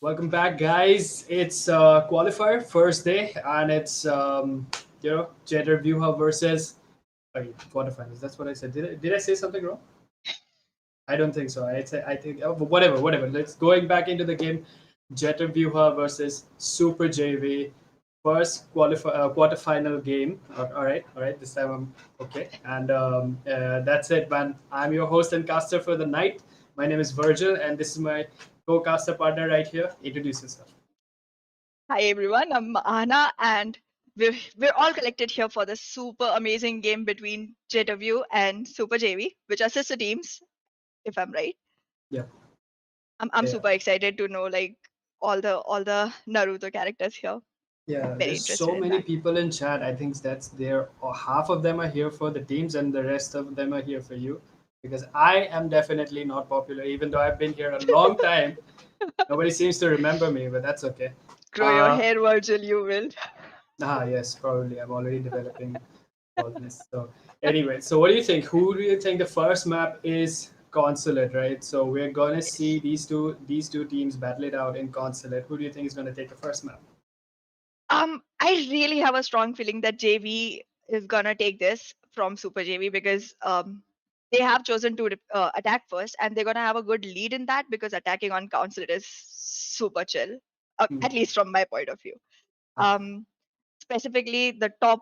Welcome back, guys. It's qualifier first day, and it's Jetr Vyuha versus quarterfinals. That's what I said. Did I say something wrong? I don't think so. I think but whatever. Let's going back into the game. Jetr Vyuha versus sprJV. First quarterfinal game. All right. This time I'm okay, and that's it, man. I'm your host and caster for the night. My name is Virgil, and this is my co-caster partner right here. Introduce yourself. Hi everyone, I'm Anna and we're all collected here for this super amazing game between Jetr Vyuha and sprJV, which are sister teams, if I'm right. Yeah, I'm yeah, super excited to know like all the Naruto characters here. yeah. Very There's so interested in many that. people in chat. I think that's there. Half of them are here for the teams, and the rest of them are here for you. Because I am definitely not popular, even though I've been here a long time. Nobody seems to remember me, but that's okay. Grow your Uh, hair, Virgil, you will. yes, probably. I'm already developing baldness. So anyway, so what do you think? Who do you think the first map is? Consulate, right? So we're gonna see Yes. these two teams battle it out in Consulate. Who do you think is gonna take the first map? I really have a strong feeling that JV is gonna take this from sprJV because they have chosen to attack first and they're gonna have a good lead in that because attacking on council is super chill, Hmm. at least from my point of view. Yeah. Um, Specifically the top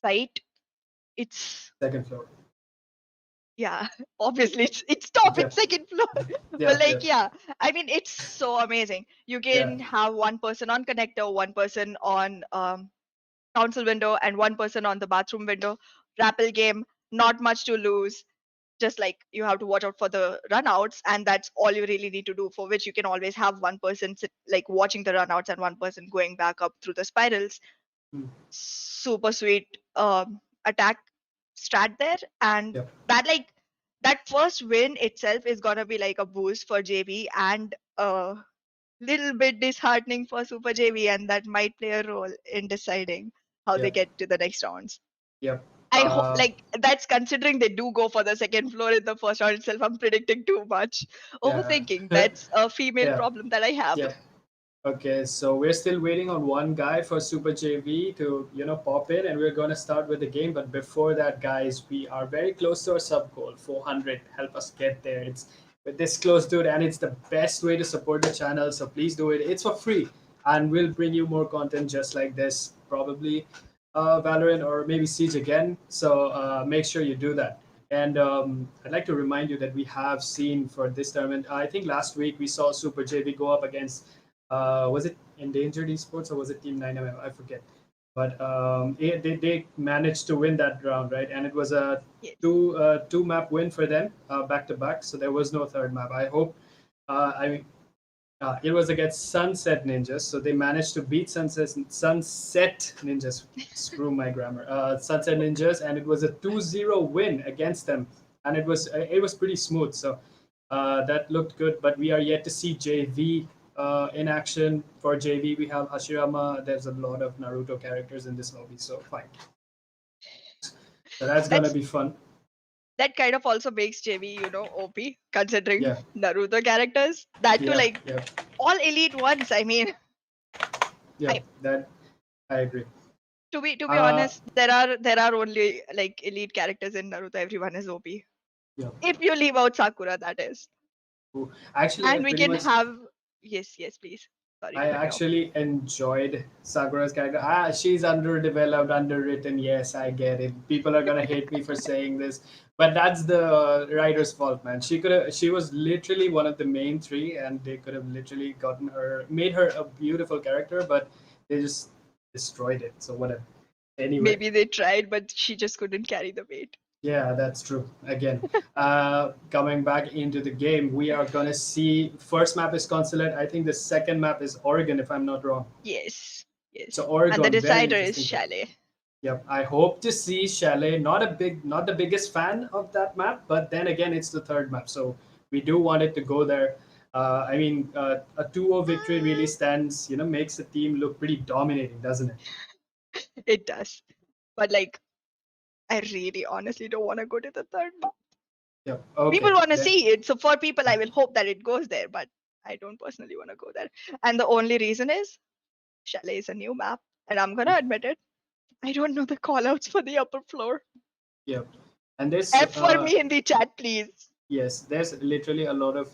site, it's Second floor. yeah, obviously it's top, Yeah, it's second floor. But yeah, yeah, like yeah, I mean it's so amazing. You yeah. can have one person on connector, one person on council window and one person on the bathroom window. Rappel game, not much to lose. Just like you have to watch out for the runouts, and that's all you really need to do. For which you can always have one person like watching the runouts and one person going back up through the spirals. Hmm. Super sweet attack strat there, and Yeah, that like that first win itself is gonna be like a boost for JV and a little bit disheartening for sprJV, and that might play a role in deciding how yeah, they get to the next rounds. yeah. I hope Uh, like that's considering they do go for the second floor in the first round itself. I'm predicting too much. yeah, Overthinking. That's a female yeah, problem that I have. yeah. Okay, so we're still waiting on one guy for Super JV to pop in, and we're gonna start with the game. But before that, guys, we are very close to our sub goal, 400. Help us get there. It's We're this close, dude, and it's the best way to support the channel. So please do it. It's for free, and we'll bring you more content just like this, probably Valorant or maybe Siege again. So make sure you do that. And I'd like to remind you that we have seen for this tournament. I think last week we saw Super JV go up against was it Endangered Esports or was it Team 9MM? I forget. But they managed to win that round, right? And it was a Yes. two map win for them back to back. So there was no third map. I hope. It was against Sunset Ninjas, so they managed to beat Sunset Ninjas. Screw my grammar. Sunset Ninjas, and it was a 2-0 win against them, and it was pretty smooth. So that looked good. But we are yet to see JV in action. For JV, we have Hashirama. There's a lot of Naruto characters in this lobby, so fine. So that's gonna That's be fun. that kind of also makes JV, OP, considering Yeah, Naruto characters. That too yeah, like yeah, all elite ones. I mean, yeah. I That I agree. to be Uh, honest, there are only like elite characters in Naruto. Everyone is OP. yeah. If you leave out Sakura, that is. Actually, I And we pretty can much have yes, please. Sorry I to cut you off. actually enjoyed Sakura's character. She's underdeveloped, underwritten. Yes, I get it. People are gonna hate me for saying this, but that's the writer's fault, man. She was literally one of the main three, and they could have literally made her a beautiful character, but they just destroyed it. So whatever. Anyway, Maybe they tried, but she just couldn't carry the weight. yeah, that's true. Again, coming back into the game, we are gonna see first map is Consulate. I think the second map is Oregon, if I'm not wrong. Yes, So yes. And the Oregon, very decider is interesting pick. Chalet. Yep, I hope to see Chalet. Not the biggest fan of that map, but then again, it's the third map, so we do want it to go there. A 2-0 victory really makes the team look pretty dominating, doesn't it? It does. But like, I really honestly don't want to go to the third one. Yep. People Okay. want to see it. So for people, I will hope that it goes there. But I don't personally want to go there. And the only reason is Chalet is a new map, and I'm gonna admit it. I don't know the callouts for the upper floor. Yeah, and there's F for me in the chat, please. yes, there's literally a lot of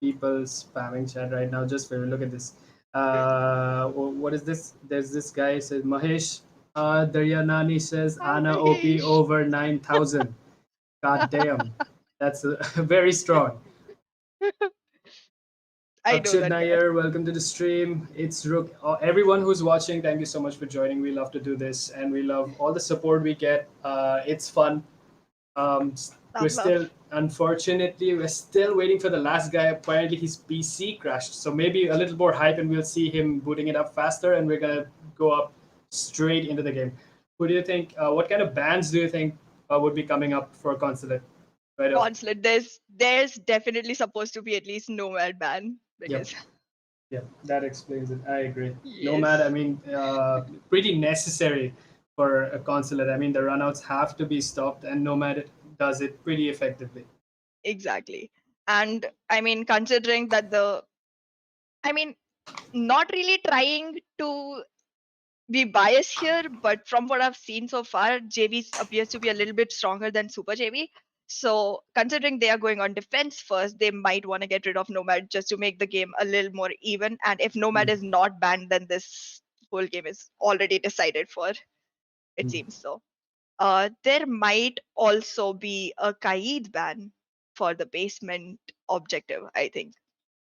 people spamming chat right now. Just for look at this. What is this? There's this guy says Mahesh. Daryanani says Hi, Ana OP Mahesh. over 9,000. God damn, that's very strong. I know Akshit that guy. Nair, welcome to the stream. It's Rook. Everyone who's watching, thank you so much for joining. We love to do this, and we love all the support we get. It's fun. We're Love, still, love. unfortunately, we're still waiting for the last guy. Apparently, his PC crashed, so maybe a little more hype, and we'll see him booting it up faster, and we're gonna go up straight into the game. Who do you think? What kind of bands do you think would be coming up for Consulate? Right off. Consulate. There's definitely supposed to be at least Nomad ban Yep. because Yeah, that explains it. I agree. Nomad, I yes, mean, pretty necessary for a consulate. I mean, the runouts have to be stopped, and Nomad does it pretty effectively. exactly. And I mean, considering that I mean, not really trying to be biased here, but from what I've seen so far, JV appears to be a little bit stronger than Super JV. So, considering they are going on defense first, they might want to get rid of Nomad just to make the game a little more even. And if Nomad Mm, is not banned, then this whole game is already decided for. It mm. seems so. There might also be a Kaid ban for the basement objective, I think.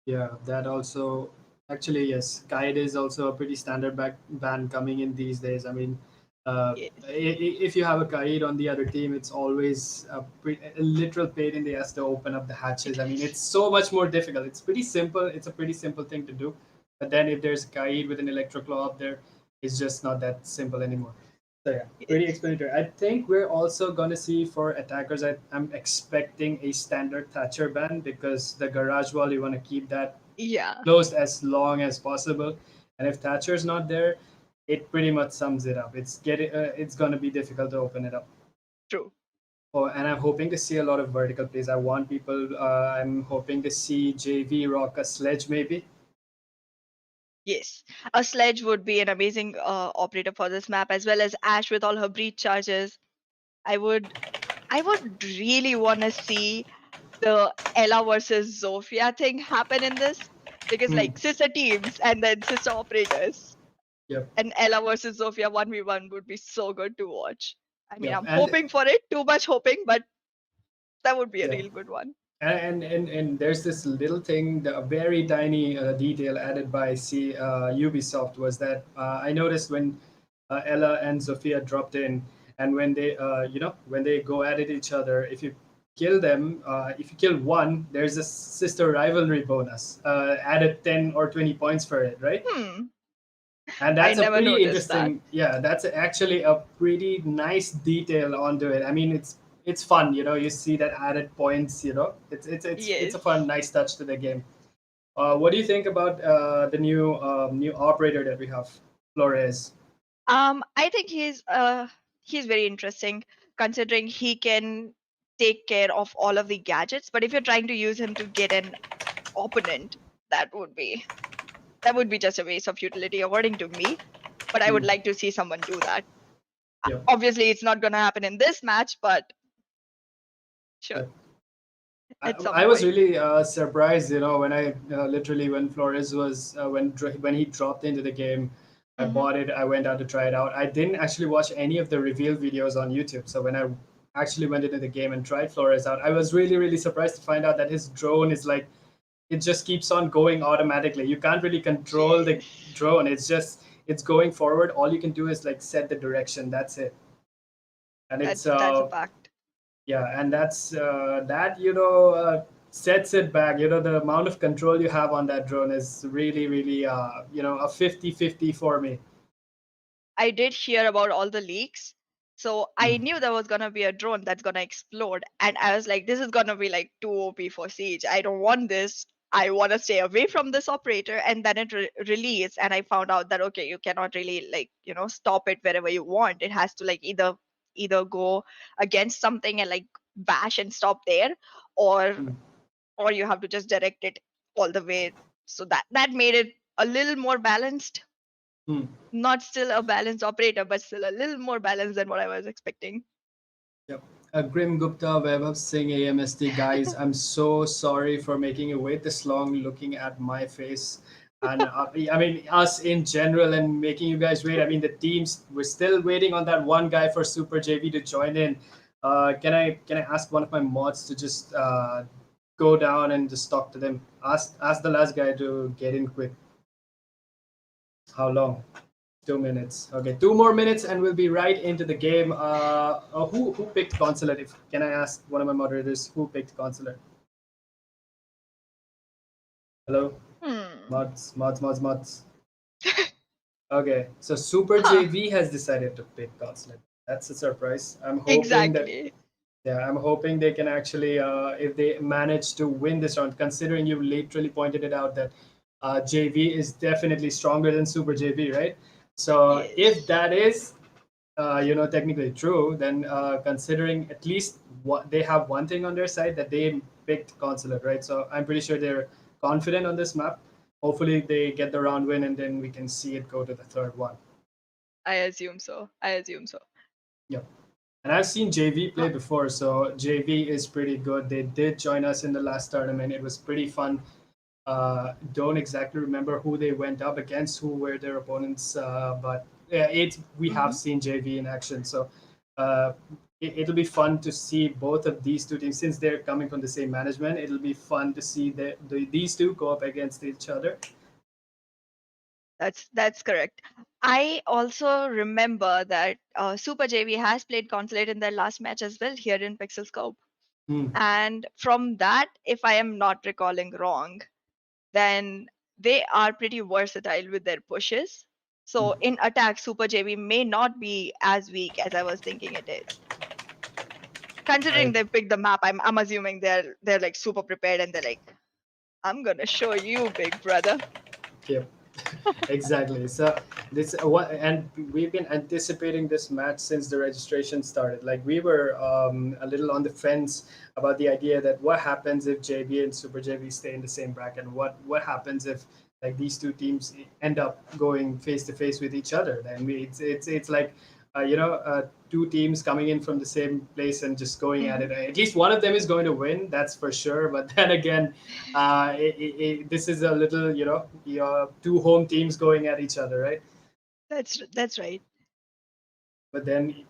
Yeah, that also actually yes, guide is also a pretty standard back ban coming in these days. I mean, Yes. if you have a guide on the other team, it's always a literal pain in the ass to open up the hatches. It I mean, is. it's so much more difficult. It's pretty simple. It's a pretty simple thing to do, but then if there's a guide with an electroclaw up there, it's just not that simple anymore. So yeah, pretty Yes. explanatory. I think we're also gonna see for attackers. I'm expecting a standard Thatcher ban because the garage wall you want to keep that Yeah, closed as long as possible, and if Thatcher's not there, it pretty much sums it up. It's gonna be difficult to open it up. true. Oh, and I'm hoping to see a lot of vertical plays. I want people. I'm hoping to see JV rock a sledge maybe. Yes. A sledge would be an amazing operator for this map, as well as Ash with all her breach charges. I would I would really want to see the Ella versus Zofia thing happen in this. Because Hmm. like sister teams and then sister operators. Yep. And Ella versus Zofia 1v1 would be so good to watch. I mean, Yep. I'm And hoping for it, too much hoping, but that would be a yeah. real good one. And there's this little thing, a very tiny detail added by Ubisoft was that I noticed when Ella and Sophia dropped in, and when they when they go at it each other, if you kill them, if you kill one, there's a sister rivalry bonus, added 10 or 20 points for it, right? Hmm. And I that's a never pretty noticed that. interesting, yeah, that's actually a pretty nice detail onto it. I mean, it's fun, you see that added points, it's a fun Yes. nice touch to the game. What do you think about the new operator that we have, Flores? I think he's very interesting considering he can take care of all of the gadgets. But if you're trying to use him to get an opponent, that would be that would be just a waste of utility, according to me. But I would Hmm. like to see someone do that. Yep. Obviously, it's not gonna happen in this match, but sure, Yep. at some I was point. really surprised, when I literally when Flores was when he dropped into the game, I Hmm. bought it. I went out to try it out. I didn't actually watch any of the reveal videos on YouTube. So when I actually went into the game and tried Flores out, I was really really surprised to find out that his drone is like it just keeps on going automatically. You can't really control the Yes, drone. It's going forward. All you can do is like set the direction. That's it. And it's that's a fact. yeah, and that sets it back. The amount of control you have on that drone is really really a 50-50 for me. I did hear about all the leaks. So I Mm, knew there was gonna be a drone that's gonna explode. And I was like, this is gonna be like too OP for Siege. I don't want this. I want to stay away from this operator. And then it released, and I found out that okay, you cannot really like stop it wherever you want. It has to like either go against something and like bash and stop there, or mm. or you have to just direct it all the way. So that made it a little more balanced. Hmm. Not still a balanced operator, but still a little more balanced than what I was expecting. Yep. Grim Gupta, Vaibhav Singh, AMST. Guys, I'm so sorry for making you wait this long looking at my face. And I mean, us in general and making you guys wait. I mean, the teams, we're still waiting on that one guy for Super JV to join in. Can I ask one of my mods to just go down and just talk to them? Ask the last guy to get in quick. How long? 2 minutes. Okay, 2 more minutes, and we'll be right into the game. Who picked consulate? If can I ask one of my moderators who picked consulate? Hello, Hmm. mods. Okay, so Super Huh. JV has decided to pick consulate. That's a surprise. I'm hoping that Exactly. yeah, I'm hoping they can actually, if they manage to win this round, considering you literally pointed it out that JV is definitely stronger than Super JV, right? So if Yes. that is technically true, then considering at least what they have one thing on their side that they picked consulate, right? So I'm pretty sure they're confident on this map. Hopefully they get the round win and then we can see it go to the third one. I assume so. I assume so. Yep. And I've seen JV Huh. play before, so JV is pretty good. They did join us in the last tournament. It was pretty fun. Don't exactly remember who they went up against, who were their opponents, but yeah, we have Hmm. seen JV in action, so uh, it'll be fun to see both of these two teams since they're coming from the same management. It'll be fun to see these two go up against each other. That's correct. I also remember that Super JV has played Consulate in their last match as well here in PixelScope. Hmm. And from that, if I am not recalling wrong, then they are pretty versatile with their pushes. Hmm. So in attack, Super JV may not be as weak as I was thinking it is. I Considering they picked the map, I'm assuming they're like super prepared and they're like, I'm gonna show you, big brother. Yep. Exactly. So this what and we've been anticipating this match since the registration started. Like we were a little on the fence about the idea that what happens if JV and Super JV stay in the same bracket. What happens if like these two teams end up going face to face with each other? Then it's like two teams coming in from the same place and just going at Mhm. it. At least one of them is going to win, that's for sure. But then again, this is a little, your two home teams going at each other, right? That's right. But then,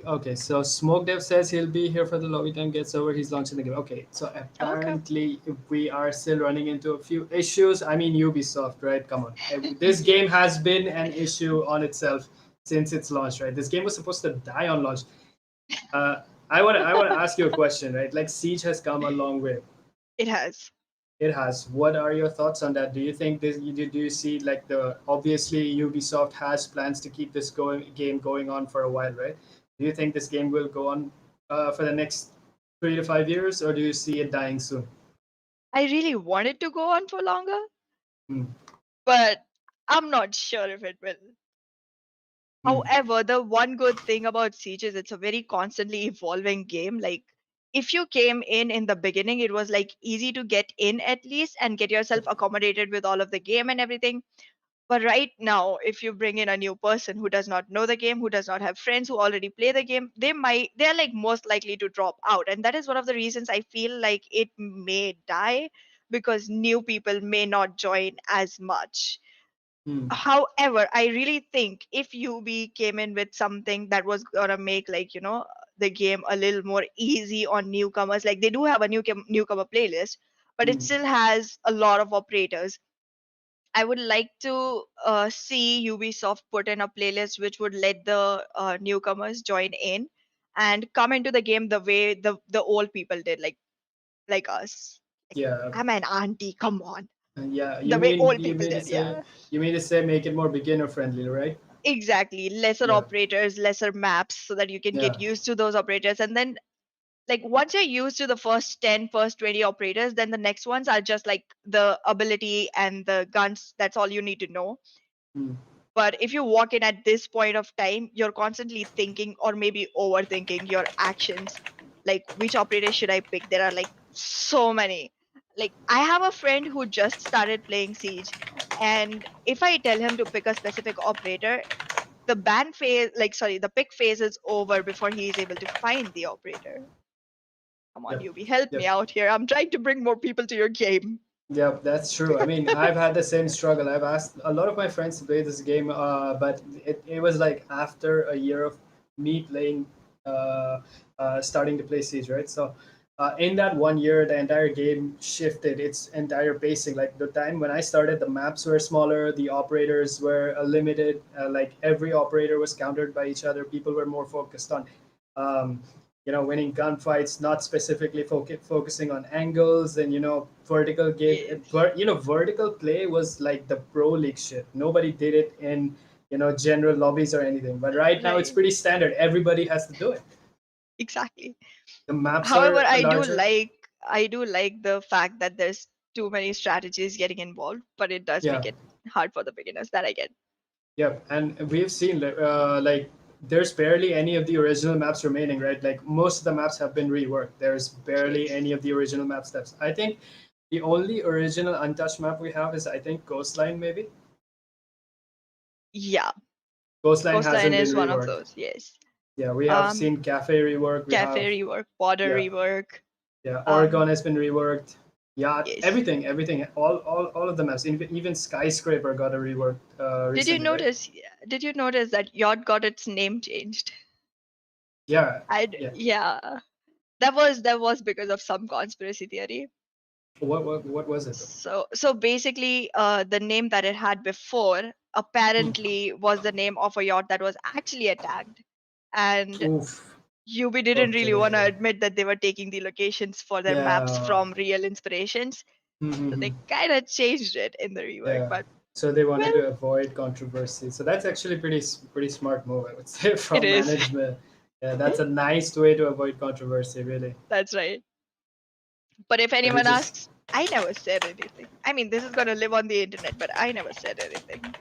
okay, so Smoke Dev says he'll be here for the lobby time gets over. He's launching the game. Okay, so Okay. apparently we are still running into a few issues. I mean, Ubisoft, right? Come on. This game has been an issue on itself since its launch, right? This game was supposed to die on launch. Uh, I want to ask you a question, right? Like Siege has come a long way. It has. It has. What are your thoughts on that? Do you think this? Do you see like the obviously Ubisoft has plans to keep this game going on for a while, right? Do you think this game will go on for the next 3 to 5 years, or do you see it dying soon? I really wanted to go on for longer, Hmm. but I'm not sure if it will. Hmm. However, the one good thing about Siege is it's a very constantly evolving game. Like, if you came in the beginning, it was like easy to get in at least and get yourself accommodated with all of the game and everything. But right now, if you bring in a new person who does not know the game, who does not have friends who already play the game, they're like most likely to drop out. And that is one of the reasons I feel like it may die because new people may not join as much. Hmm. However, I really think if UB came in with something that was gonna make like, the game a little more easy on newcomers, like they do have a newcomer playlist, but it Hmm. still has a lot of operators. I would like to see Ubisoft put in a playlist which would let the newcomers join in and come into the game the way the old people did, like us. Like, Yeah. I'm an auntie. Come on, Yeah. the way old people did. Yeah, You mean to say make it more beginner friendly, right? exactly. Lesser Yeah. operators, lesser maps, so that you can Yeah. get used to those operators, and then like once you're used to the first 10, first 20 operators, then the next ones are just like the ability and the guns. That's all you need to know. Hmm. But if you walk in at this point of time, you're constantly thinking or maybe overthinking your actions. Like, which operator should I pick? There are like so many. Like I have a friend who just started playing Siege, and if I tell him to pick a specific operator, the ban phase, like sorry, the pick phase is over before he is able to find the operator. Come on, Yep. Yubi, help me Yep. out here. I'm trying to bring more people to your game. Yep, that's true. I mean, I've had the same struggle. I've asked a lot of my friends to play this game, but it was like after a year of me playing, uh, starting to play Siege, right? So, in that 1 year, the entire game shifted its entire pacing. Like the time when I started, the maps were smaller, the operators were limited. Like every operator was countered by each other. People were more focused on um, winning gunfights, not specifically focusing on angles and vertical game. Yes, Vertical play was like the pro league shit. Nobody did it in general lobbies or anything. But right now it's right, pretty standard. Everybody has to do it. exactly. The maps However, are larger. I do like the fact that there's too many strategies getting involved, but it does Yeah, make it hard for the beginners. That I get. yeah, and we've seen like there's barely any of the original maps remaining, right? Like most of the maps have been reworked. There's barely Yes. any of the original map steps. I think the only original untouched map we have is I think Coastline maybe. Yeah, Coastline Coastline hasn't been is one of reworked. those. Yes. Yeah, we have Um, seen Cafe rework. We Cafe have rework, border yeah, rework. yeah. Um, Oregon has been reworked. Yeah, yes. everything. All of the maps. Even Skyscraper got a rework Did you recently, right? notice? Did you notice that Yacht got its name changed? Yeah, yeah. Yeah. That was because of some conspiracy theory. What was it though? So basically, the name that it had before apparently was the name of a yacht that was actually attacked, and Oof. UB didn't really want to Okay. admit that they were taking the locations for their maps Yeah. from real inspirations. So Mm-hmm. they kind of changed it in the rework, Yeah. but So they wanted well, to avoid controversy. So that's actually pretty smart move, I would say, it from is. management. Yeah, that's a nice way to avoid controversy, really. That's right. But if But you anyone just asks, I never said anything. I mean, this is going to live on the internet, but I never said anything.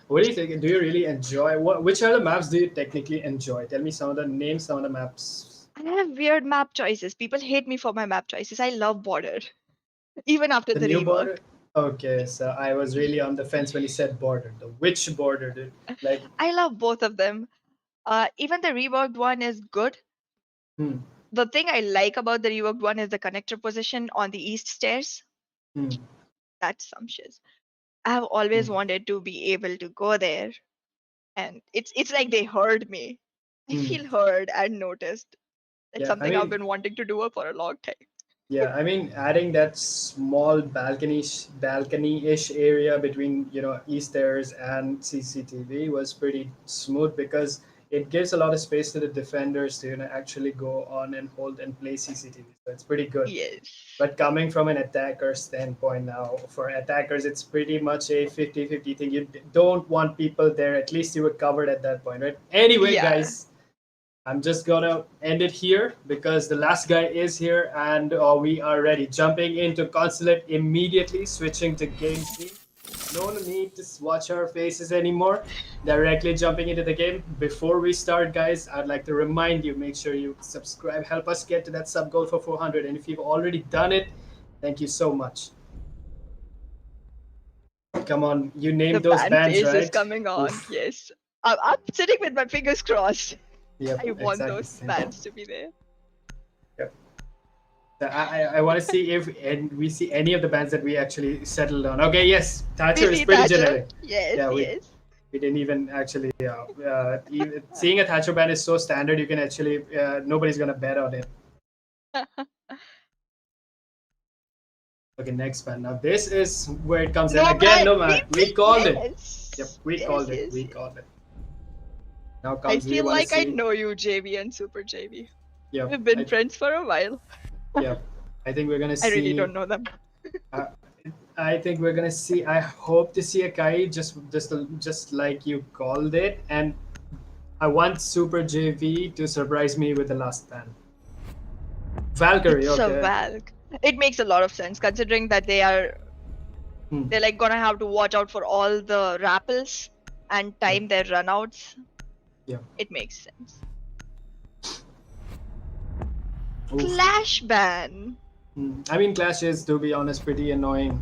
what do you think? Do you really enjoy which other maps do you technically enjoy? Tell me some of the names, some of the maps. I have weird map choices. People hate me for my map choices. I love border, even after The the new rework. border? Okay, so I was really on the fence when you said border. The which border, dude? Like, I love both of them. Even the reworked one is good. hmm, The thing I like about the reworked one is the connector position on the east stairs. hmm, That's sumptuous. I have always hmm, wanted to be able to go there, and it's like they heard me. I hmm. feel heard and noticed. That's Yeah, I something I've mean, been wanting to do for a long time. yeah, I mean, adding that small balcony-ish area between East Terrace and CCTV was pretty smooth because it gives a lot of space to the defenders to actually go on and hold and play CCTV. So it's pretty good. Yes. But coming from an attacker standpoint now, for attackers, it's pretty much a 50-50 thing. You don't want people there. At least you were covered at that point, right? Anyway, Yeah. guys, I'm just gonna end it here because the last guy is here and we are ready. Jumping into Consulate immediately, switching to game scene. No need to watch our faces anymore. Directly jumping into the game. Before we start, guys, I'd like to remind you make sure you subscribe, help us get to that sub goal for 400. And if you've already done it, thank you so much. Come on, you The named those ban bands, phase is right? coming on. Oof. Yes. I'm sitting with my fingers crossed. Yep, I want exactly those same. bans to be there. Yep. I want to see if we see any of the bands that we actually settled on. Okay, yes, We Thatcher is see pretty Thatcher. generic. Yes, Yeah, yes. we didn't even actually. Seeing a Thatcher band is so standard. You can actually nobody's gonna bet on it. Okay, next band. Now this is where it comes in No again. man, No man, we called it. Yep, yes. we Yes, called it. yes, We yes. called it. Now I comes we feel want to like I see. know you, JB and Super JB. Yep, We've been friends for a while. yep. I think we're gonna I really see. don't know them. Uh, I think we're gonna see. I hope to see a Kai just like you called it, and I want Super JV to surprise me with the last ban. Valkyrie, It's a okay. Valk. It makes a lot of sense considering that Hmm. they're like gonna have to watch out for all the rappels and Yeah, time their runouts. yeah. It makes sense. Oof. Clash ban. I mean, Clash is, to be honest, pretty annoying.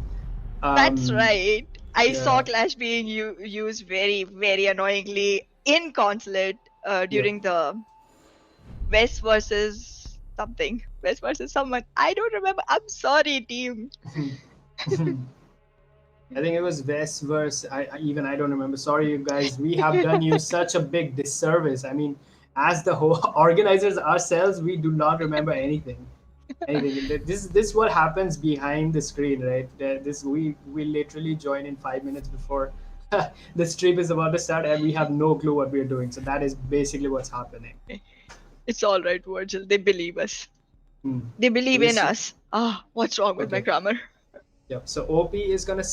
That's Um, right. I saw yeah, Clash being used very, very annoyingly in Consulate yeah. during the West versus something. West versus someone. I don't remember. I'm sorry, team. I think it was West verse. Even I don't remember. Sorry, you guys. We have done you such a big disservice. I mean, as the whole organizers ourselves, we do not remember anything. Anything. This what happens behind the screen, right? This we literally join in 5 minutes before the stream is about to start, and we have no clue what we are doing. So that is basically what's happening. It's all right, Virgil. They believe us. Hmm. They So believe we in see. us. Ah, what's wrong with my Okay. grammar? Yep. So OP is gonna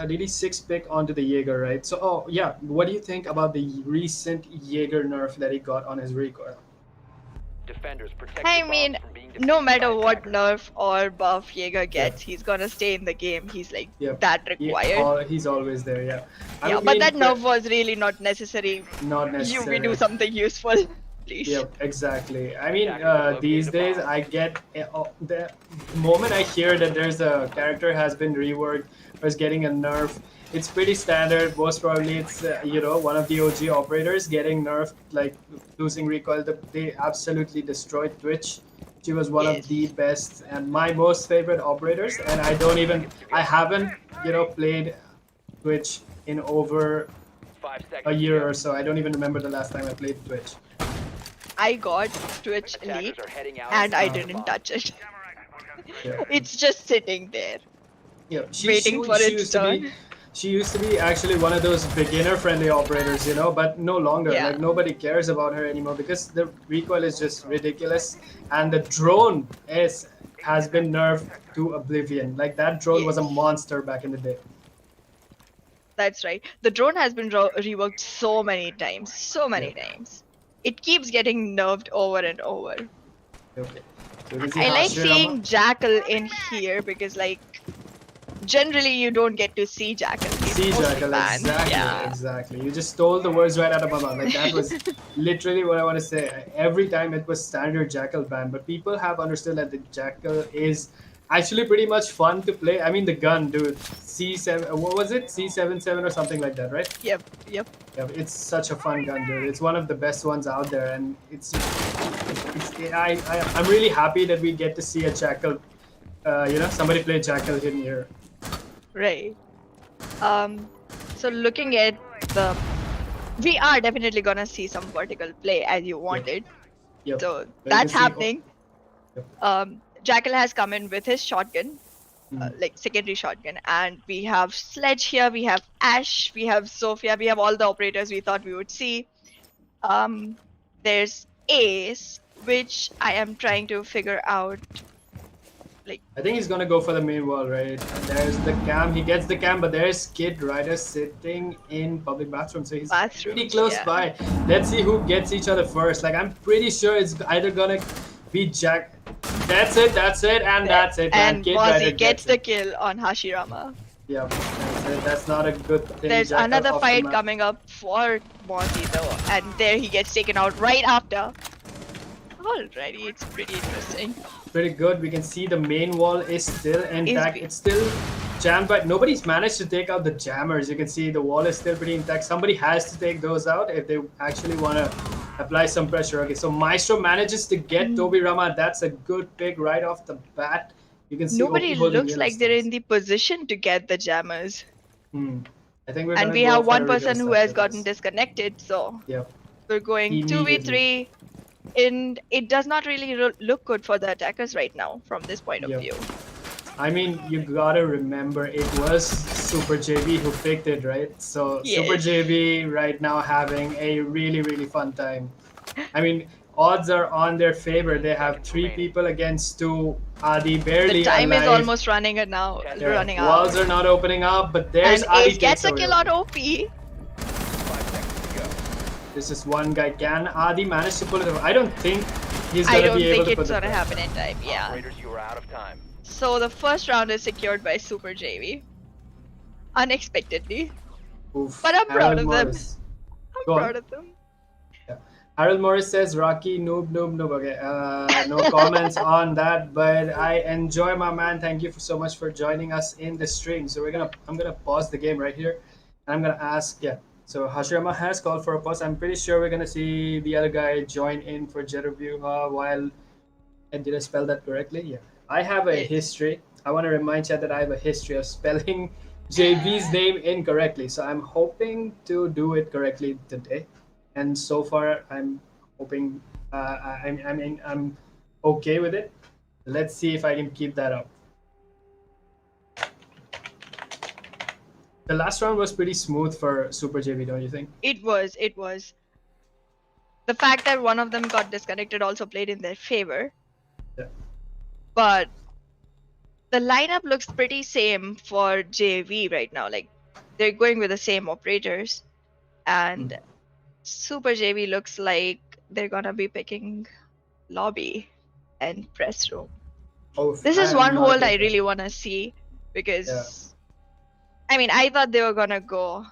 really six pick onto the Jaeger, right? So yeah, what do you think about the recent Jaeger nerf that he got on his recoil? Defenders, protect I your bombs mean, from being no defused by matter what attackers. nerf or buff Jaeger Yeah. gets, he's gonna stay in the game. He's like Yep. that required. He's always there. Yeah. I Yeah, but mean, that nerf was really not necessary. not We do necessary. something useful, please. Yep, exactly. I mean, Attackers have these located a days bomb. I get the moment I hear that there's a character has been reworked or is getting a nerf. It's pretty standard. Most probably, it's one of the OG operators getting nerfed, like losing recoil. They absolutely destroyed Twitch. She was one of the Yes. best and my most favorite operators. And I haven't played Twitch in over 5 seconds a to year go. or so. I don't even remember the last time I played Twitch. I got Twitch Attackers Elite are heading out. and I to didn't bomb. touch it. Yeah. It's just sitting there, Yeah, waiting for she its used to be turn. she used to be actually one of those beginner friendly operators, but no longer. Yeah. Like nobody cares about her anymore because the recoil is just ridiculous, and the drone is has been nerfed to oblivion. Like that drone was a Yes. monster back in the day. That's right. The drone has been reworked so many times, so Yeah. many times. It keeps getting nerfed over and over. Okay. So you can see I like Hashirama. seeing Jackal in here because, like, generally you don't get to see Jackal. He's Sea mostly Jackal, banned. exactly, Yeah. exactly. You just stole the words right out of my mouth. Like that was literally what I want to say. Every time it was standard Jackal ban, but people have understood that the Jackal is actually pretty much fun to play. I mean, the gun, dude. C7, what was it? C77 or something like that, right? Yep. Yep. Yeah, it's such a fun gun, dude. It's one of the best ones out there, and I'm really happy that we get to see a Jackal. Somebody play Jackal in here. Right. Um. So looking at the, we are definitely gonna see some vertical play as you wanted. Yep. So But you can that's see- happening. Yep. Jackal has come in with his shotgun, like secondary shotgun, and we have Sledge here, we have Ash, we have Sophia, we have all the operators we thought we would see. There's Ace, which I am trying to figure out. I think he's gonna go for the main wall, right? And there's the cam. He gets the cam, but there's Kid Rider sitting in public bathroom, so he's pretty Bathrooms, close yeah. by. Let's see who gets each other first. Like I'm pretty sure it's either gonna be Jack. That's it, and that's it. And Kid Rider Mozzie gets the it. kill on Hashirama. Yeah, that's it. That's not a good thing. There's Jackal another off the fight map. coming up for Mozzie though, and there he gets taken out right after. Alrighty, it's pretty interesting. Pretty good. We can see the main wall is still intact. Is- It's still jammed, but nobody's managed to take out the jammers. You can see the wall is still pretty intact. Somebody has to take those out if they actually want to apply some pressure. Okay, so Maestro manages to get Toby Rama. That's a good pick right off the bat. You can see Nobody OP holding looks real like they're in stance. the position to get the jammers. I think we're And gonna we go have for one original person who stuff has with gotten this. disconnected, so Yep. we're going Immediately. 2v3. And it does not really look good for the attackers right now from this point of Yep. view. I mean, you gotta remember it was Super JV who picked it, right? So Super Yes. JV right now having a really, really fun time. I mean, odds are on their favor. They have 3 people against 2. Adi barely The time alive. is almost running out now. Yeah, Running Walls out. are not opening up, but there's And Adi Ace gets a takes kill over. on OP. 5 seconds to go. There's just one guy. Can Adi manage to pull it off? I don't think he's I gonna don't be able think to put it's the gonna pressure. happen in time. Yeah. Operators, you are out of time. So the first round is secured by Super JV. Unexpectedly. Oof. But I'm proud Alan of them. Morris. I'm Go on. proud of them. Harold Morris says Rocky noob noob noob. Okay, no comments on that, but I enjoy my man. Thank you so much for joining us in the stream. So I'm gonna pause the game right here. I'm gonna ask, yeah. So Hashirama has called for a pause. I'm pretty sure we're gonna see the other guy join in for Jetr Vyuha while. And did I spell that correctly? Yeah. I have a Yes. history. I want to remind you that I have a history of spelling JV's name incorrectly. So I'm hoping to do it correctly today. And so far, I'm hoping I'm okay with it. Let's see if I can keep that up. The last round was pretty smooth for Super JV, don't you think? It was. It was. The fact that one of them got disconnected also played in their favor. Yeah. But the lineup looks pretty same for JV right now. Like they're going with the same operators, and Super JV looks like they're gonna be picking lobby and press room. Oh, This I is am one not a hold big I fan. really wanna see because Yeah. I mean I thought they were gonna go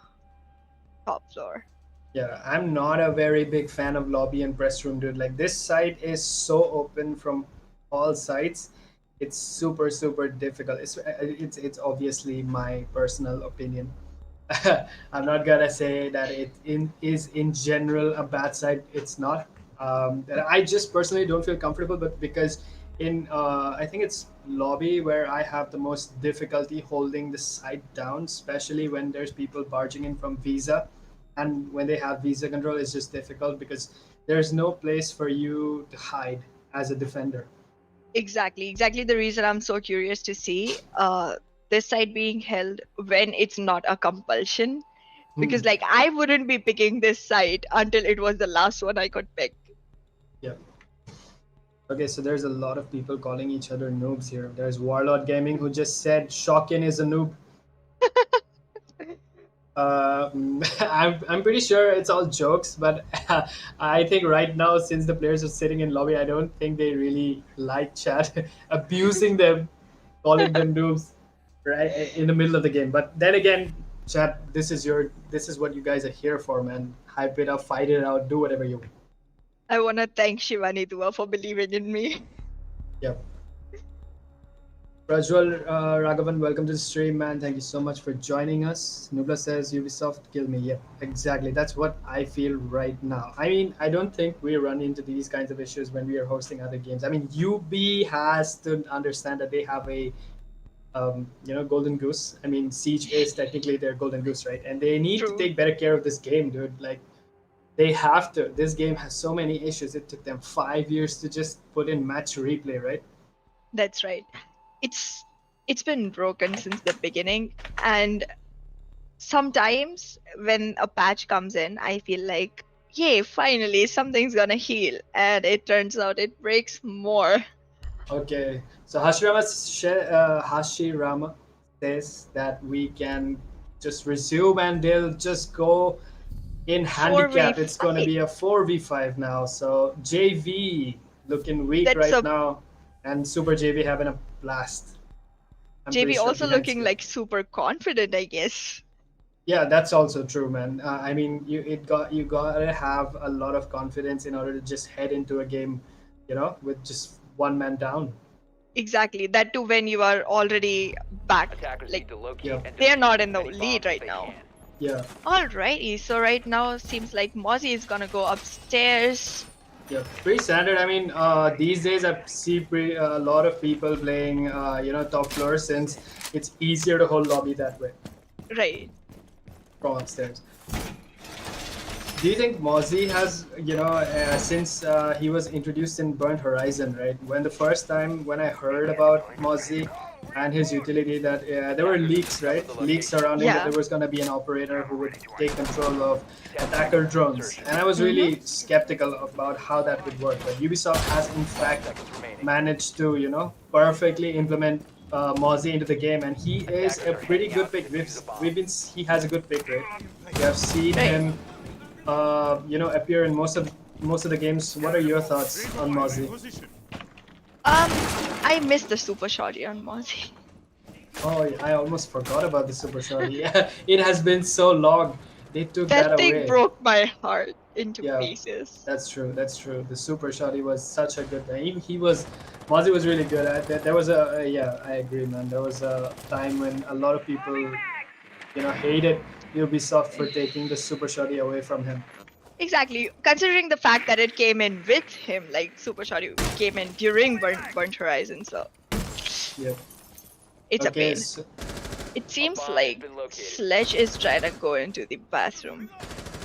top floor. Yeah, I'm not a very big fan of lobby and press room, dude. Like this site is so open from all sides. It's super super difficult. It's obviously my personal opinion. I'm not gonna say that is in general a bad side. It's not. And I just personally don't feel comfortable, but because in I think it's lobby where I have the most difficulty holding the site down, especially when there's people barging in from Visa, and when they have Visa control, it's just difficult because there's no place for you to hide as a defender. Exactly the reason I'm so curious to see this side being held when it's not a compulsion. Because Hmm. like I wouldn't be picking this site until it was the last one I could pick. Yeah. Okay, so there's a lot of people calling each other noobs here. There's Warlord Gaming who just said Shockin is a noob. I'm pretty sure it's all jokes, but I think right now, since the players are sitting in lobby, I don't think they really like chat abusing them, calling them noobs, right in the middle of the game. But then again, chat, this is what you guys are here for, man. Hype it up, fight it out, do whatever you want. I wanna thank Shivani Dua for believing in me. Yep. Prajwal Raghavan, welcome to the stream, man. Thank you so much for joining us. Nubla says Ubisoft kill me. Yep, exactly. That's what I feel right now. I mean, I don't think we run into these kinds of issues when we are hosting other games. I mean, UB has to understand that they have a golden goose. I mean, Siege is technically their golden goose, right? And they need to True. take better care of this game, dude. Like, they have to. This game has so many issues. It took them 5 years to just put in match replay, right? That's right. It's been broken since the beginning, and sometimes when a patch comes in, I feel like, yay, finally something's gonna heal, and it turns out it breaks more. Okay, so Hashirama says that we can just resume and they'll just go in handicap. It's going to 4v5. be a 4v5 now. So JV looking weak That's right a now, and Super JV having a blast. I'm pretty JV sure also behind looking screen. like super confident, I guess. Yeah, that's also true, man. I mean, you gotta have a lot of confidence in order to just head into a game, with just one man down. Exactly. That too when you are already back. Attackers Like need to locate Yeah. and they're defuse not as in the many lead bombs as right they now. can. Yeah. Alrighty, so right now seems like Mozzie is gonna go upstairs. Yeah, pretty standard. I mean, these days I see a lot of people playing, top floor since it's easier to hold lobby that way Right. from upstairs. Do you think Mozzie has, since he was introduced in Burnt Horizon, right? When the first time when I heard about Mozzie and his utility, that there were leaks, right? Leaks surrounding that Yeah. there was going to be an operator who would take control of attacker drones, and I was Mm-hmm. really skeptical about how that would work. But Ubisoft has in fact managed to, perfectly implement Mozzie into the game, and he is a pretty good pick. He has a good pick, right? We have seen Right. him appear in most of the games. What are your thoughts on Mozzie? I missed the super shotty on Mozzie. Oh, I almost forgot about the super shot. Yeah, it has been so long. They took that That thing away. broke my heart. into Yeah. pieces. That's true. That's true. The super shot, he was such a good. He was, Mozzie was really good at that. There was yeah, I agree, man. There was a time when a lot of people, hated Ubisoft for taking the super shotty away from him. Exactly. Considering the fact that it came in with him, like Super Shot came in during Burnt Horizon, so Yep. it's a Okay. pain. So, It seems bomb has like been located. Sledge is trying to go into the bathroom,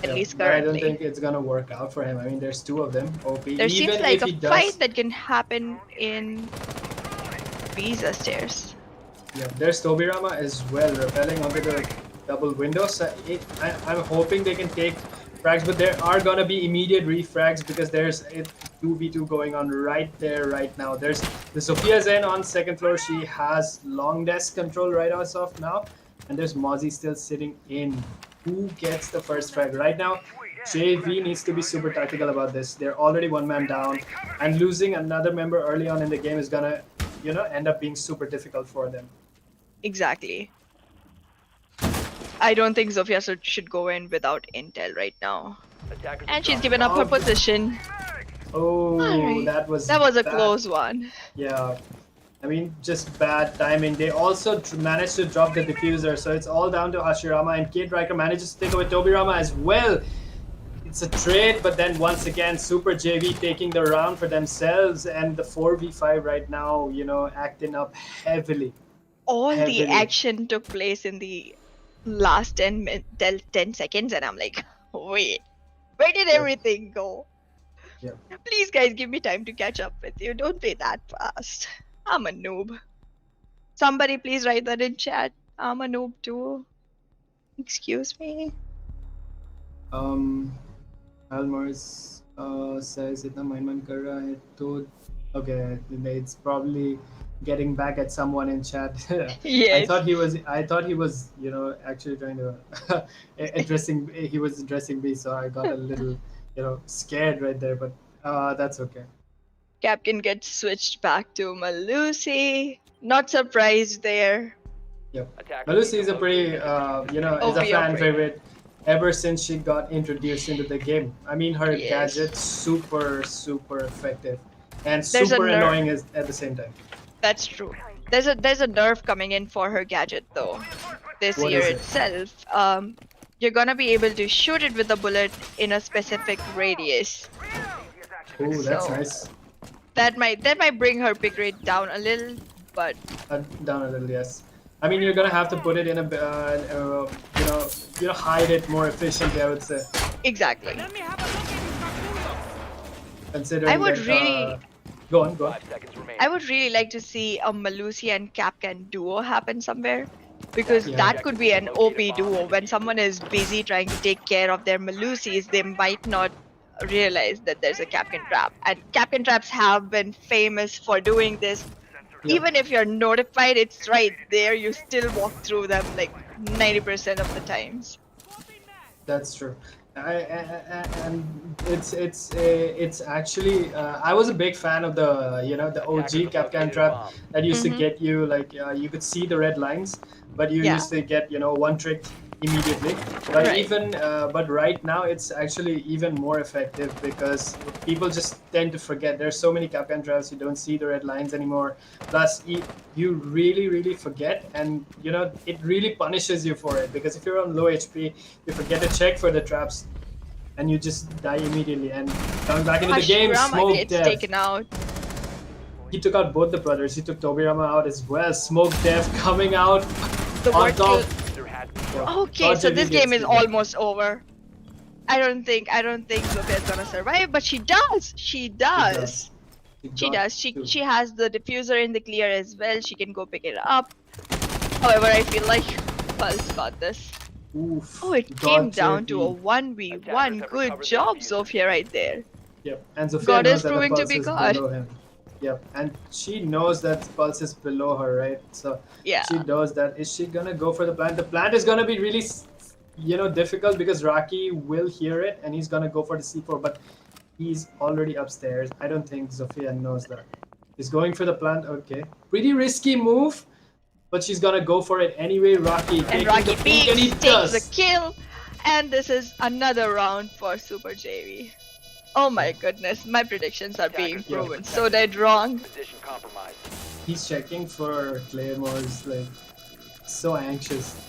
at yeah, least but I don't currently. think it's gonna work out for him. I mean, there's two of them. OP. There seems Even like if a he fight does, that can happen in Visa stairs. yeah, there's Tobirama as well, repelling onto the double windows. So I'm hoping they can take frags, but there are gonna be immediate refrags because there's a 2v2 going on right there, right now. There's the Sophia Zen on second floor. She has long desk control right as of now, and there's Mozzie still sitting in. Who gets the first frag right now? JV needs to be super tactical about this. They're already one man down, and losing another member early on in the game is gonna, end up being super difficult for them. Exactly. I don't think Zofia should go in without intel right now. Attackers And have she's dropped given up her Oh. position. Oh, Alright. that was a bad. close one. Yeah, I mean, just bad timing. They also managed to drop the diffuser, so it's all down to Hashirama, and Kate Riker manages to take away Tobirama as well. It's a trade, but then once again, Super JV taking the round for themselves, and the 4v5 right now, acting up heavily. All the Heavily. action took place in the last 10 seconds, and I'm like, wait, where did Yep. everything go? Yep. Please, guys, give me time to catch up with you. Don't play that fast. I'm a noob. Somebody please write that in chat. I'm a noob too. Excuse me. Almars says इतना mind कर रहा है तो okay, it's probably getting back at someone in chat. Yes. I thought he was actually trying to he was addressing me, so I got a little scared right there, but that's okay. Captain gets switched back to Malusi. Not surprised there. Yep. Attackers Malusi need is to a pretty locate is a OP fan operator. favorite ever since she got introduced into the game. I mean, her Yes. gadget super effective and There's a super nerf. annoying at the same time. That's true. There's a nerf coming in for her gadget though. This What year is it? itself. You're gonna be able to shoot it with a bullet in a specific radius. Oh, that's So- nice. That might bring her pick rate down a little, but Down a little, yes. I mean, you're gonna have to put it in a hide it more efficiently, I would say, exactly. considering I would that, really- go on. 5 seconds remaining. I would really like to see a Malusi and Capcan duo happen somewhere. Because Yeah. that could be an OP duo. When someone is busy trying to take care of their Malusis, they might not realize that there's a Capcan trap. And Capcan traps have been famous for doing this. Yeah. Even if you're notified it's right there, you still walk through them like 90% of the times. That's true. And it's actually I was a big fan of the the OG Capcan trap that used to Mhm. get you like you could see the red lines, but you Yeah. used to get one trick immediately. But Right. even but right now it's actually even more effective because people just tend to forget. There's so many Capcan traps, you don't see the red lines anymore. Plus you really forget, and it really punishes you for it because if you're on low HP, you forget to check for the traps, and you just die immediately. And coming back into the game, Hashirama Smoke gets Death. taken out. He took out both the brothers. He took Tobirama out as well. Smoke Death coming out The on word top. There has been Yeah. Okay, Thought so JV this gets game is killed. almost over. I don't think Sophia's gonna survive, but she does. She does. She got does. to. She has the diffuser in the clear as well. She can go pick it up. However, I feel like Pulse got this. Oof, Oh, it got came down to a JV. 1v1. Attackers have Good recovered the job, diffuser. Sophia, right there. Yep, and Sophia God knows is that the proving to Pulse be is God. below him. Yep, and she knows that Pulse is below her, right? So Yeah. she knows that. Is she gonna go for the plant? The plant is gonna be really, difficult because Rocky will hear it and he's gonna go for the C4, but he's already upstairs. I don't think Sophia knows that. He's going for the plant. Okay, pretty risky move, but she's gonna go for it anyway. Rocky And taking Rocky the peek, and he peeks, takes does. the kill. And this is another round for Super JV. Oh my goodness, my predictions are being Attackers proven protect so dead wrong. Position compromised. He's checking for claymores, like so anxious.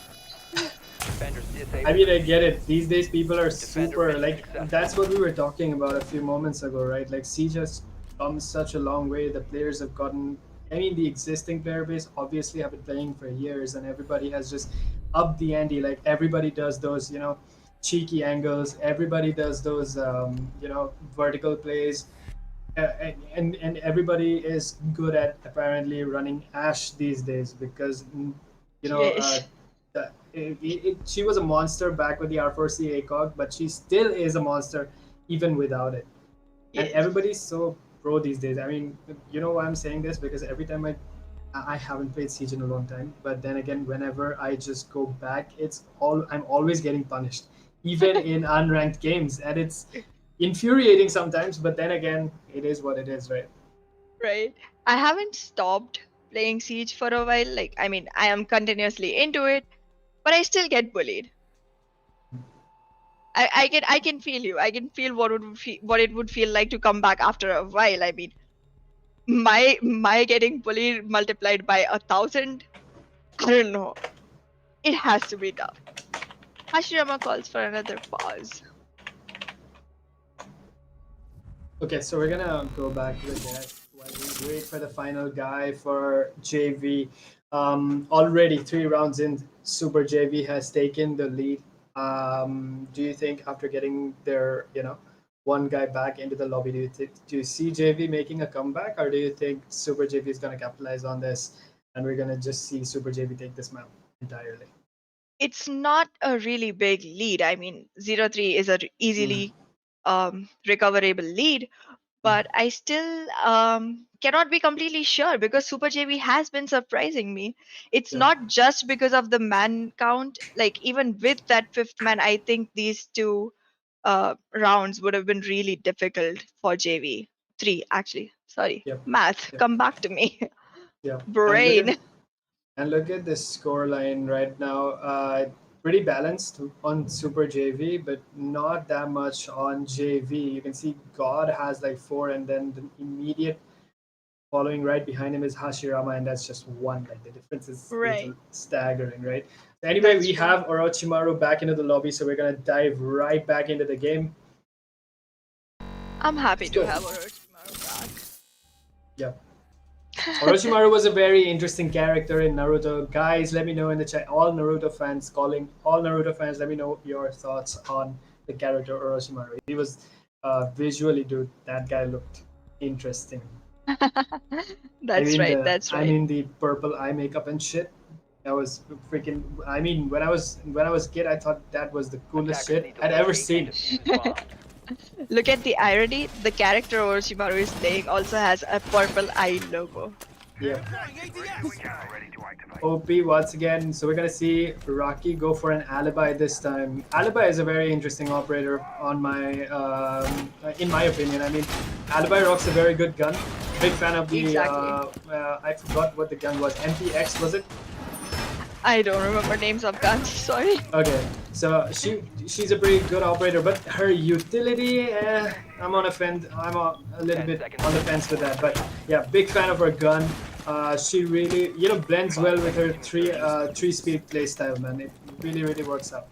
Defenders disabled. I mean, I get it. These days, people are Defender super mission like. successful. That's what we were talking about a few moments ago, right? Like, Siege has come such a long way. The players have gotten. I mean, the existing player base obviously have been playing for years, and everybody has just upped the ante. Like, everybody does those, cheeky angles. Everybody does those, vertical plays. And everybody is good at apparently running Ash these days because you know Yes. she was a monster back with the R4C ACOG, but she still is a monster even without it. And Yes. everybody's so pro these days. I mean, you know why I'm saying this? Because every time I haven't played Siege in a long time, but then again, whenever I just go back, I'm always getting punished, even in unranked games, and it's infuriating sometimes. But then again, it is what it is, right? Right. I haven't stopped playing Siege for a while. Like, I mean, I am continuously into it, but I still get bullied. I can feel you. I can feel what it would feel like to come back after a while. I mean, my getting bullied multiplied by 1,000. I don't know. It has to be tough. Hashirama calls for another pause. Okay, so we're gonna go back with that while we wait for the final guy for JV. Already 3 rounds in, Super JV has taken the lead. Do you think after getting their, one guy back into the lobby, do you see JV making a comeback, or do you think Super JV is gonna capitalize on this, and we're gonna just see Super JV take this map entirely? It's not a really big lead. I mean, 0-3 is a easily recoverable lead, but I still cannot be completely sure because Super JV has been surprising me. It's Yeah. not just because of the man count. Like, even with that fifth man, I think these two rounds would have been really difficult for JV. Three, actually. Sorry. Yep. Math, Yep. come back to me. Yeah. Brain. And look at this score line right now. Pretty balanced on Super JV, but not that much on JV. You can see God has like 4, and then the immediate following right behind him is Hashirama, and that's just 1. Like, the difference is Right. staggering, right? Anyway, That's we true. have Orochimaru back into the lobby, so we're gonna dive right back into the game. I'm happy Let's to go. have Orochimaru back. Yeah. Orochimaru was a very interesting character in Naruto. Guys, let me know in the chat. All Naruto fans, let me know your thoughts on the character Orochimaru. He was visually, dude, that guy looked interesting. That's right. That's right. The purple eye makeup and shit. That was freaking. I mean, when I was a kid, I thought that was the coolest Attackers shit need to I'd ever locate and seen. defuse bombs. Look at the irony. The character Orochimaru is playing also has a purple eye logo. Yeah. OP once again. So we're gonna see Rocky go for an alibi this time. Alibi is a very interesting operator in my opinion. I mean, alibi rocks a very good gun. Big fan of the. Exactly. I forgot what the gun was. MPX was it? I don't remember names of guns. Sorry. Okay, so she's a pretty good operator, but her utility, I'm on a little 10 bit seconds. on the fence with that. But yeah, big fan of her gun. She really blends well with her three speed play style, man. It really works out.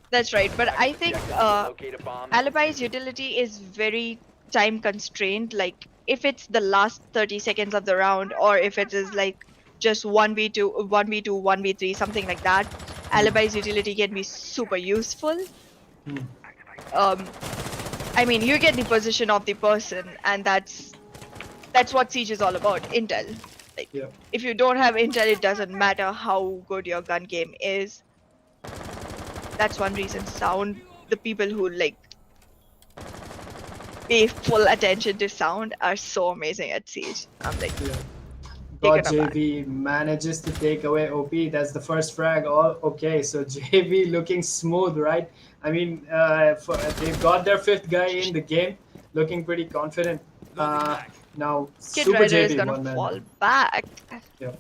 That's right. But I think Objective to locate a bomb. Alibi's utility is very time constrained. Like, if it's the last 30 seconds of the round, or if it is like just 1v2, 1v2, 1v3, something like that, Alibi's utility can be super useful. I mean, you get the position of the person, and that's what Siege is all about. Intel. Like, Yeah. if you don't have intel, it doesn't matter how good your gun game is. That's one reason the people who like pay full attention to sound are so amazing at Siege. I'm like, Yeah. taken God, aback. JV manages to take away OP. That's the first frag. All okay. So JV looking smooth, right? I mean, they've got their 5th guy in the game, looking pretty confident. Now Kid Super Rider is JV gonna one man. fall back. Yeah.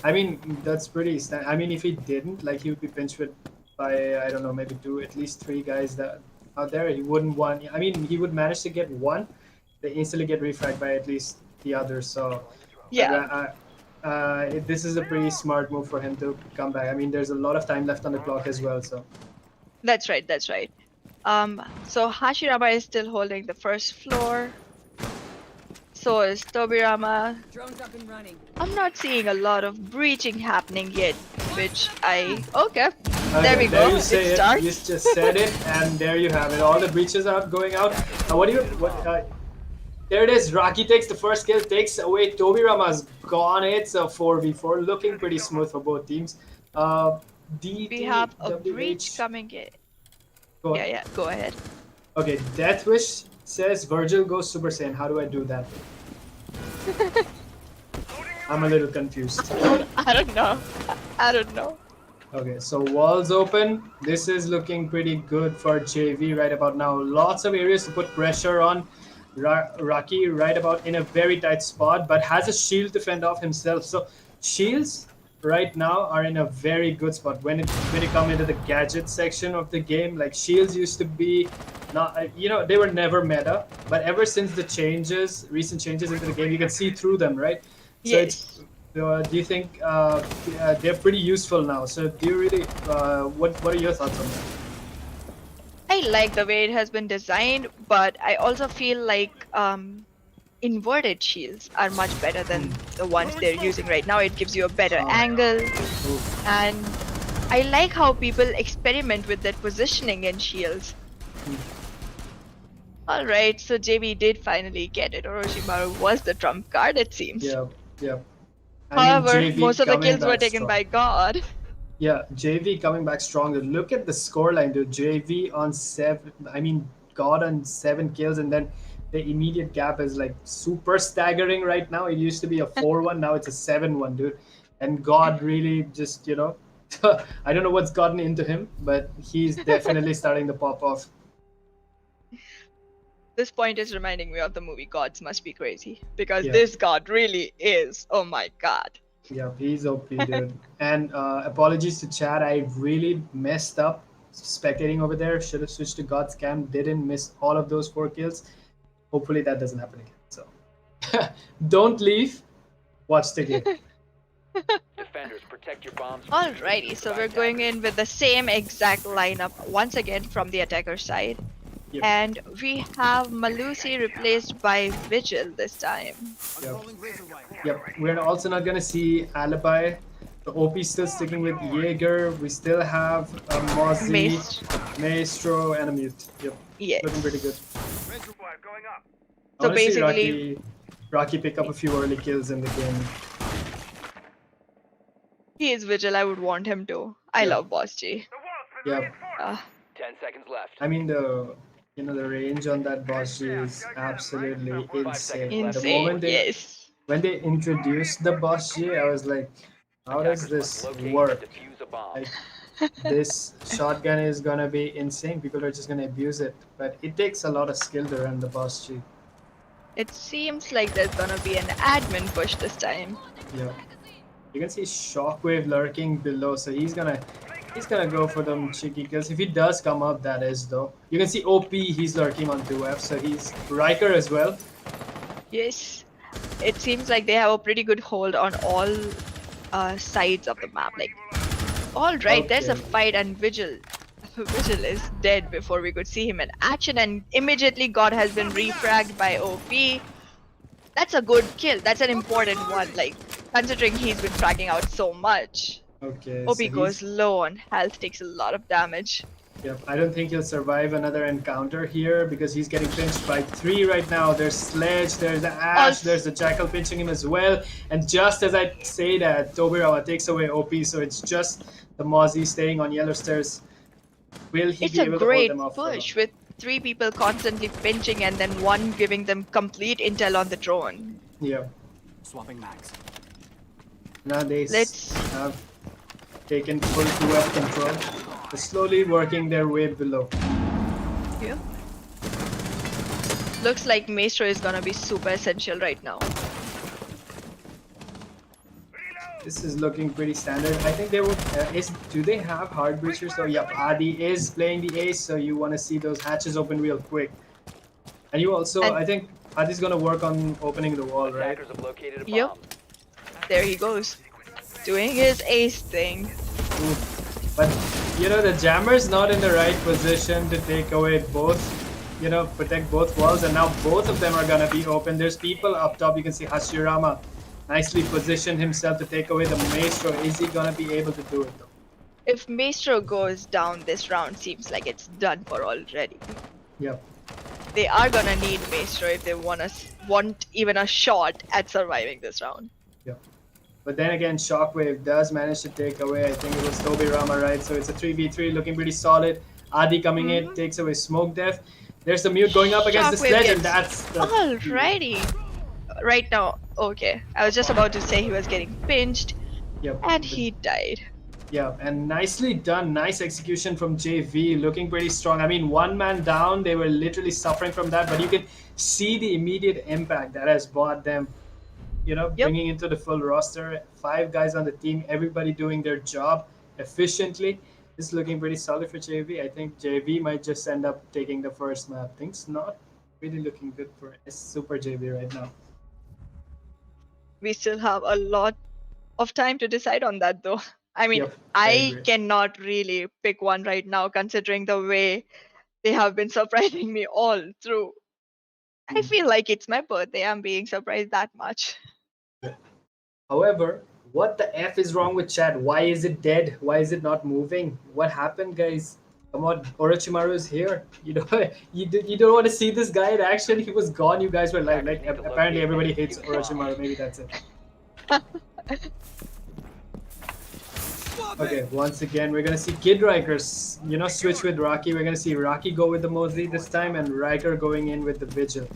I mean, that's pretty. I mean, if he didn't, like, he would be pinched with by I don't know, maybe two, at least three guys that out there. He wouldn't want. I mean, he would manage to get one. They instantly get refragged by at least the others. So Yeah, this is a pretty smart move for him to come back. I mean, there's a lot of time left on the clock as well. So that's right. That's right. So Hashirama is still holding the first floor. So is Tobirama. Drones up and running. I'm not seeing a lot of breaching happening yet, which okay. There we There go. you say It it. starts. You just said it, and there you have it. All the breaches are going out. What do you? There it is. Rocky takes the first kill, takes away Tobirama's gone. It's a 4v4, looking pretty smooth for both teams. We have a breach coming in. Go Yeah, go ahead. Okay, Deathwish says Virgil goes Super Saiyan. How do I do that? I'm a little confused. I don't know. I don't know. Okay, so walls open. This is looking pretty good for JV right about now. Lots of areas to put pressure on. Rocky right about in a very tight spot, but has a shield to fend off himself. So shields right now are in a very good spot. When you come into the gadget section of the game, like shields used to be not, they were never meta, but ever since the recent changes into the game, you can see through them, right? So Yes. do you think they're pretty useful now? So do you really? What are your thoughts on that? I like the way it has been designed, but I also feel like inverted shields are much better than the ones they're using right now. It gives you a better angle, and I like how people experiment with that positioning in shields. Alright, so JB did finally get it. Orochimaru was the trump card, it seems. Yeah, yeah. However, JV most of the coming kills were back taken strong. by God. Yeah, JV coming back stronger. Look at the scoreline, dude. JV on 7. I mean, God on 7 kills, and then the immediate gap is like super staggering right now. It used to be a 4-1, now it's a 7-1, dude. And God really just, I don't know what's gotten into him, but he's definitely starting to pop off. This point is reminding me of the movie Gods Must Be Crazy, because Yeah. this God really is, oh my god. Yeah, he's OP, dude. And apologies to chat, I really messed up spectating over there. Should have switched to God's Cam. Didn't miss all of those 4 kills. Hopefully that doesn't happen again. So don't leave. Watch the game. Defenders, protect your bombs. Alrighty, so we're going in with the same exact lineup once again from the attacker side. Yep. And we have Malusi replaced by Vigil this time. Yep. Yep. We're also not gonna see Alibi. The OP still sticking with Jaeger. We still have a Mozzie, Maestro, and a Mute. Yep. Yes. Looking pretty good. So I wanna see basically- Rocky pick up a few early kills in the game. He is Vigil, I would want him to. I Yeah. love Boss G. Yeah. 10 seconds left. I mean the range on that boss G is absolutely insane. The Insane, moment yes. when they introduced the boss G, I was like, how does this Locate and work? defuse a bomb. Like, this shotgun is gonna be insane. People are just gonna abuse it, but it takes a lot of skill to run the boss G. It seems like there's gonna be an admin push this time. Yeah, you can see Shockwave lurking below, so he's gonna go for them cheeky kills. If he does come up, that is though. You can see OP, he's lurking on 2F, so he's Riker as well. Yes. It seems like they have a pretty good hold on all sides of the map. Like, alright, there's a Okay. fight and Vigil is dead before we could see him in action, and immediately God has been refragged by OP. That's a good kill. That's an important one, like, considering he's been fragging out so much. Okay. OP so goes he's- low on health, takes a lot of damage. Yep, I don't think he'll survive another encounter here because he's getting pinched by 3 right now. There's Sledge, there's the Ash, there's the Jackal pinching him as well. And just as I say that, Tobirawa takes away OP, so it's just the Mozzie staying on yellow stairs. Will he It's be a able to hold great them off? push with 3 people constantly pinching and then 1 giving them complete intel on the drone. Yeah. Swapping mags. Now they Let's- have taken full 2F control. They're slowly working their way below. Yeah. Looks like Maestro is gonna be super essential right now. This is looking pretty standard. I think they would. Do they have hard breachers? So yep, Adi is playing the ace. So you want to see those hatches open real quick. And you also, And- I think Adi's gonna work on opening the wall, right? Attackers have located a Yep. bomb. There he goes, doing his ace thing. Ooh. But you know the jammer's not in the right position to take away both. You know, protect both walls, and now both of them are gonna be open. There's people up top. You can see Hashirama nicely positioned himself to take away the maestro. Is he gonna be able to do it though? If Maestro goes down this round, seems like it's done for already. Yep. They are gonna need Maestro if they want even a shot at surviving this round. Yep. But then again, Shockwave does manage to take away. I think it was Toby Rama, right? So it's a 3v3 looking pretty solid. Adi coming in, takes away Smoke Death. There's the mute going up against the Shockwave sledge, gets- and that's the. Alrighty. Right now, okay. I was just about to say he was getting pinched, Yep. and he died. Yeah, and nicely done. Nice execution from JV, looking pretty strong. I mean, one man down, they were literally suffering from that, but you can see the immediate impact that has brought them, you know, Yep. bringing into the full roster. 5 guys on the team, everybody doing their job efficiently. This is looking pretty solid for JV. I think JV might just end up taking the first map. Things not really looking good for Super JV right now. We still have a lot of time to decide on that, though. I mean, Yep, I I agree. cannot really pick one right now, considering the way they have been surprising me all through. I Mm. feel like it's my birthday. I'm being surprised that much. However, what the F is wrong with chat? Why is it dead? Why is it not moving? What happened, guys? Come on, Orochimaru is here. You know, you don't want to see this guy in action. He was gone. You guys were like apparently everybody hates Orochimaru. Maybe that's it. Okay, once again, we're gonna see Kid Riker, you know, switch with Rocky. We're gonna see Rocky go with the Mosley this time, and Riker going in with the Vigil.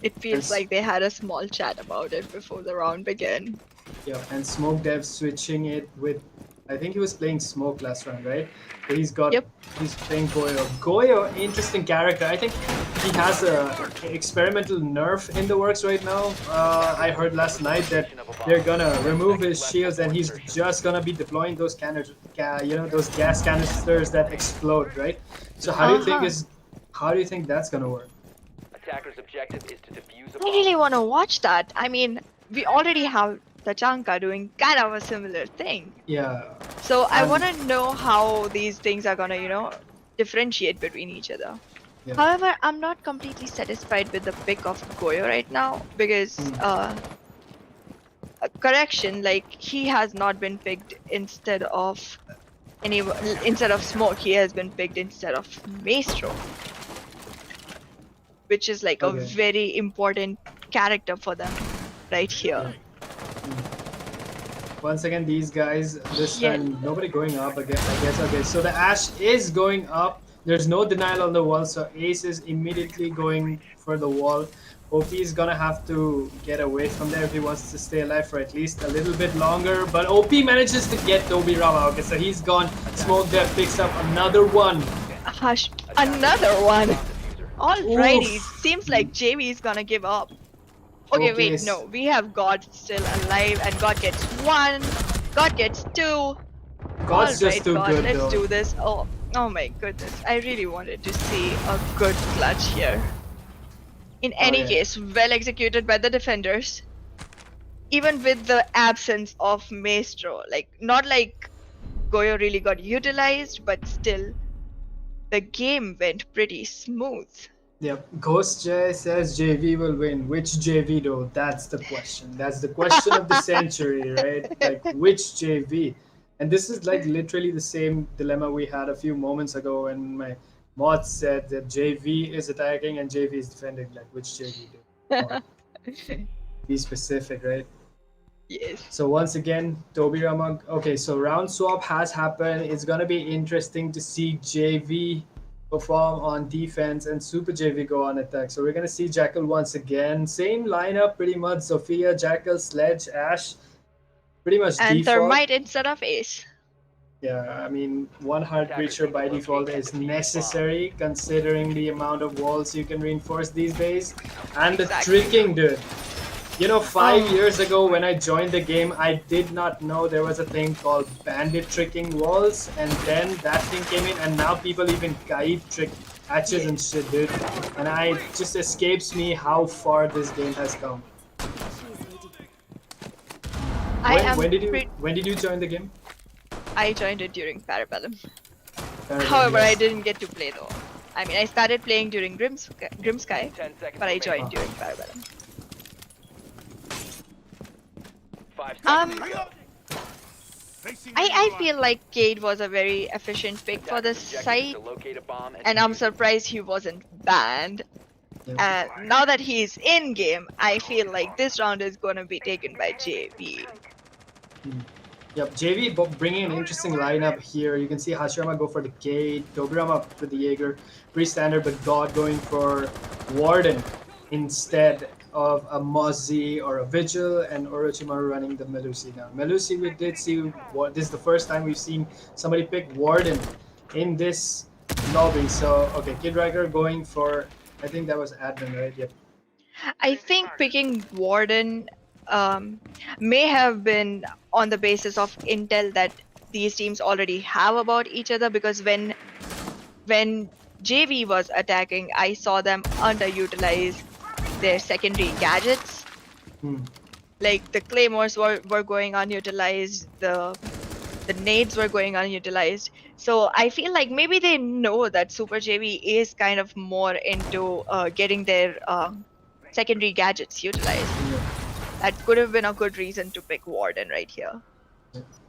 It feels Yes. like they had a small chat about it before the round began. Yeah, and Smoke Dev switching it with, I think he was playing Smoke last round, right? But he's playing Goyo. Goyo, interesting character. I think he has a experimental nerf in the works right now. I heard last night that they're gonna remove his shields and he's just gonna be deploying those those gas canisters that explode, right? So how do you think that's gonna work? Attacker's objective is to defuse a I bomb. really want to watch that. I mean, we already have Tachanka doing kind of a similar thing. Yeah. So I Um, want to know how these things are gonna, differentiate between each other. Yeah. However, I'm not completely satisfied with the pick of Goyo right now because, a correction, like he has not been picked instead of Smoke. He has been picked instead of Maestro, which is like a Okay. very important character for them right here. Once again, these guys, this Yeah. time, nobody going up again, I guess. Okay, so the Ash is going up. There's no denial on the wall, so Ace is immediately going for the wall. OP is gonna have to get away from there if he wants to stay alive for at least a little bit longer. But OP manages to get Toby Rama. Okay, so he's gone. Smoke there picks up another one. Hush, another one. Diffuser. Alrighty, Oof. seems like JV is gonna give up. Okay, Okay, wait, no, we have God still alive, and God gets 1, God gets 2. God's just Alright, too God, good, let's though. do this. Oh my goodness, I really wanted to see a good clutch here. In any yeah. case, well executed by the defenders. Even with the absence of Maestro, like, not like Goyo really got utilized, but still, the game went pretty smooth. Yep. Ghost J says JV will win. Which JV though? That's the question. That's the question of the century, right? Like which JV? And this is like literally the same dilemma we had a few moments ago when my mod said that JV is attacking and JV is defending. Like which JV do? Come on. Be specific, right? Yes. So once again, Toby Rama. Okay, so round swap has happened. It's gonna be interesting to see JV perform on defense and Super JV go on attack. So we're gonna see Jackal once again. Same lineup, pretty much. Sophia, Jackal, Sledge, Ash. Pretty much And default. Thermite instead of Ace. Yeah, I mean, one heart breacher by default is necessary considering the amount of walls you can reinforce these days. And the Exactly. tricking, dude. You know, 5 years Oh. ago when I joined the game, I did not know there was a thing called bandit tricking walls, and then that thing came in, and now people even guide trick hatches Yeah. and shit, dude. And I just escapes me how far this game has come. I am pretty. When did you join the game? I joined it during Parabellum. Paradigm, However, I yes. didn't get to play though. I mean, I started playing during Grimsky, 10 seconds but I remaining. joined during Parabellum. 5 Um, seconds. I feel like Cade was a very efficient pick for Attackers' this objective is site, to locate a bomb and I'm defuse it. surprised he wasn't banned. Yeah. And now that he's in game, I feel like this round is gonna be taken by JV. Yep, JV bringing an interesting lineup here. You can see Hashirama go for the Gate, Tobirama with the Jaeger, pretty standard, but God going for Warden instead of a Mozzie or a Vigil, and Orochimaru running the Melusi. Now, Melusi, we did see what this is the first time we've seen somebody pick Warden in this lobby. So, okay, Kid Riker going for, I think that was admin, right? Yep. I think picking Warden may have been on the basis of intel that these teams already have about each other, because when JV was attacking, I saw them underutilize their secondary gadgets. Hmm. Like the claymores were going unutilized, the nades were going unutilized. So I feel like maybe they know that Super JV is kind of more into getting their secondary gadgets utilized. Yeah. That could have been a good reason to pick Warden right here.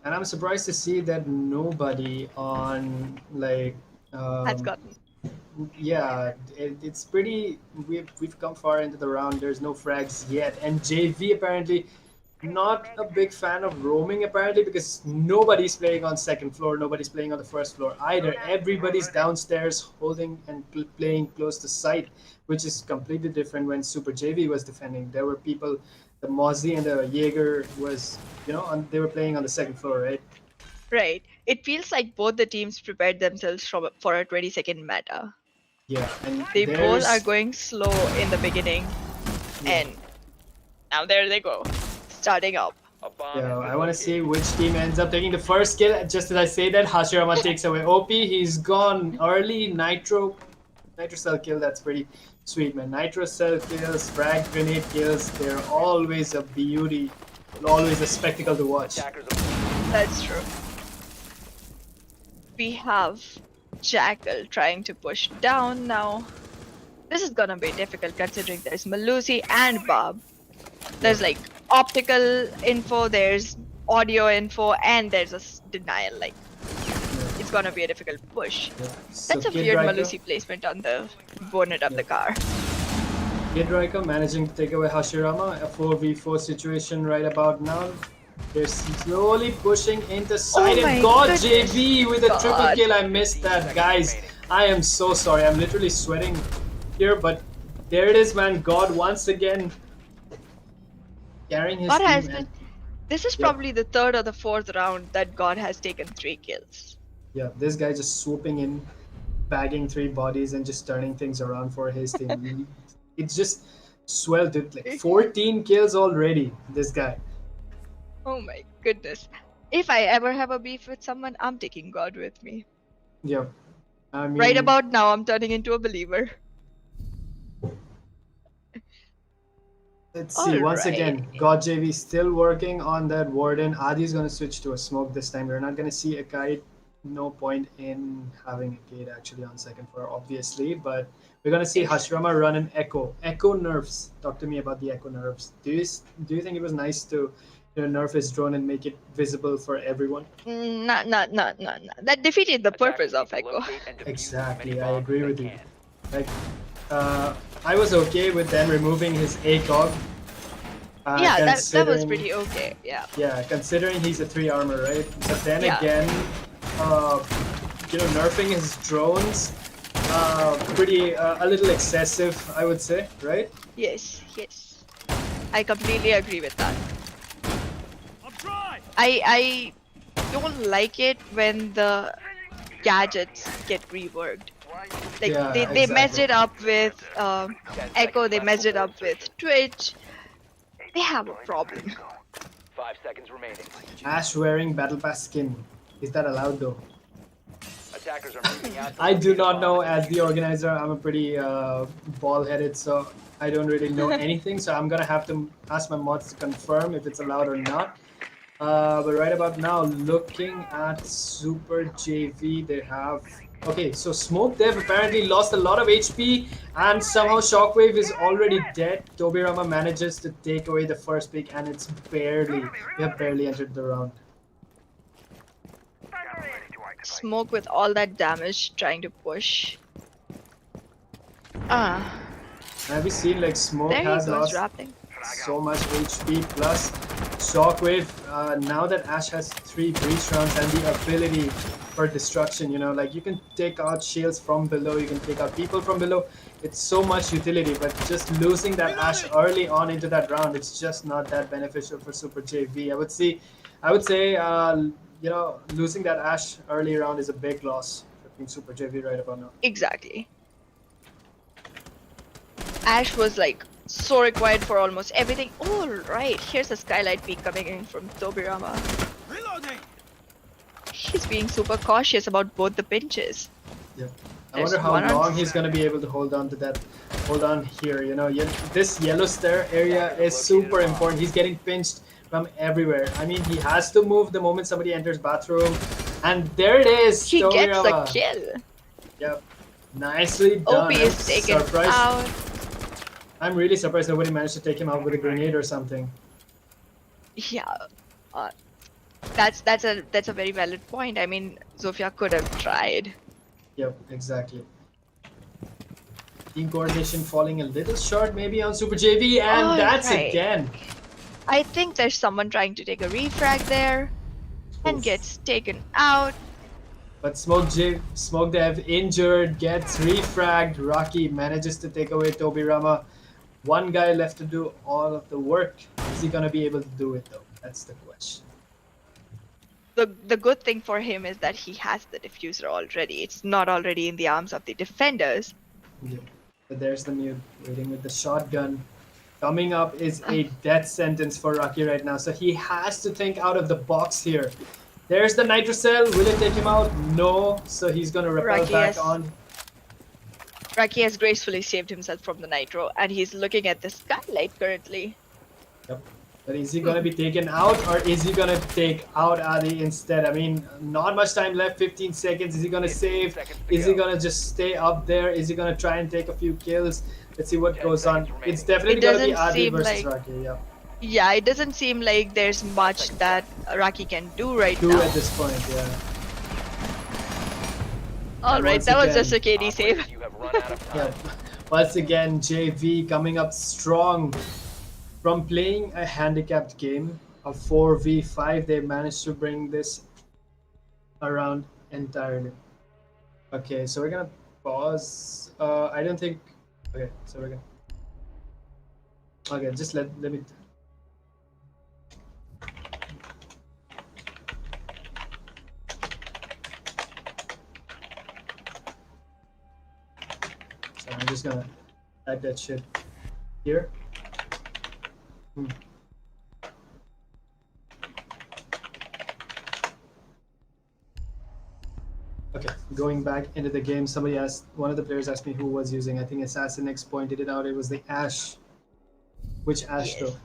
And I'm surprised to see that nobody on like Has gotten. yeah, it's pretty. We've come far into the round. There's no frags yet, and JV apparently not a big fan of roaming apparently, because nobody's playing on second floor, nobody's playing on the first floor either. Everybody's downstairs holding and playing close to site, which is completely different when Super JV was defending. There were people, the Mozzie and the Jaeger was, they were playing on the second floor, right? Right. It feels like both the teams prepared themselves for a 20-second meta. Yeah, and They both are there's going slow in the beginning, and now there they go, starting up. A bomb yeah, has been I want to see located. which team ends up taking the first kill. Just as I say that, Hashirama takes away OP. He's gone early. Nitro cell kill. That's pretty sweet, man. Nitro cell kills, frag grenade kills. They're always a beauty, always a spectacle to watch. Attackers of That's true. We have Jackal trying to push down now. This is gonna be difficult considering there's Malusi and Bob. There's like optical info, there's audio info, and there's a denial. Like, it's gonna be a difficult push. Yeah. So That's a Kid weird Riker- Malusi placement on the bonnet of the car. Kid Riker managing to take away Hashirama. A 4v4 situation right about now. They're slowly pushing into side, my and God, goodness. JB with a triple God. kill. I missed that, guys. I am so sorry. I'm literally sweating here, but there it is, man. God once again carrying his God team. has and- been. This is Yep. probably the third or the fourth round that God has taken 3 kills. Yeah, this guy just swooping in, bagging 3 bodies, and just turning things around for his team. It's just swell, dude. Like 14 kills already. This guy. Oh my goodness. If I ever have a beef with someone, I'm taking God with me. Yeah. I mean, Right about now, I'm turning into a believer. let's see. Once again, Alright. God JV still working on that Warden. Adi's gonna switch to a smoke this time. We're not gonna see a kite. No point in having a gate actually on second floor, obviously. But we're gonna see Hashirama run an Echo. Echo nerfs. Talk to me about the Echo nerfs. Do you think it was nice to nerf his drone and make it visible for everyone? Nah. That defeated the purpose of Echo. Exactly, I agree with you. Like, I was okay with them removing his ACOG. Yeah, that was considering- pretty okay. Yeah. Yeah, considering he's a 3 armor, right? But then Yeah. again, nerfing his drones, pretty a little excessive, I would say, right? Yes. I completely agree with that. I don't like it when the gadgets get reworked. Like Yeah, they messed exactly. it up with Echo, they messed it up with Twitch, They have a problem. 5 seconds remaining. Ash wearing Battle Pass skin. Is that allowed though? Attackers are moving out. I do not know. As the organizer, I'm a pretty ball-headed, so I don't really know anything. So I'm gonna have to ask my mods to confirm if it's allowed or not. But right about now, looking at Super JV, they have. Okay, so Smoke Dev apparently lost a lot of HP, and somehow Shockwave is already dead. Tobirama manages to take away the first pick, and it's barely. We have barely entered the round. Smoke with all that damage trying to push. Ah, Have you seen like Smoke there he has goes lost rapping. so much HP plus Shockwave. Now that Ash has 3 breach rounds and the ability for destruction, you know, like you can take out shields from below, you can take out people from below. It's so much utility, but just losing that Ash early on into that round, it's just not that beneficial for Super JV. I would say, you know, losing that Ash early round is a big loss for Team Super JV right about now. Exactly. Ash was like so required for almost everything. All right, here's a skylight peek coming in from Tobirama. Reloading. He's being super cautious about both the pinches. Yep. I There's wonder how one on- long he's gonna be able to hold on to that. Hold on here, you know. This yellow stair area is super important. He's getting pinched from everywhere. I mean, he has to move the moment somebody enters bathroom, and there it is. He gets the Tobirama. kill. Yep, nicely done. OP is taken out. I'm really surprised nobody managed to take him out with a grenade or something. Yeah, that's a very valid point. I mean, Zofia could have tried. Yep, exactly. Team coordination falling a little short maybe on Super JV, and All that's right. again. I think there's someone trying to take a refrag there, and Oof. gets taken out. But Smoke Dev injured, gets refragged. Rocky manages to take away Tobirama. One guy left to do all of the work. Is he gonna be able to do it though? That's the question. The good thing for him is that he has the diffuser already. It's not already in the arms of the defenders. Yeah. But there's the mute waiting with the shotgun. Coming up is a death sentence for Rocky right now, so he has to think out of the box here. There's the nitro cell. Will it take him out? No. So he's gonna rappel Rocky back has- on. Raki has gracefully saved himself from the nitro, and he's looking at the skylight currently. Yep. But is he gonna be taken out, or is he gonna take out Adi instead? I mean, not much time left. 15 seconds. Is he gonna save? seconds to Is he go. gonna just stay up there? Is he gonna try and take a few kills? Let's see what 10 goes on. seconds remaining. It's definitely It gonna be doesn't Adi seem versus like- Rocky. Yeah. Yeah, it doesn't seem like there's much that Raki can do right Two now. at this point. Yeah. All And right, once that was again- just a KD save. Operators, you have run out of time. Yeah. Once again, JV coming up strong. From playing a handicapped game of 4v5, they managed to bring this around entirely. Okay, so we're gonna pause. I don't think. Okay, so we're gonna. Okay, just let me. So I'm just gonna type that shit here. Okay, going back into the game, somebody asked, one of the players asked me who was using, I think Assassin X pointed it out, it was the Ash. Which Ash Yes. though?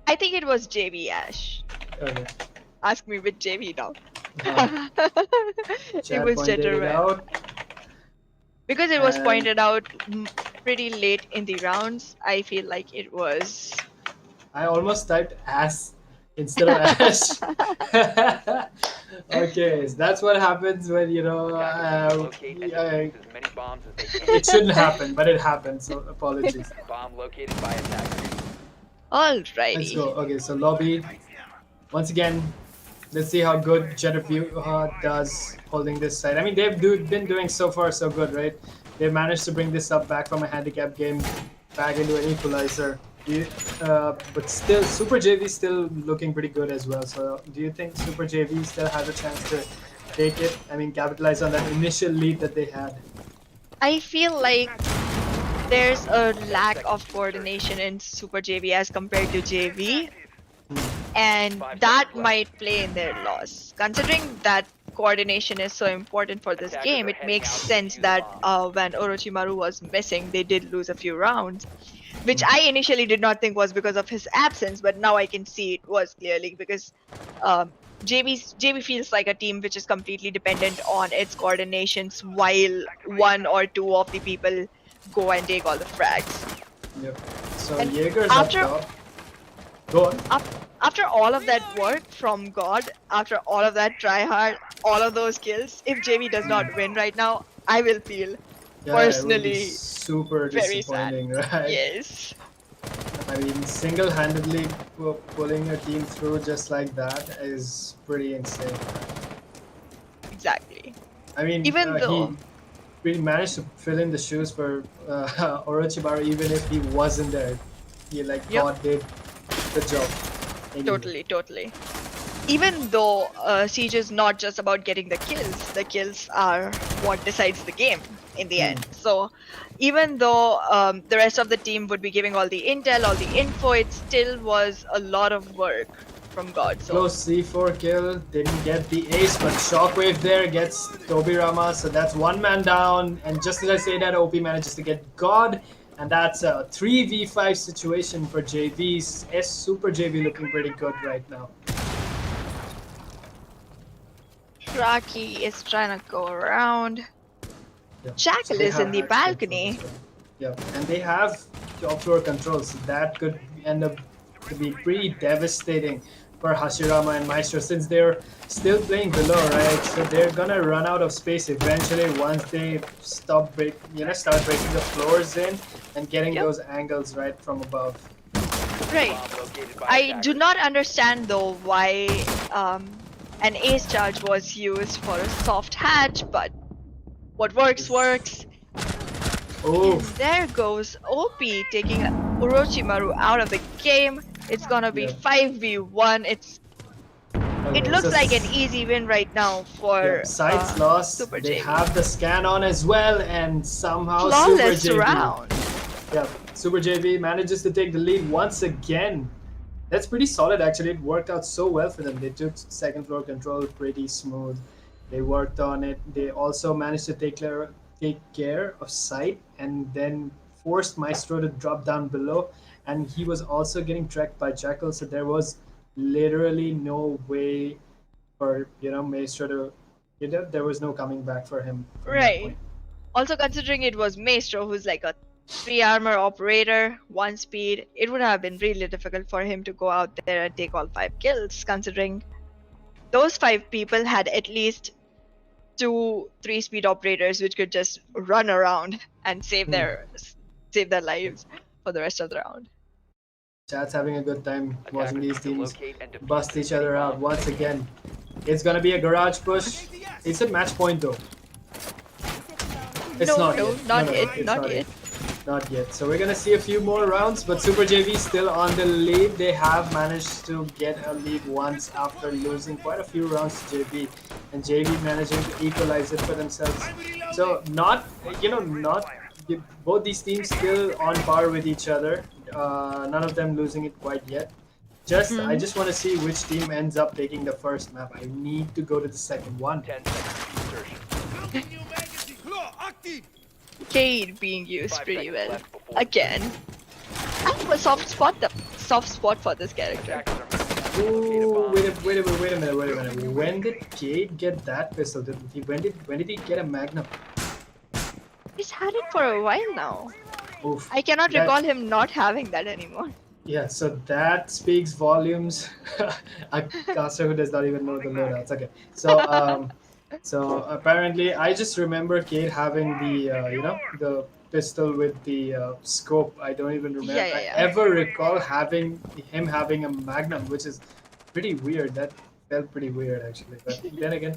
I think it was JV Ash. Okay. Ask me which JV now. It Chad was pointed Jetr it Vyuha. out. Because it was And- pointed out pretty late in the rounds, I feel like it was. I almost typed ass instead of Ash. Okay, so that's what happens when, you know, Attackers locate and defuse as many bombs as they can. it shouldn't happen, but it happened, so apologies. Bomb located by attackers. Let's Alrighty. go. Okay, so lobby. Once again, let's see how good Jetr Vyuha does holding this side. I mean, they've been doing so far so good, right? They managed to bring this up back from a handicap game back into an equalizer. But still, Super JV still looking pretty good as well. So, do you think Super JV still has a chance to take it? I mean, capitalize on that initial lead that they had. I feel like there's a lack of coordination in Super JV as compared to JV, and that might play in their loss. Considering that coordination is so important for this game, it makes sense that when Orochimaru was missing, they did lose a few rounds, which I initially did not think was because of his absence, but now I can see it was clearly because JV feels like a team which is completely dependent on its coordinations, while one or two of the people go and take all the frags. Yep. So And Jaeger's after- up top. Go on. After all of that work from God, after all of that try hard, all of those kills, if JV does not win right now, I will feel Yeah, it would be personally super very sad. disappointing, right? Yes. I mean, single-handedly pulling a team through just like that is pretty insane. Exactly. I mean, Even though- he really managed to fill in the shoes for Orochimaru even if he wasn't there. He Yep. God did the job. Anyway. Totally. Even though Siege is not just about getting the kills are what decides the game in the end. So even though the rest of the team would be giving all the intel, all the info, it still was a lot of work from God. So Close C4 kill, didn't get the ace, but Shockwave there gets Tobirama, so that's one man down. And just as I say that, OP manages to get God, and that's a 3v5 situation for JV's Super JV looking pretty good right now. Rocky is trying to go around. Yeah. Jackal they is have in the hack balcony. control as well. Yeah, and they have top floor controls, so that could end up to be pretty devastating for Hashirama and Maestro since they're still playing below, right? So they're gonna run out of space eventually once they start breaking the floors in and getting Yep. those angles right from above. Right. Bomb located by I attackers. do not understand though why an ace charge was used for a soft hatch, but what works works. Oh, And there goes OP taking Orochimaru out of the game. It's gonna be Yeah. 5v1. It looks like an easy win right now for sights lost. Super They JV. have the scan on as well, and somehow Flawless Super JV. round. Yeah, Super JV manages to take the lead once again. That's pretty solid actually. It worked out so well for them. They took second floor control pretty smooth. They worked on it. They also managed to take care of sight and then forced Maestro to drop down below. And he was also getting tracked by Jackal, so there was literally no way for Maestro to there was no coming back for him from that Right. point. Also considering it was Maestro who's like a 3 armor operator, 1 speed, it would have been really difficult for him to go out there and take all 5 kills, considering those 5 people had at least 2 3-speed operators which could just run around and save their lives for the rest of the round. Chat's having a good time watching these Attackers teams locate and defuse bust the each other out bomb. once again. It's gonna be a garage push. It's a match point though. It's No, not no, yet. not No, yet, it's not yet. Not yet. So we're gonna see a few more rounds, but Super JV still on the lead. They have managed to get a lead once after losing quite a few rounds to JV, and JV managing to equalize it for themselves. So not both these teams still on par with each other. None of them losing it quite yet. I just want to see which team ends up taking the first map. I need to go to the second one. 10 seconds insertion. Cade being used 5 pretty seconds well. left before Again. I have a soft spot for this character. attackers are moving out to locate a Ooh, bomb. wait a minute. When did Cade get that pistol? When did he get a Magnum? He's had it for a while now. Oof. I cannot That- recall him not having that anymore. Yeah, so that speaks volumes. A caster who does not even know the loadouts. Okay, so apparently, I just remember Cade having the pistol with the scope. I don't even remember. Yeah. I ever recall having a Magnum, which is pretty weird. That felt pretty weird actually. But then again,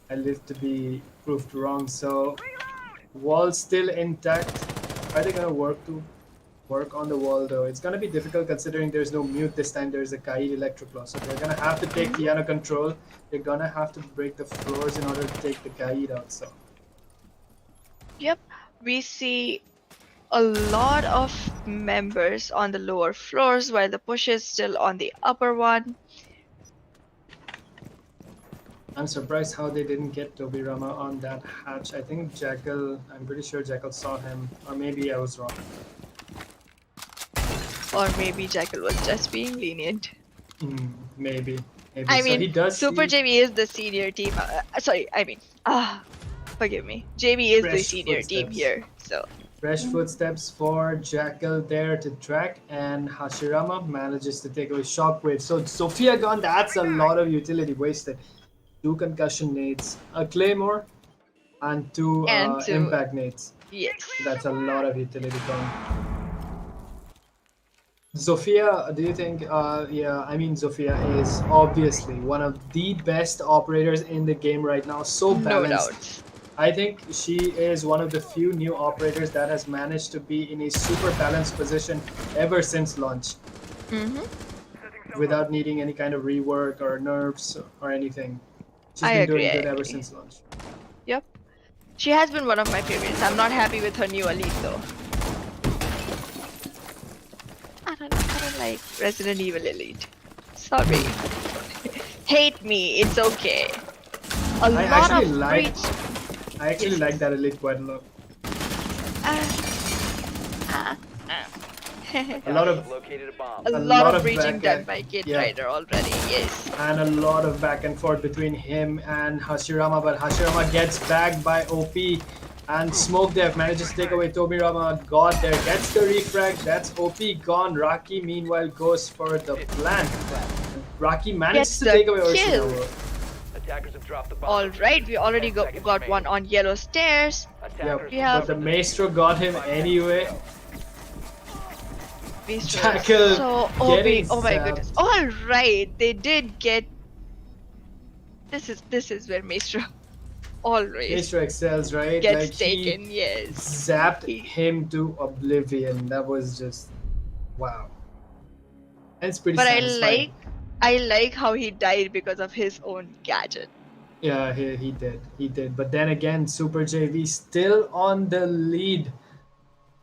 I live to be proved wrong. So wall still intact. Are they gonna work on the wall though? It's gonna be difficult considering there's no mute this time. There's a Kaid Electroclaw, so they're gonna have to take piano control. They're gonna have to break the floors in order to take the Kaid out. So Yep, we see a lot of members on the lower floors while the push is still on the upper one. I'm surprised how they didn't get Tobirama on that hatch. I think Jackal, I'm pretty sure Jackal saw him, or maybe I was wrong. Or maybe Jackal was just being lenient. Maybe. I So he mean, does Super see JV is the senior team. Forgive me. JV is the Fresh senior team footsteps. here. So fresh footsteps for Jackal there to track, and Hashirama manages to take away Shockwave. So Sophia gone, that's a lot of utility wasted. 2 concussion nades, a Claymore, and 2 and to impact nades. yes. That's a lot of utility gone. Zofia, do you think? Yeah, I mean, Zofia is obviously one of the best operators in the game right now. So No balanced. doubt. I think she is one of the few new operators that has managed to be in a super balanced position ever since launch, without needing any kind of rework or nerfs or anything. She's I been agree, doing I good ever agree. since launch. Yep. She has been one of my favorites. I'm not happy with her new elite though. I don't like Resident Evil Elite. Sorry. Hate me, it's okay. A I lot actually of like. breach. I actually Yes. like that elite quite a lot. A lot of Located a bomb. A a lot lot of of breaching back done end- by Kid yeah. Rider already, yes. and a lot of back and forth between him and Hashirama, but Hashirama gets bagged by OP, and Smoke Dev manages to take away Tobirama. God there gets the refrag. That's OP gone. Raki meanwhile goes for the plant. Raki manages Gets to the take away kill. Ursula. Attackers have dropped the bomb. Alright, we already 10 seconds got one remaining. on yellow stairs. Attackers Yep, Yeah. but the Maestro got him anyway. Maestro is Jackal so getting OP. Oh my zapped. goodness. Alright, they did get. This is where Maestro always Maestro excels, right? gets Like he taken, yes. zapped him to oblivion. That was just wow. And it's pretty But satisfying. I like how he died because of his own gadget. Yeah, he did. But then again, Super JV still on the lead.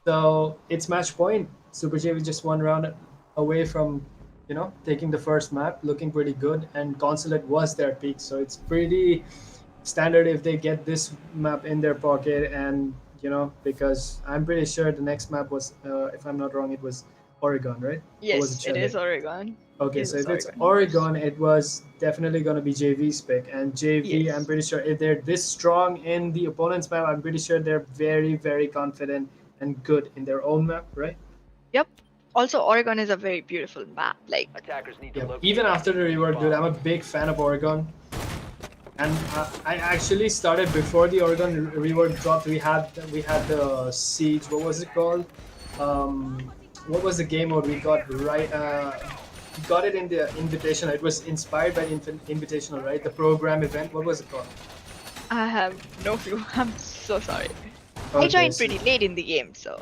So it's match point. Super JV just 1 round away from, taking the first map, looking pretty good. And Consulate was their peak, so it's pretty standard if they get this map in their pocket. And because I'm pretty sure the next map was, if I'm not wrong, it was Oregon, right? Or was Yes, it is Chile? Oregon. Okay, It so is if it's Oregon. Oregon, it was definitely going to be JV's pick. And JV, Yes. I'm pretty sure if they're this strong in the opponent's map, I'm pretty sure they're very, very confident and good in their own map, right? Yep. Also, Oregon is a very beautiful map. Like, Attackers need to Yeah. locate Even after the rework, dude, I'm a bomb. big fan of Oregon. And I actually started before the Oregon rework dropped. We had the Siege. What was it called? What was the game mode we got right? We got it in the Invitational. It was inspired by the Invitational, right? The program event. What was it called? I have no clue. I'm so sorry. I Okay, joined so- pretty late in the game, so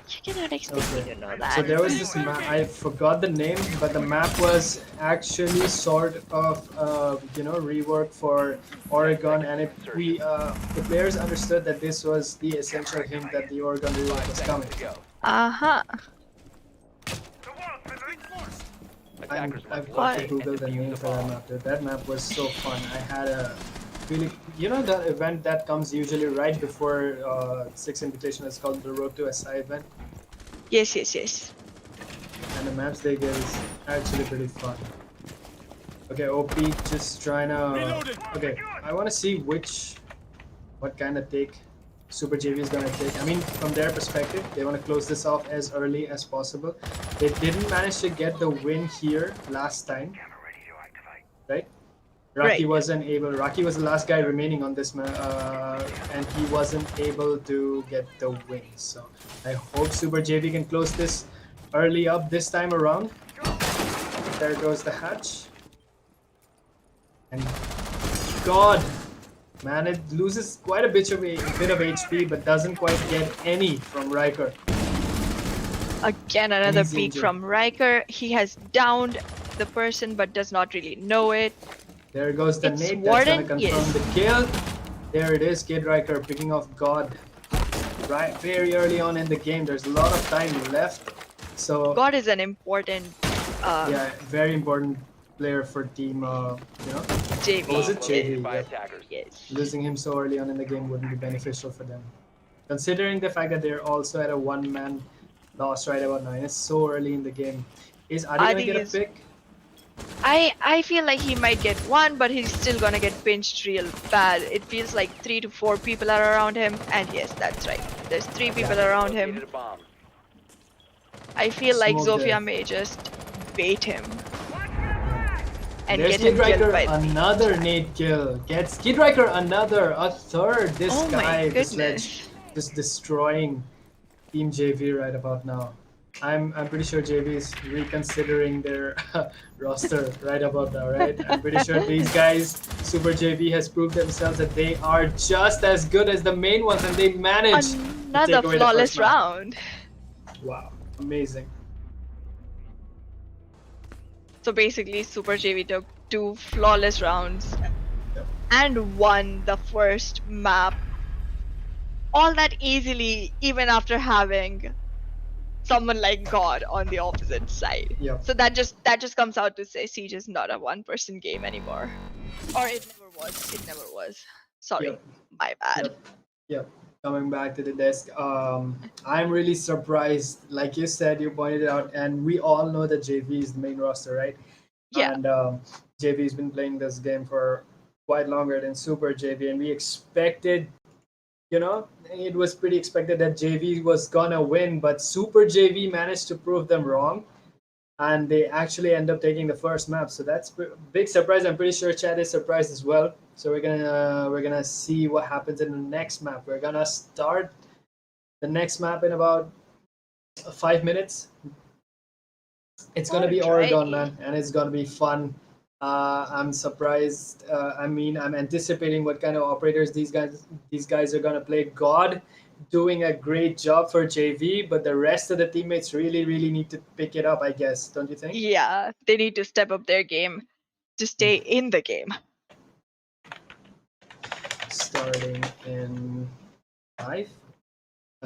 you cannot expect me Okay. to know that. So there was this map. I forgot the name, but the map was actually sort of rework for Oregon, and the players understood that this was the essential hint that the Oregon rework was coming. To go. Uh-huh. Attackers I've must got to locate Google and the defuse name the for that bomb. map. Dude. That map was so fun. I had a really, that event that comes usually right before Six Invitational. It's called the Road to SI event, Yes, yes, yes. and the maps they give is actually pretty fun. Okay, OP just trying to. Okay, I want to see what kind of take Super JV is gonna take. I mean, from their perspective, they want to close this off as early as possible. They didn't manage to get the win here last time, right? Raki Right. wasn't able. Raki was the last guy remaining on this map, and he wasn't able to get the win. So I hope Super JV can close this early up this time around. There goes the hatch. And God, man, it loses quite a bit of HP, but doesn't quite get any from Riker. Again, another he's peek injured. from Riker. He has downed the person but does not really know it. There goes the It's nade. That's Warden, gonna confirm yes. the kill. There it is, Kid Riker picking off God. right very early on in the game. There's a lot of time left. So God is an important yeah, very important player for team. JV. What was it? Bomb located JV. by Yep. attackers. Yes. Losing him so early on in the game wouldn't be beneficial for them, considering the fact that they're also at a one-man loss right about now. And it's so early in the game. Is Adi gonna Adi get a is. pick? I feel like he might get one, but he's still gonna get pinched real bad. It feels like 3 to 4 people are around him, and yes, that's right. There's 3 people around him. Located a bomb. I feel like Smoke there. Zofia may just bait him and There's get him Kid killed Riker, by. another nade kill. Gets Kid Riker another, a third. This Oh my guy, the sledge, goodness. just destroying Team JV right about now. I'm pretty sure JV is reconsidering their roster right about now, right? I'm pretty sure these guys, Super JV, has proved themselves that they are just as good as the main ones, and they managed to Another take away the first flawless map. round. Wow, amazing. So basically, Super JV took 2 flawless rounds Yep. and won the first map all that easily, even after having someone like God on the opposite side. Yep. So that just comes out to say Siege is not a one-person game anymore, or it never was. It never was. Sorry, Yep. my bad. Yep. Yep. Coming back to the desk, I'm really surprised. Like you said, you pointed out, and we all know that JV is the main roster, right? Yeah, And JV's been playing this game for quite longer than Super JV, and we expected, it was pretty expected that JV was gonna win, but Super JV managed to prove them wrong, and they actually end up taking the first map. So that's big surprise. I'm pretty sure Chad is surprised as well. So we're gonna see what happens in the next map. We're gonna start the next map in about 5 minutes. It's gonna be Oregon, alrighty. man, and it's gonna be fun. I'm surprised. I'm anticipating what kind of operators these guys are gonna play. God doing a great job for JV, but the rest of the teammates really, really need to pick it up. I guess, don't you think? Yeah, they need to step up their game to stay in the game. Starting in 5.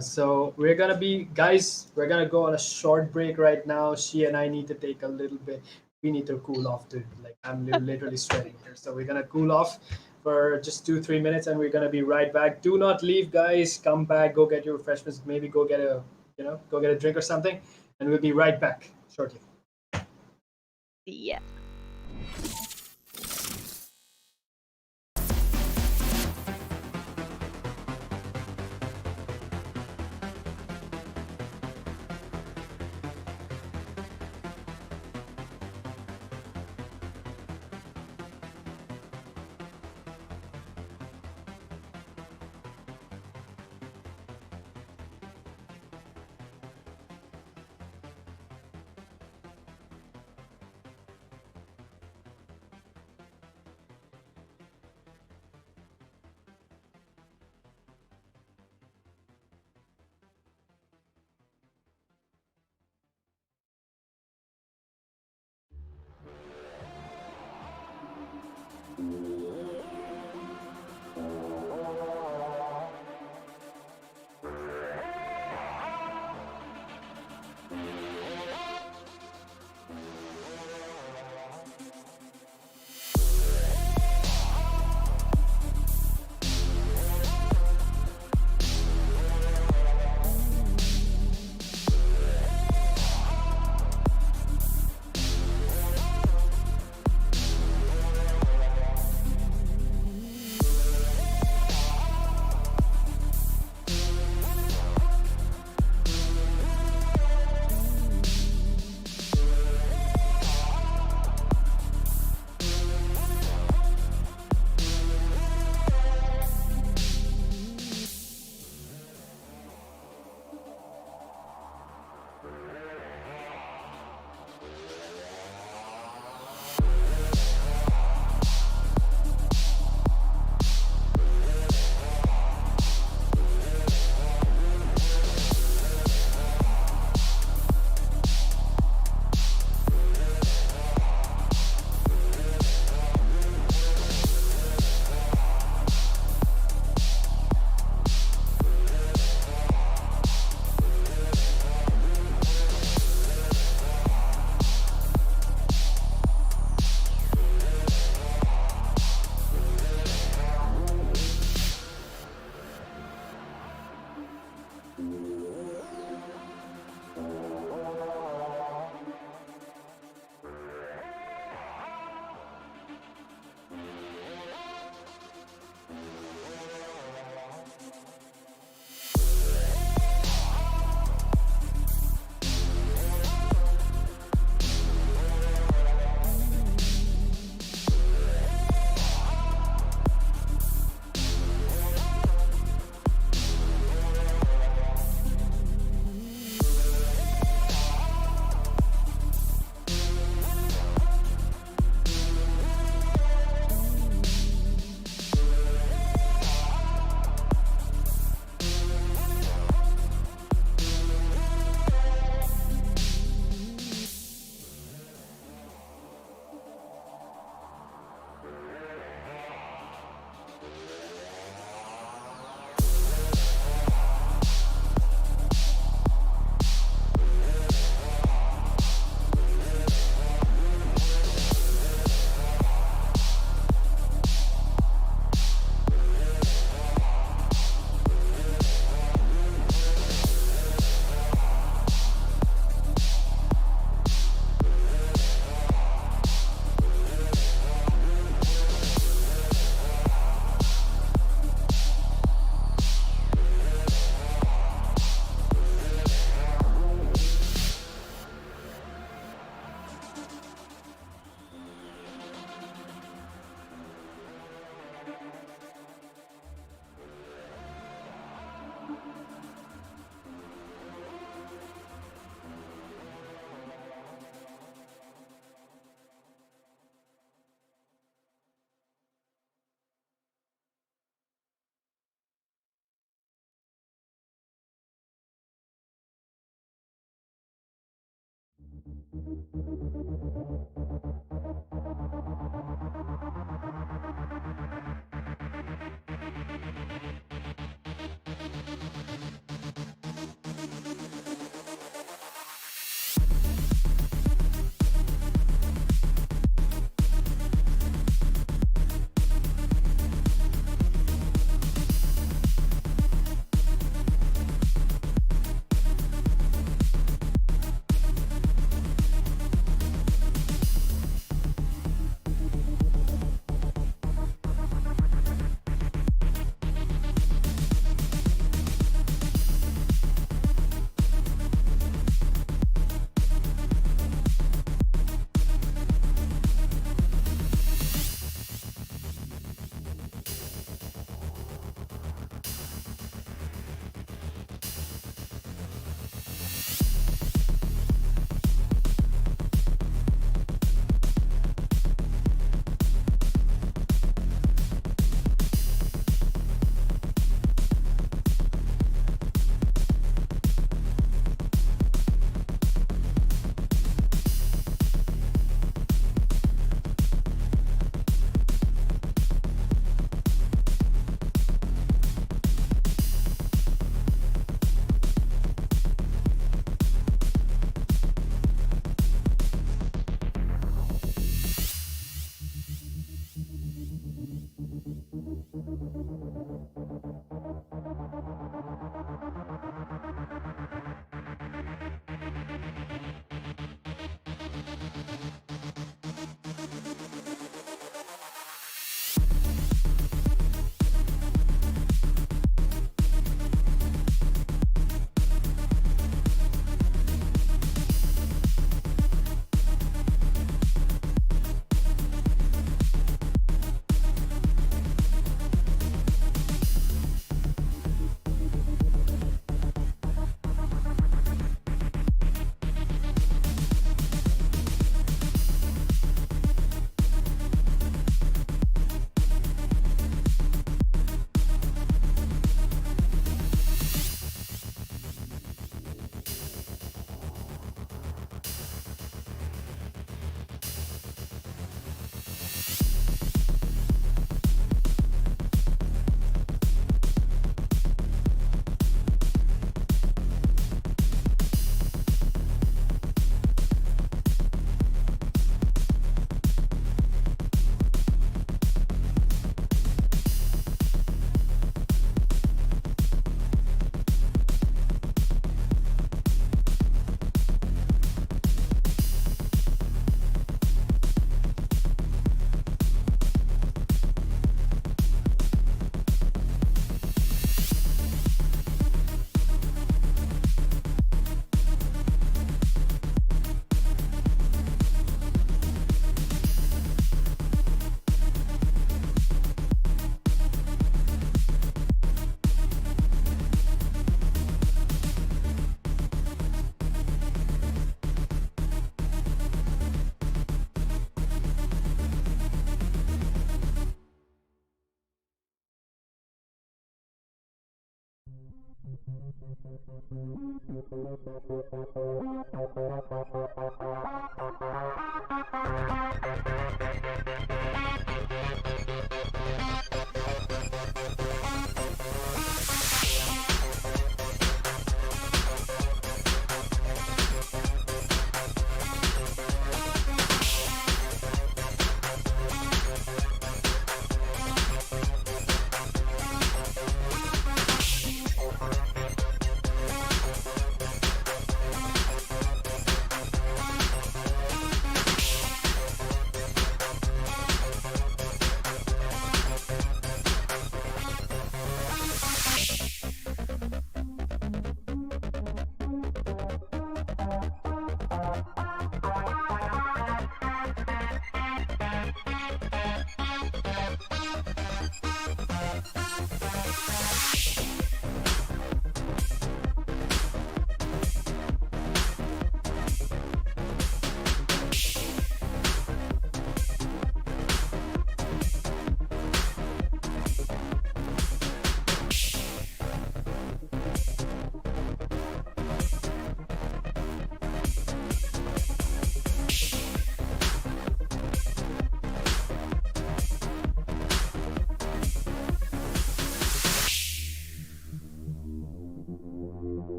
So we're gonna be guys. We're gonna go on a short break right now. She and I need to take a little bit. We need to cool off too. Like I'm literally sweating here. So we're gonna cool off for just 2-3 minutes, and we're gonna be right back. Do not leave, guys. Come back. Go get your refreshments. Maybe go get a drink or something, and we'll be right back shortly. Yeah.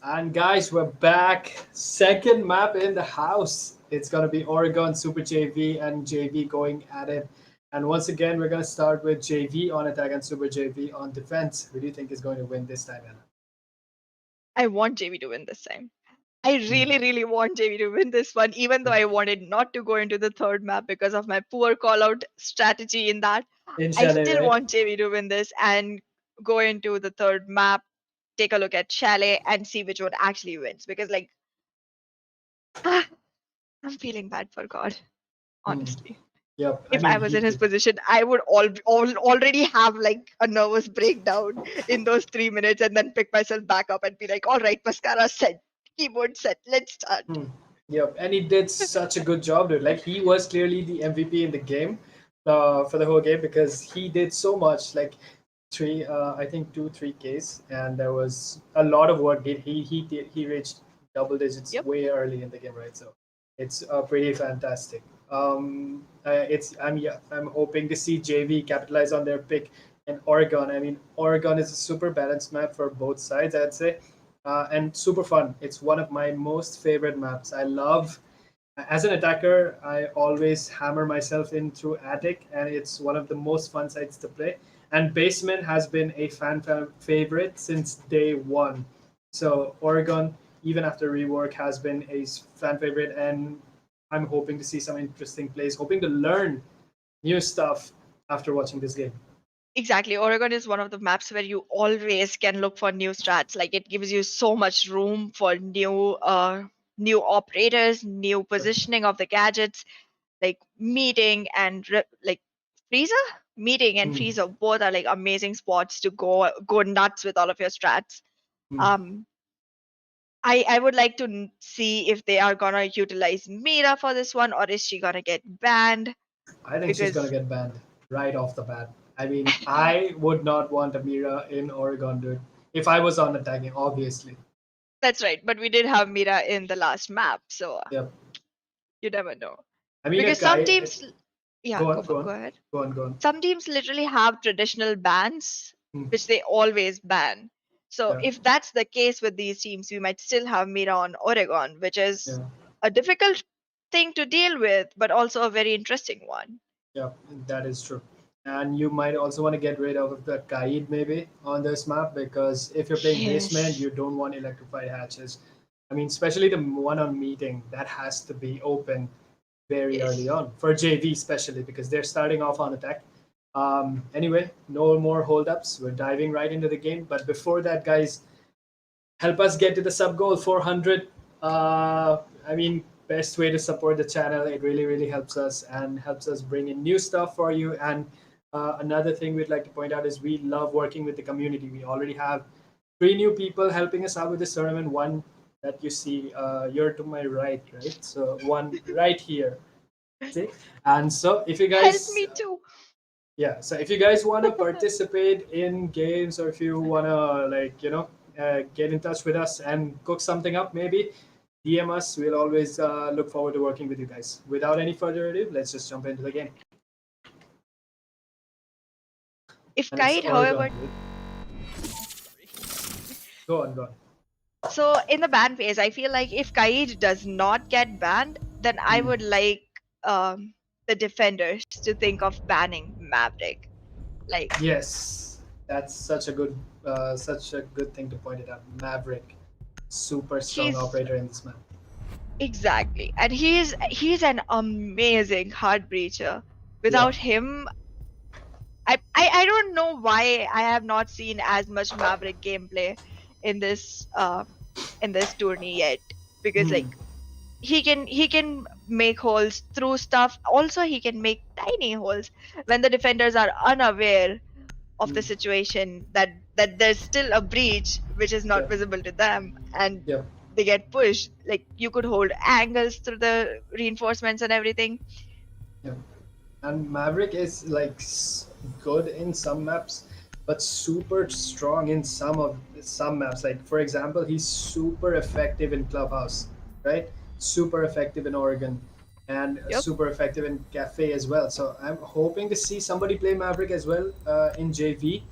And guys, we're back. Second map in the house. It's gonna be Oregon Super JV and JV going at it. And once again, we're gonna start with JV on attack and Super JV on defense. Who do you think is going to win this time, Anna? I want JV to win this time. I really, really want JV to win this one, even though I wanted not to go into the third map because of my poor call out strategy in that. In I Chalet, still right? want JV to win this and go into the third map, take a look at Chalet and see which one actually wins. Because, like, I'm feeling bad for God, honestly. Yep. If I was in his position, I would already have like a nervous breakdown in those 3 minutes and then pick myself back up and be like, all right, mascara set, keyboard set, let's start. Yep, and he did such a good job, dude. Like he was clearly the MVP in the game, for the whole game because he did so much. Like I think 3 Ks, and there was a lot of work. He reached double digits Yep. way early in the game, right? So it's pretty fantastic. I'm hoping to see JV capitalize on their pick in Oregon. I mean, Oregon is a super balanced map for both sides, I'd say, and super fun. It's one of my most favorite maps. I love. As an attacker, I always hammer myself in through attic, and it's one of the most fun sites to play. And basement has been a favorite since day one. So Oregon, even after rework, has been a fan favorite, and I'm hoping to see some interesting plays, hoping to learn new stuff after watching this game. Exactly. Oregon is one of the maps where you always can look for new strats. Like it gives you so much room for new operators, new positioning of the gadgets, like meeting and like freezer. Meeting and freezer both are like amazing spots to go nuts with all of your strats. Um, I would like to see if they are gonna utilize Mira for this one, or is she gonna get banned? I think she's gonna Because get banned right off the bat. I mean, I would not want a Mira in Oregon, dude. If I was on attacking, obviously. that's right, but we did have Mira in the last map, so Yep. you never know. I mean, a Because some guy. teams, yeah, Go on, go go on, ahead. go on, go on. Some teams literally have traditional bans, Hmm. which they always ban. So Yeah. if that's the case with these teams, we might still have Mira on Oregon, which is Yeah. a difficult thing to deal with, but also a very interesting one. Yeah, that is true. And you might also want to get rid of the Kaid maybe on this map because if you're playing basement, Yes. you don't want electrified hatches. I mean, especially the one on meeting, that has to be open very early Yes. on for JV, especially because they're starting off on attack. Anyway, no more holdups. We're diving right into the game. But before that, guys, help us get to the sub goal 400. I mean, best way to support the channel. It really, really helps us and helps us bring in new stuff for you. And another thing we'd like to point out is we love working with the community. We already have 3 new people helping us out with this tournament. One that you see, you're to my right, right? So one right here. See? And so if you Help guys me too. yeah, so if you guys want to participate in games or if you want to get in touch with us and cook something up maybe, DM us. We'll always look forward to working with you guys. Without any further ado, let's just jump into the game. If And it's Kite, Oregon. however, Go on, go on. so in the ban phase, I feel like if Kaid does not get banned, then I would like the defenders to think of banning Maverick. Like Yes, that's such a good thing to point it out. Maverick, super strong he's operator in this map. exactly, and he's an amazing heart breacher. Without him, I don't know why I have not seen as much Maverick gameplay in this tourney yet, because like he can make holes through stuff. Also, he can make tiny holes when the defenders are unaware of the situation that there's still a breach which is not Yeah. visible to them, and Yep. they get pushed. Like you could hold angles through the reinforcements and everything. Yeah. And Maverick is like good in some maps, but super strong in some maps. Like for example, he's super effective in Clubhouse, right? Super effective in Oregon, and Yep. super effective in Cafe as well. So I'm hoping to see somebody play Maverick as well in JV.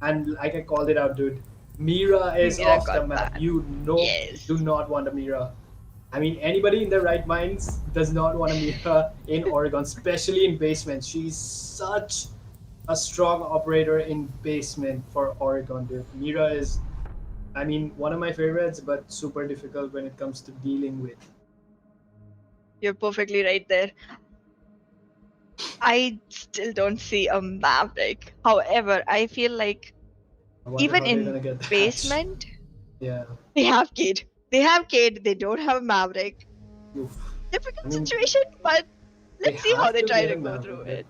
And like I called it out, dude, Mira is Mira off the got map. banned. You know, do Yes. not want a Mira. I mean, anybody in their right minds does not want a Mira in Oregon, especially in basement. She's such a strong operator in basement for Oregon, dude. Mira is, I mean, one of my favorites, but super difficult when it comes to dealing with. You're perfectly right there. I still don't see a Maverick. However, I feel like I wonder even how they're in gonna get the hatch. basement, Yeah. they have Cade. They have Cade. They don't have Maverick. Oof. I Difficult mean, situation, but they let's see how have they to try get to a go Maverick. through Right?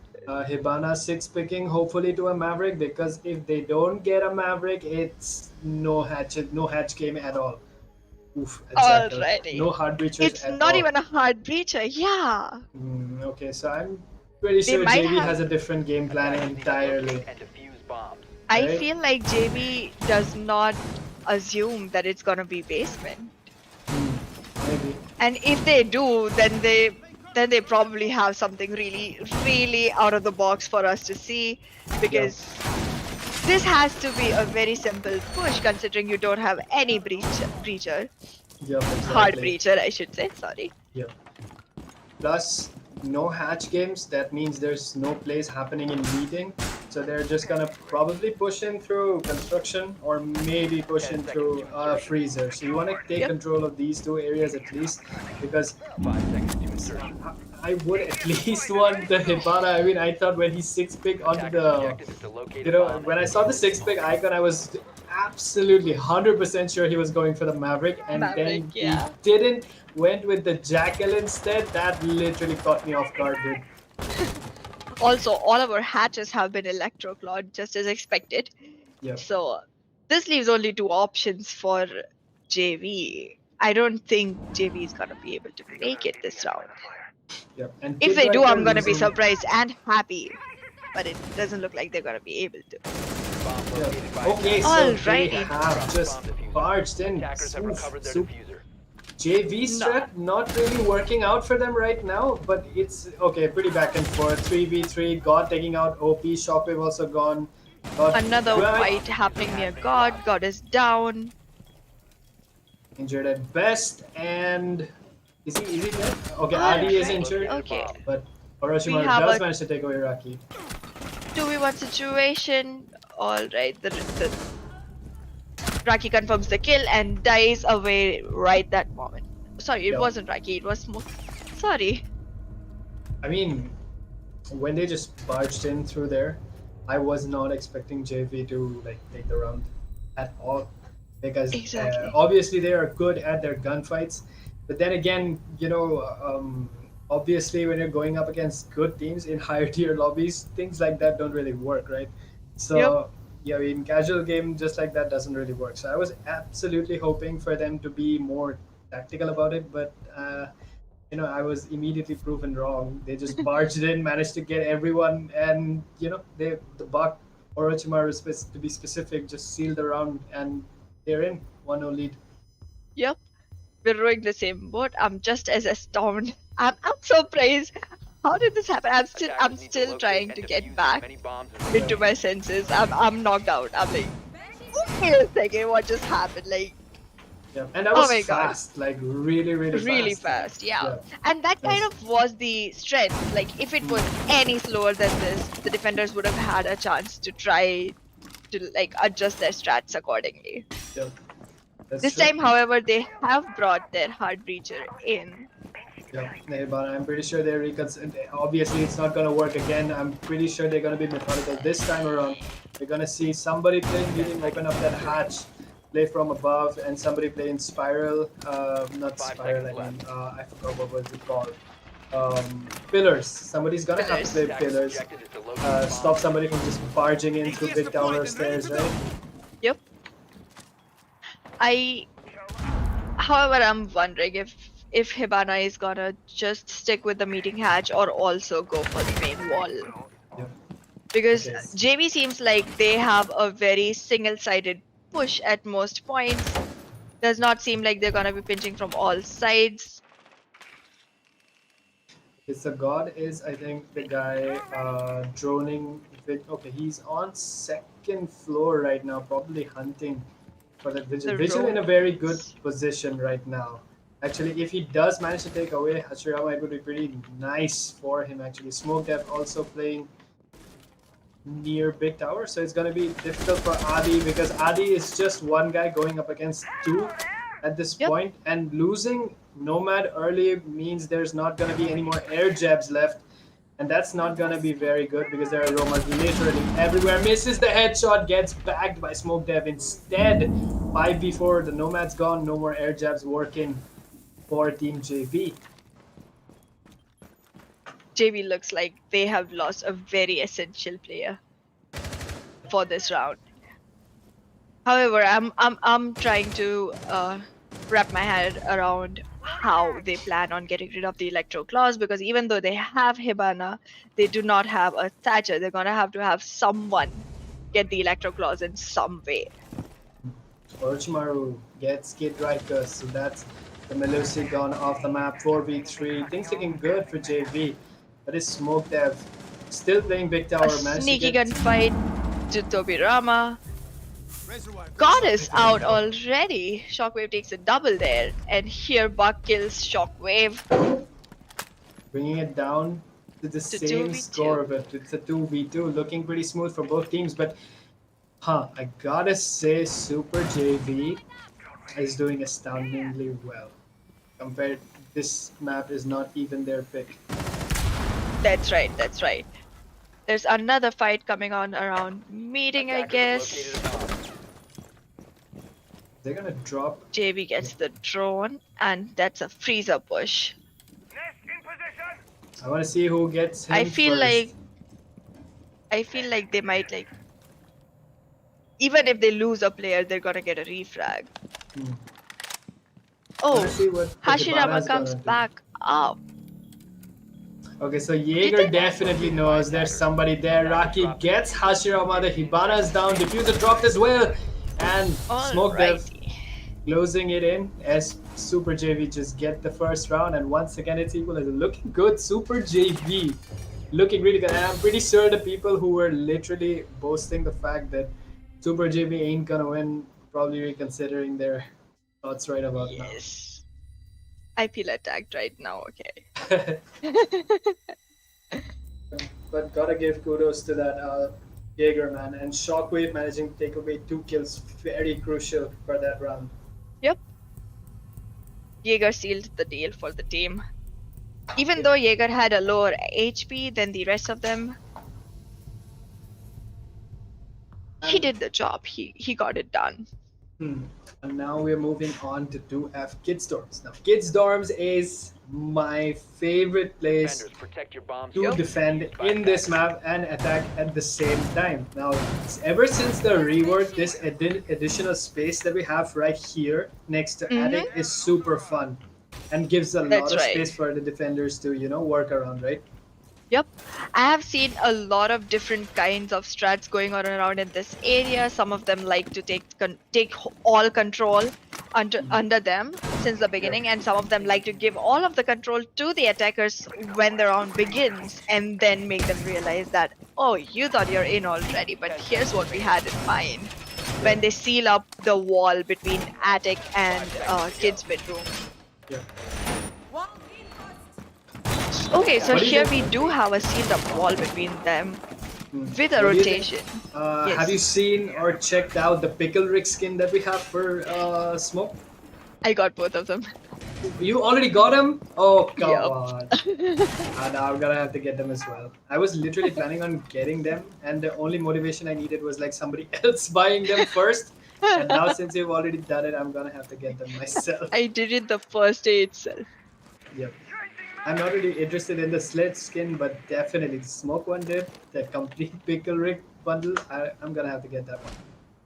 it. Hibana six picking hopefully to a Maverick, because if they don't get a Maverick, it's no hatch game at all. Oof, exactly. Alrighty. No hard breachers It's at not all. even a hard breacher. Yeah. Okay, so I'm pretty They sure might JV have. has a different game plan Attackers need to entirely, locate and defuse bombs. I right? feel like JB does not assume that it's gonna be basement. Maybe. And if they do, then they probably have something really, really out of the box for us to see, Yep. because this has to be a very simple push considering you don't have any breacher. Yep, Hard exactly. breacher, I should say, sorry. Yep. Plus, no hatch games. That means there's no plays happening in meeting. So they're just gonna probably push in through construction, or maybe push 10 in seconds through to insertion. freezer. So you want to take Yep. control of these two areas at least, because 5 seconds to insertion. I would at least want the Hibana. I mean, I thought when he six pick onto Attacker's the, objective is to locate you a know, bomb when I and saw the defuse six pick icon, I was absolutely 100% sure he was going for the Maverick, and Maverick, then he yeah. didn't. Went with the Jackal instead. That literally caught me off guard, dude. Also, all of our hatches have been electroclawed just as expected. Yep. So this leaves only two options for JV. I don't think JV is gonna be able to make it this round. Yep. And If Kid they do, Riker I'm gonna be losing. surprised and happy. But it doesn't look like they're gonna be able to. bomb Yeah. located by Okay, so Alrighty. they have just Bomb diffuser. barged in. Attackers have recovered their diffuser. JV No. strat not really working out for them right now, but it's okay. Pretty back and forth. 3v3. God taking out OP. Shockwave also gone. God Another right. fight happening near God. God is down. Injured at best, and is he dead? Okay, Adi is Alright, injured, okay. but Orochimaru We have does a- manage to take away Raki. 2v1 situation. Alright, the Raki confirms the kill and dies away right that moment. Sorry, it Yeah. wasn't Raki, it was Smoke. Sorry. I mean, when they just barged in through there, I was not expecting JV to like take the round at all, because Exactly. obviously they are good at their gunfights, but then again, you know, obviously when you're going up against good teams in higher tier lobbies, things like that don't really work, right? So Yep. yeah, in casual game, just like that doesn't really work. So I was absolutely hoping for them to be more tactical about it, but you know, I was immediately proven wrong. They just barged in, managed to get everyone, and you know, the Buck, Orochimaru, to be specific, just sealed the round, and they're in 1-0 lead. Yep. We're rowing the same boat. I'm just as astounded. I'm surprised. How did this happen? I'm Attackers need to still locate trying and to defuse get as back many bombs as into my senses. I'm knocked out. I'm like, wait a second, what just happened? Like, Yeah, and that Oh was my God. fast, like really really fast, yeah. And that kind of was the strength. Like, if it was any slower than this, the defenders would have had a chance to try to like adjust their strats accordingly. Yeah, that's This true. time, however, they have brought their hard breacher in. Yeah, but I'm pretty sure they're obviously it's not gonna work again. I'm pretty sure they're gonna be methodical this time around. We're gonna see somebody playing medium, open up that hatch, play from above, and somebody play in spiral. Not 5 spiral. seconds I mean, I forgot what was it called. Pillars. Somebody's gonna have to play Attackers' pillars. objective is to locate a bomb. Stop somebody from just barging in through big tower stairs, right? Yep. However, I'm wondering if Hibana is gonna just stick with the meeting hatch or also go for the main wall. Yep. Because Okay. JV seems like they have a very single-sided push at most points. Does not seem like they're gonna be pinching from all sides. So God is, I think, the guy droning with. Okay, he's on second floor right now, probably hunting for that Vigil. The Vigil in a very good roads. position right now. Actually, if he does manage to take away Hashirama, it would be pretty nice for him. Actually, Smoke Dev also playing near Big Tower, so it's gonna be difficult for Adi because Adi is just one guy going up against two at this Yep. point, and losing Nomad early means there's not gonna be any more air jabs left, and that's not gonna be very good because there are Romas literally everywhere. Misses the headshot, gets bagged by Smoke Dev instead. 5v4, the Nomad's gone, no more air jabs working for Team JV. JV looks like they have lost a very essential player for this round. However, I'm trying to wrap my head around how they plan on getting rid of the Electro Claws, because even though they have Hibana, they do not have a Thatcher. They're gonna have to have someone get the Electro Claws in some way. Orochimaru gets Kid Riker, so that's the Melusi gone off the map. 4v3. Things looking good for JV. But it's Smoke Dev still playing Big Tower. A Managed to sneaky get gunfight to Tobirama. Goddess out already. Shockwave takes a double there, and here Buck kills Shockwave. bringing it down to the same 2v2. score of it. It's a 2v2, looking pretty smooth for both teams. But, I gotta say, Super JV is doing astoundingly well. Compared, this map is not even their pick. That's right, that's right. There's another fight coming on around meeting, I Attackers have guess. located a bomb. They're gonna drop. JB gets the drone, and that's a freezer push. I wanna see who gets him I feel first. like they might like, even if they lose a player, they're gonna get a refrag. Hmm. Oh, Wanna see what the Hashirama Hibana's comes gonna do. back up. Okay, so they- Jaeger definitely knows there's somebody there. Raki gets Hashirama, the Hibana's down, diffuser dropped as well, and Smoke Dev Alrighty. closing it in as Super JV just get the first round, and once again it's equal. It's looking good. Super JV looking really good, and I'm pretty sure the people who were literally boasting the fact that Super JV ain't gonna win probably reconsidering their thoughts right about Yes. I feel attacked right now, okay. now. But gotta give kudos to that Jaeger man, and Shockwave managing to take away 2 kills, very crucial for that round. Yep. Jaeger sealed the deal for the team. Even Yeah. though Jaeger had a lower HP than the rest of them, he And- did the job. He got it done. And now we're moving on to 2F Kids Dorms. Now, Kids Dorms is my favorite place Defenders, protect your bombs. to defend in this map and attack at the same time. Now, ever since the rework, this additional space that we have right here next to Attic is super fun and gives a That's lot of right. space for the defenders to, work around, right? Yep. I have seen a lot of different kinds of strats going on around in this area. Some of them like to take all control under them since the beginning, and some of them like to give all of the control to the attackers when the round begins, and then make them realize that, oh, you thought you're in already, but here's what we had in mind. When they seal up the wall between attic and kids' bedroom. Yeah. Okay, so What do you here think- we do have a sealed up wall between them with a What do you think? rotation. Have you seen or checked out the Pickle Rick skin that we have for Smoke? I got both of them. You already got him? Oh, come Yup. on. Now I'm gonna have to get them as well. I was literally planning on getting them, and the only motivation I needed was like somebody else buying them first. And now, since you've already done it, I'm gonna have to get them myself. I did it the first day itself. Yep. I'm not really interested in the slit skin, but definitely the Smoke one did. The complete Pickle Rick bundle, I'm gonna have to get that one.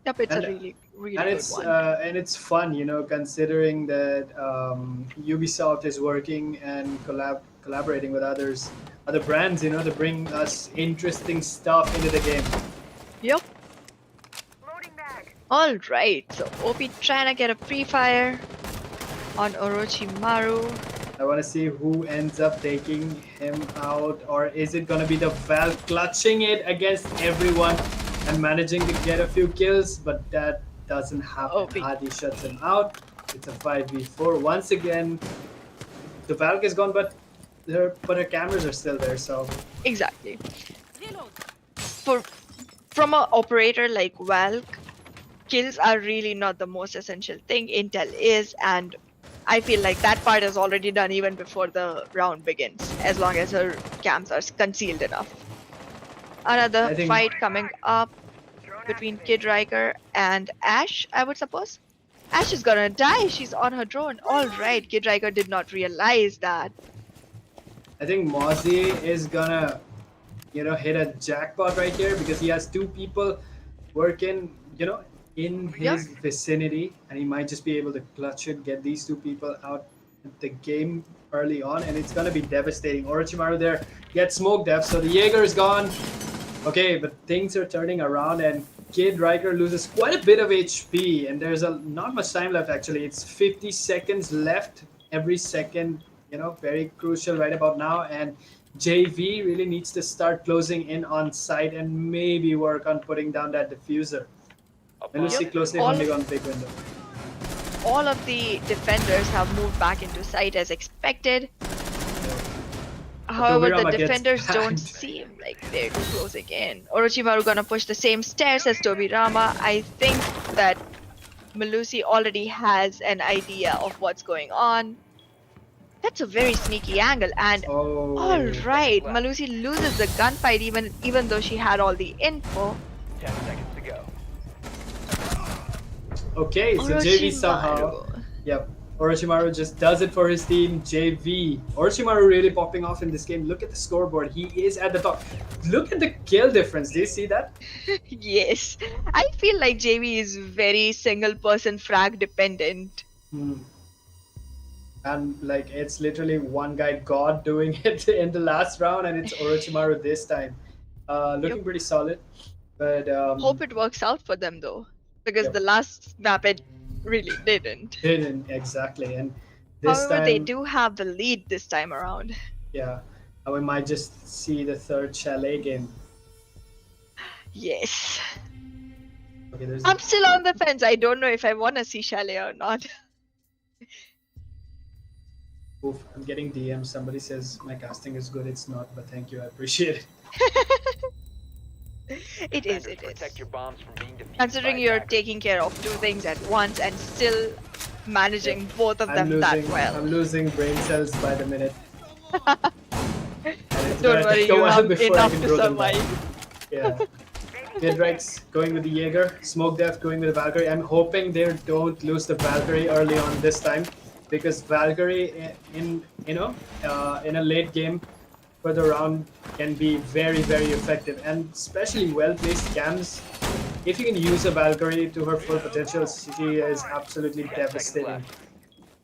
Yep, it's And- a really, really And good it's one. and it's fun, considering that Ubisoft is working and collaborating with other brands, you know, to bring us interesting stuff into the game. Yep. All right. So OP trying to get a pre-fire on Orochimaru. I want to see who ends up taking him out, or is it going to be the Valve clutching it against everyone and managing to get a few kills, but that doesn't happen. OP. Hadi shuts him out. It's a 5v4. Once again, the Valk is gone, but her cameras are still there, so... Exactly. From an operator like Valk, kills are really not the most essential thing. Intel is, and I feel like that part is already done even before the round begins, as long as her cams are concealed enough. Another fight coming up between Kid Riker and Ash, I would suppose. Ash is gonna die, she's on her drone. Alright, Kid Riker did not realize that. I think Mozzie is gonna, you know, hit a jackpot right here because he has two people working, you know, in his vicinity, and he might just be able to clutch it, get these two people out of the game early on, and it's gonna be devastating. Orochimaru there gets smoked death, so the Jaeger is gone. Okay, but things are turning around, and Kid Riker loses quite a bit of HP, and there's not much time left actually. It's 50 seconds left. Every second, you know, very crucial right about now, and JV really needs to start closing in on site and maybe work on putting down that diffuser. Melusi closely holding on big window. All of the defenders have moved back into sight as expected. However, the defenders don't seem like they're closing in. Orochimaru gonna push the same stairs as Tobirama. I think that Melusi already has an idea of what's going on. That's a very sneaky angle, and alright, Melusi loses the gunfight even though she had all the info. 10 seconds to go. Okay, so JV somehow... Yep. Orochimaru just does it for his team. JV. Orochimaru really popping off in this game. Look at the scoreboard. He is at the top. Look at the kill difference. Do you see that? Yes. I feel like JV is very single person frag dependent. And like it's literally one guy God doing it in the last round, and it's Orochimaru this time. Looking pretty solid. But hope it works out for them though. Because the last map it really didn't. Didn't, exactly. And this However, time, they do have the lead this time around. Yeah. We might just see the third Chalet game. Yes. Okay, I'm still on the fence. I don't know if I want to see Chalet or not. Oof, I'm getting DMs. Somebody says my casting is good. It's not, but thank you. I appreciate it. It is. Protect your bombs from being defused. Considering you're taking care of two things at once and still managing both of them that well. I'm losing brain cells by the minute. Don't worry, you have enough to survive. Yeah. Kid Rex going with the Jaeger. Smoke Death going with the Valkyrie. I'm hoping they don't lose the Valkyrie early on this time, because Valkyrie in a late game for the round can be very, very effective, and especially well-placed cams. If you can use a Valkyrie to her full potential, she is absolutely devastating.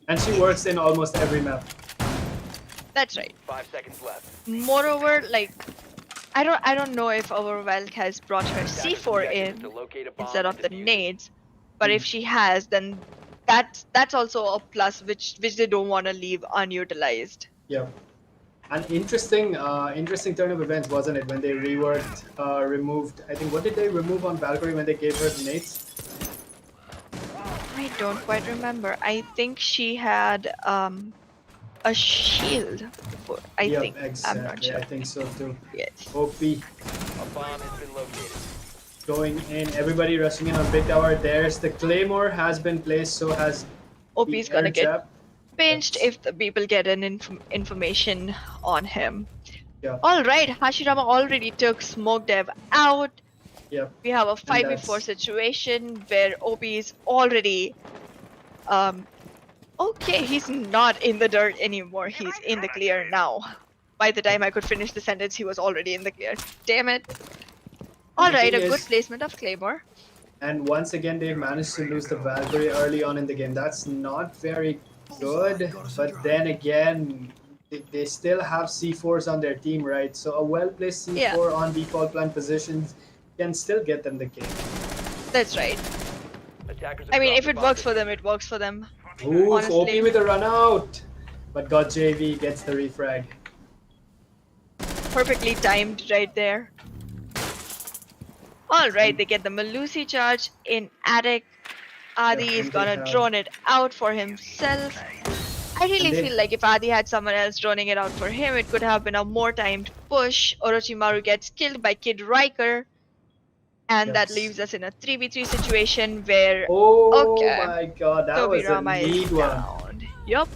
And she works in almost every map. That's right. 5 seconds left. Moreover, like, I don't know if our Valk has brought her C4 in instead of the nades, but if she has, then that's also a plus which they don't want to leave unutilized. Yeah. An interesting turn of events, wasn't it, when they reworked, removed, I think, what did they remove on Valkyrie when they gave her the nades? I don't quite remember. I think she had a shield before. I think. Exactly. I'm not sure. I think so too. Yes. OP. A bomb has been located. Going in, everybody rushing in on Big Tower. There's the Claymore has been placed, so has OP's the gonna air get trap. pinched if the people get an information on him. Yeah. Alright, Hashirama already took Smoke Dev out. Yep. We have a 5v4 situation where OP is already okay, he's not in the dirt anymore, he's in the clear now. By the time I could finish the sentence, he was already in the clear. Damn it. Alright, a good placement of Claymore. And once again, they managed to lose the Valkyrie early on in the game. That's not very good, but then again, they still have C4s on their team, right? So a well-placed C4 on default plant positions can still get them the game. That's right. Attackers I have mean, dropped if the it bomb works for diffuser. them, it works for them. Oof, OP Honestly. with a run out. But got JV, gets the refrag. Perfectly timed right there. Alright, they get the Malusi charge in attic. Adi is and they gonna have- drone it out for himself. I really they- feel like if Adi had someone else droning it out for him, it could have been a more timed push. Orochimaru gets killed by Kid Riker, and that Yes. leaves us in a 3v3 situation where Oh okay, my god, that was a Tobirama is neat one. down. Yup.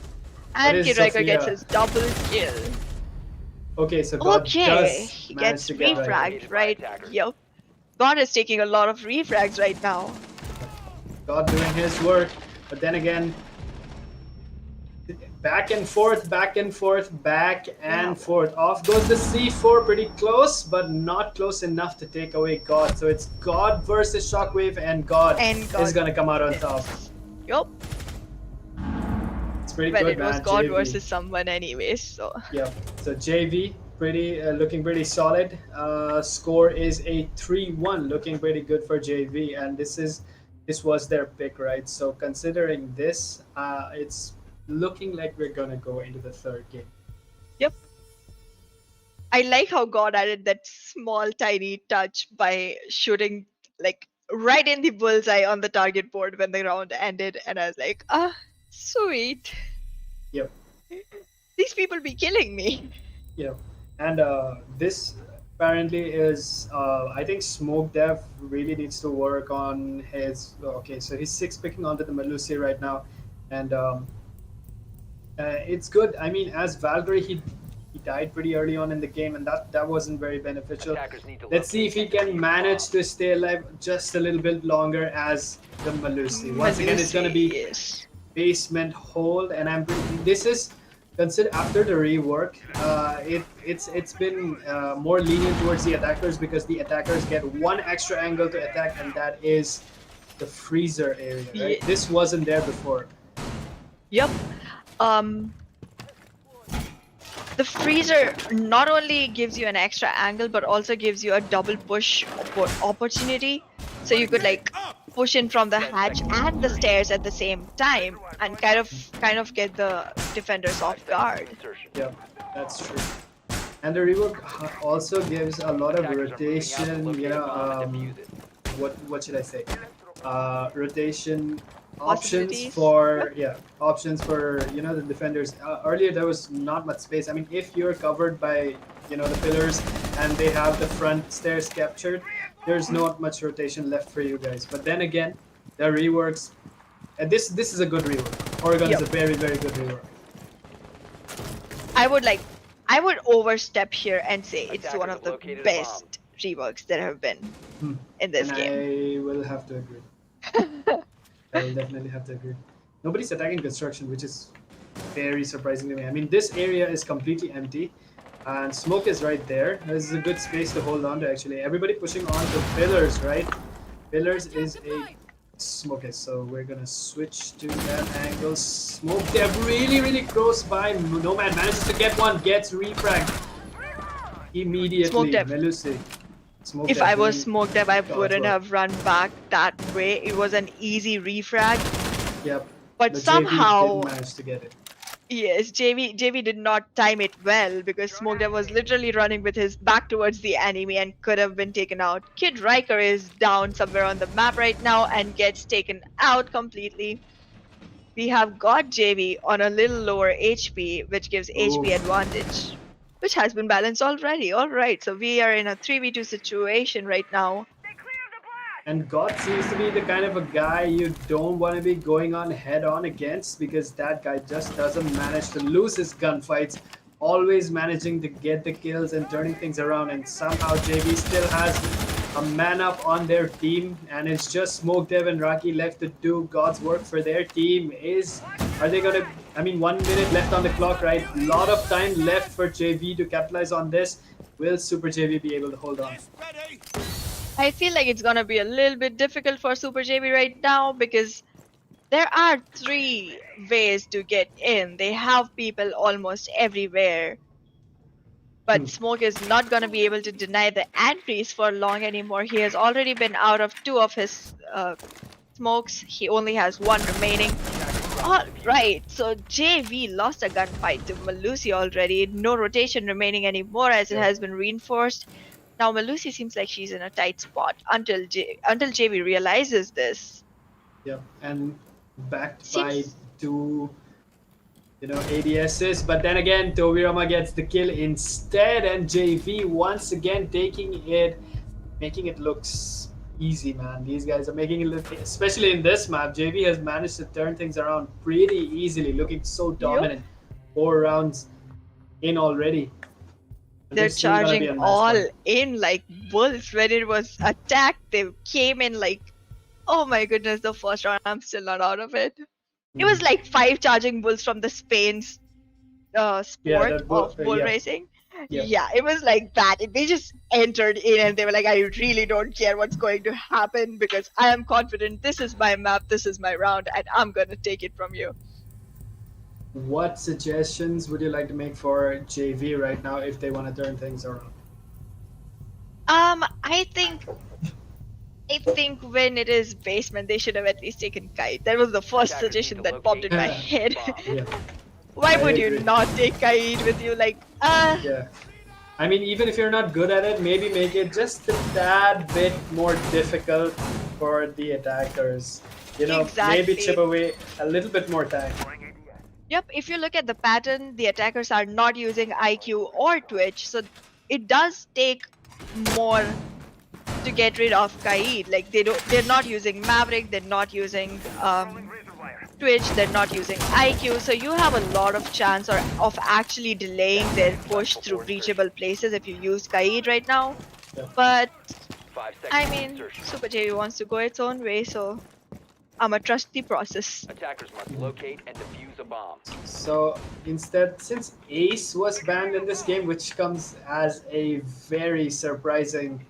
And is Kid Riker gets Sophia. his double kill. Okay, so God Okay, does he manage gets to get right. refragged, right? Yup. God is taking a lot of refrags right now. God doing his work, but then again, back and forth, back and forth, back and Yeah. forth. Off goes the C4, pretty close, but not close enough to take away God. So it's God versus Shockwave, and God, And God is gonna come out on top. Yup. It's pretty Well, good, it was man. God JV. versus someone anyways, so. Yep. So JV, pretty looking pretty solid. Score is a 3-1, looking pretty good for JV, and this was their pick, right? So considering this, it's looking like we're gonna go into the third game. Yep. I like how God added that small, tiny touch by shooting like right in the bullseye on the target board when the round ended, and I was like, ah, sweet. Yep. These people be killing me. Yep. And this apparently is, I think Smoke Dev really needs to work on his. Okay, so he's six picking onto the Melusi right now, and it's good. I mean, as Valkyrie, he died pretty early on in the game, and that wasn't very beneficial. Attackers need to Let's see if he locate can and manage to stay alive just a little bit longer as the Melusi. Once again, it's gonna be Yes. basement hold, and this is consider after the rework. It's been more lenient towards the attackers because the attackers get one extra angle to attack, and that is the freezer area. Right? Yeah. This wasn't there before. Yep. The freezer not only gives you an extra angle, but also gives you a double push opportunity. So you could like push in from the hatch and the stairs at the same time, and kind of get the defenders off guard. insertion. Yeah, that's true. And the rework also gives a lot of Attackers are moving out to rotation. locate You a bomb and know, defuse it. what should I say? Rotation options Possibilities. for options for the defenders. Earlier there was not much space. I mean, if you're covered by the pillars and they have the front stairs captured, there's not much rotation left for you guys. But then again, the reworks. This is a good rework. Oregon is a very very good rework. I would overstep here and say it's one of the Attackers have located a best reworks that have been in this and game. I will have to agree. I will definitely have to agree. Nobody's attacking construction, which is very surprising to me. I mean, this area is completely empty, and smoke is right there. This is a good space to hold on to, actually. Everybody pushing on to pillars, right? Pillars is a smoke. Okay, so we're gonna switch to that angle. Smoke, they're really, really close by. Nomad manages to get one, gets refragged immediately. Smoke Dev. Melusi. Smoke If Dev I was doing Smoke Dev, I God's wouldn't work. have run back that way. It was an easy refrag. Yep. But JV somehow, did manage to get it. yes, JV did not time it well because Smoke Dev was literally running with his back towards the enemy and could have been taken out. Kid Riker is down somewhere on the map right now and gets taken out completely. We have got JV on a little lower HP, which gives HP Oof. advantage, which has been balanced already. Alright, so we are in a 3v2 situation right now. And God seems to be the kind of a guy you don't want to be going on head on against, because that guy just doesn't manage to lose his gunfights, always managing to get the kills and turning things around. And somehow JV still has a man up on their team, and it's just Smoke Dev and Rocky left to do God's work for their team. Are they gonna? I mean, 1 minute left on the clock, right? A lot of time left for JV to capitalize on this. Will Super JV be able to hold on? I feel like it's gonna be a little bit difficult for Super JV right now because There are 3 ways to get in. They have people almost everywhere. But Smoke is not going to be able to deny the entries for long anymore. He has already been out of 2 of his smokes. He only has 1 remaining. Alright, so JV lost a gunfight to Malusi already. No rotation remaining anymore as it has been reinforced. Now Malusi seems like she's in a tight spot until JV realizes this. Yeah, and backed by Seems 2, ADSs. But then again, Tobirama gets the kill instead, and JV once again making it looks easy, man. These guys are making it look, especially in this map. JV has managed to turn things around pretty easily, looking so dominant. 4 rounds in already. And they're still gonna be charging a match all point. in like wolves. When it was attacked, they came in like, oh my goodness, the first round. I'm still not out of it. It was like 5 charging bulls from the Spain's sport of bull racing. Yeah, it was like that. They just entered in and they were like, I really don't care what's going to happen because I am confident this is my map, this is my round, and I'm gonna take it from you. What suggestions would you like to make for JV right now if they want to turn things around? I think when it is basement, they should have at least taken kite. That was the first suggestion that popped in my head. Yeah. Why I would agree. you not take kite with you? Like, Yeah. I mean, even if you're not good at it, maybe make it just a tad bit more difficult for the attackers. Maybe Exactly. chip away a little bit more time. Yep, if you look at the pattern, the attackers are not using IQ or Twitch, so it does take more to get rid of Kaid. Like they're not using Maverick, they're not using Twitch, they're not using IQ, so you have a lot of chance of actually delaying their push through reachable places if you use Kaid right now. Yeah. But 5 seconds I to mean, insertion. Super JV wants to go its own way, so I'ma trust the process. Attackers must locate and defuse a bomb. So instead, since Ace was banned in this game, which comes as a very surprising,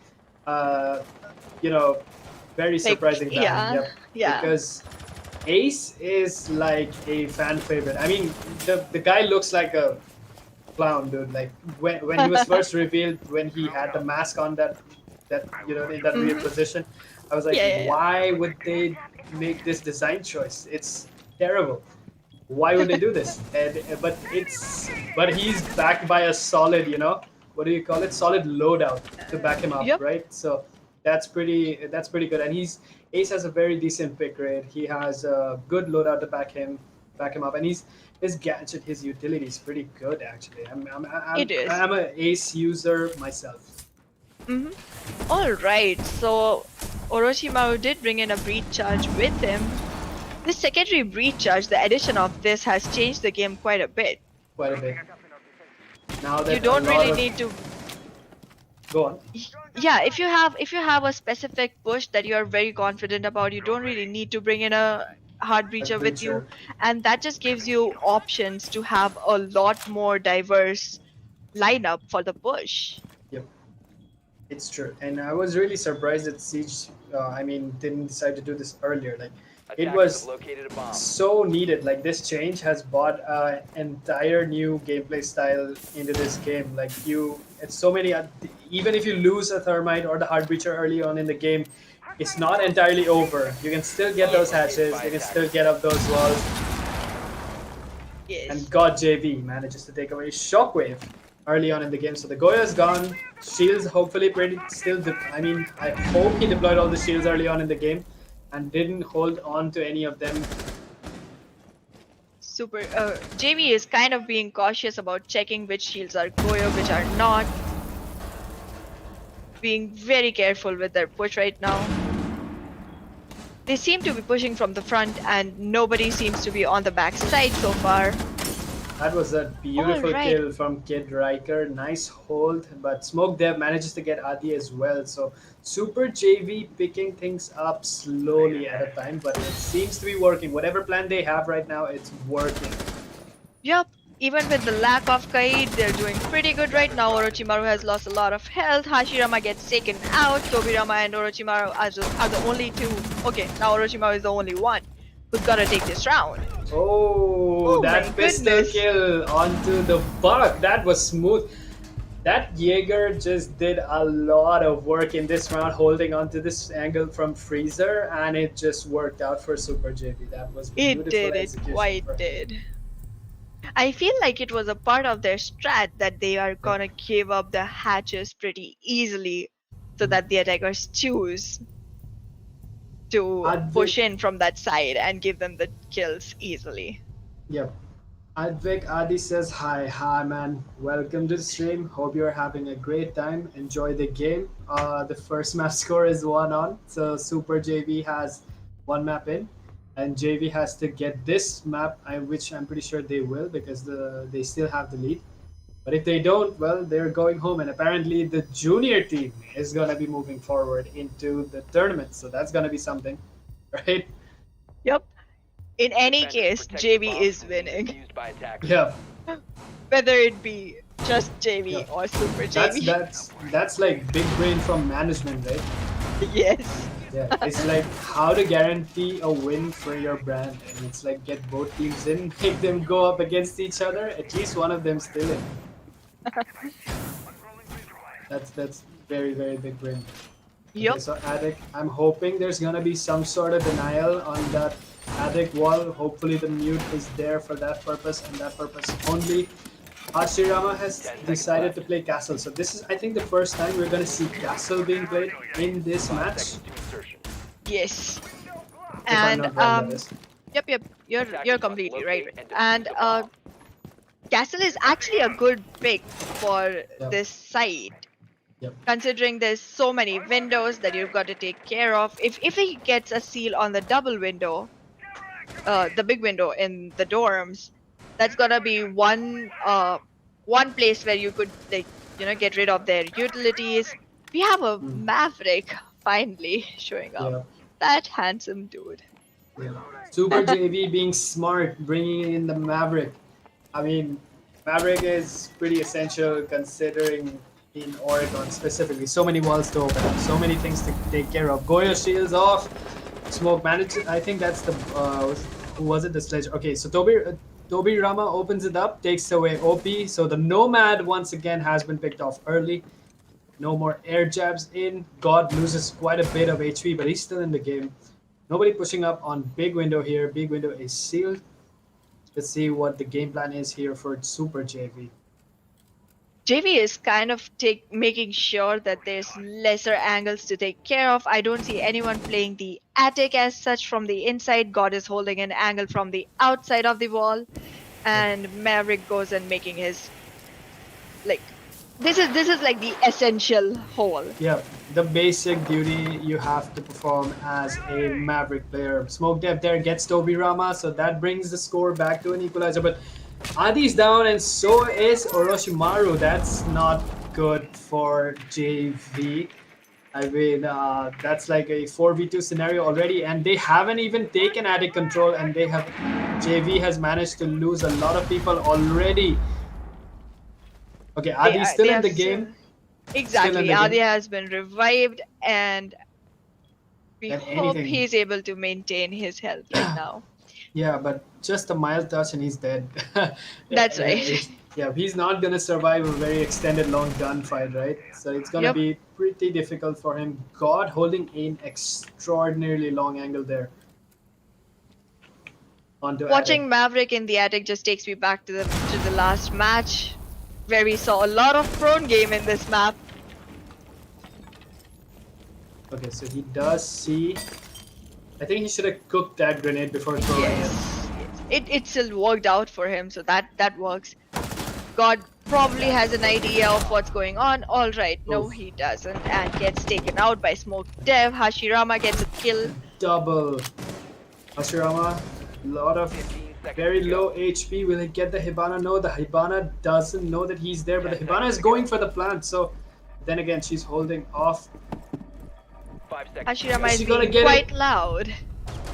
very surprising ban. yeah, Yep. yeah. Because Ace is like a fan favorite. I mean, the guy looks like a clown, dude. Like when he was first revealed, when he had the mask on, in that weird position, I was like, Yeah. why would they make this design choice? It's terrible. Why would they do this? But he's backed by a solid, what do you call it? Solid loadout to back him up, Yep. right? So that's pretty good. And Ace has a very decent pick rate. He has a good loadout to back him up, and his gadget, his utility is pretty good actually. It is. I'm an Ace user myself. All right, so Orochimaru did bring in a breach charge with him. This secondary breach charge, the addition of this has changed the game quite a bit. Quite a bit. Now that You don't a lot really of- need to. go on. Yeah, if you have a specific push that you are very confident about, you don't really need to bring in a hard breacher with you, Breacher. and that just gives you options to have a lot more diverse lineup for the push. Yep, it's true. And I was really surprised that Siege, didn't decide to do this earlier. Like, it Attackers was have located a bomb. so needed. Like, this change has brought an entire new gameplay style into this game. Like, it's so many. Even if you lose a thermite or the hard breacher early on in the game, it's not entirely over. You can still get those hatches. You can still get up those walls. Yes. And God JV manages to take away Shockwave early on in the game. So the Goya's gone. Shields hopefully I hope he deployed all the shields early on in the game and didn't hold on to any of them. Super. JV is kind of being cautious about checking which shields are Goyo, which are not. Being very careful with their push right now. They seem to be pushing from the front, and nobody seems to be on the back side so far. That was a beautiful Alright. kill from Kid Riker. Nice hold, but Smoke Dev manages to get Adi as well. So Super JV picking things up slowly at a time, but it seems to be working. Whatever plan they have right now, it's working. Yup, even with the lack of Kaid, they're doing pretty good right now. Orochimaru has lost a lot of health. Hashirama gets taken out. Tobirama and Orochimaru are the only two. Okay, now Orochimaru is the only one who's gonna take this round. Oh, Oh that my pistol goodness. kill onto the buck. That was smooth. That Jaeger just did a lot of work in this round, holding onto this angle from Freezer, and it just worked out for Super JV. That was It beautiful did, it execution quite for him. did. I feel like it was a part of their strat that they are gonna give up the hatches pretty easily so that the attackers choose to Advik, push in from that side and give them the kills easily. yep. Advik Adi says hi, hi man. Welcome to the stream. Hope you're having a great time. Enjoy the game. The first map score is 1-on, so Super JV has one map in, and JV has to get this map, which I'm pretty sure they will because they still have the lead. But if they don't, well, they're going home, and apparently the junior team is gonna be moving forward into the tournament, so that's gonna be something, right? Yep. In any Defenders case, protect the JV bomb is from being winning. defused by attackers. Yeah. Whether it be just JV Yeah. or Super That's JV. that's like big brain from management, right? Yes. Yeah, it's like how to guarantee a win for your brand, and it's like get both teams in, make them go up against each other. At least one of them still in. That's very big brain. Yep. Okay, so attic. I'm hoping there's gonna be some sort of denial on that attic wall. Hopefully the mute is there for that purpose and that purpose only. Hashirama has 10 seconds decided left. to play Castle, so this is I think the first time we're gonna see Castle being played in this 5 match. seconds to insertion. Yes. If I'm And not wrong, that is. yep, you're Attackers must completely right. locate and defuse And the bomb. Castle is actually a good pick for Yep. this site. Yep. Considering there's so many windows that you've got to take care of. If he gets a seal on the double window, the big window in the dorms, that's gonna be one place where you could get rid of their utilities. We have a Maverick finally showing up. Yeah. That handsome dude. Yeah. Super JV being smart, bringing in the Maverick. I mean, Maverick is pretty essential considering in Oregon specifically. So many walls to open up, so many things to take care of. Goyo shields off, smoke management. I think that's the who was it? The sledge. Okay, so Toby Rama opens it up, takes away OP. So the Nomad once again has been picked off early. No more air jabs in. God loses quite a bit of HP, but he's still in the game. Nobody pushing up on big window here. Big window is sealed. Let's see what the game plan is here for Super JV. JV is kind of making sure that there's lesser angles to take care of. I don't see anyone playing the attic as such from the inside. God is holding an angle from the outside of the wall, and Maverick goes and making his this is like the essential hole. Yeah, the basic duty you have to perform as a Maverick player. Smoke Dev there gets Toby Rama, so that brings the score back to an equalizer. But Adi's down, and so is Orochimaru. That's not good for JV. I mean, that's like a 4v2 scenario already, and they haven't even taken attic control, and JV has managed to lose a lot of people already. Okay, Adi's still in the game. Exactly. Adi has been revived, and we And hope anything. he's able to maintain his health right now. Yeah, but just a mild touch and he's dead. That's right. Yeah, he's not gonna survive a very extended long gunfight, right? So it's gonna Yep. be pretty difficult for him. God holding an extraordinarily long angle there. Onto Watching attic. Maverick in the attic just takes me back to the last match, where we saw a lot of prone game in this map. Okay, so he does see. I think he should have cooked that grenade before throwing it. Yes. It still worked out for him, so that works. God probably has an idea of what's going on. All right, no, Oof. he doesn't, and gets taken out by Smoke Dev. Hashirama gets a kill. Double. Hashirama, lot of 15 seconds very to go. low HP. Will he get the Hibana? No, the Hibana doesn't know that he's there, but the Hibana is going for the plant. So then again, she's holding off. 5 seconds. Hashirama Is is she gonna being get quite loud.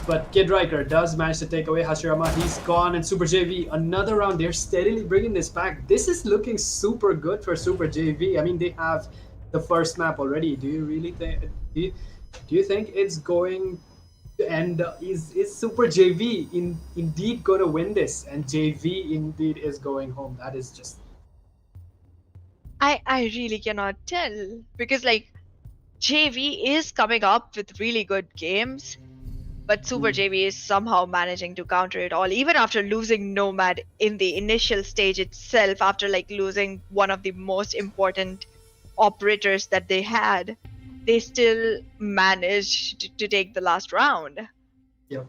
But Kid Riker does manage to take away Hashirama. He's gone, and Super JV, another round. They're steadily bringing this back. This is looking super good for Super JV. I mean, they have the first map already. Do you really think? Do you think it's going And is Super JV indeed going to win this? And JV indeed is going home. That is just I really cannot tell because like JV is coming up with really good games, but Super JV is somehow managing to counter it all, even after losing Nomad in the initial stage itself, after like losing one of the most important operators that they had, they still managed to take the last round. yep.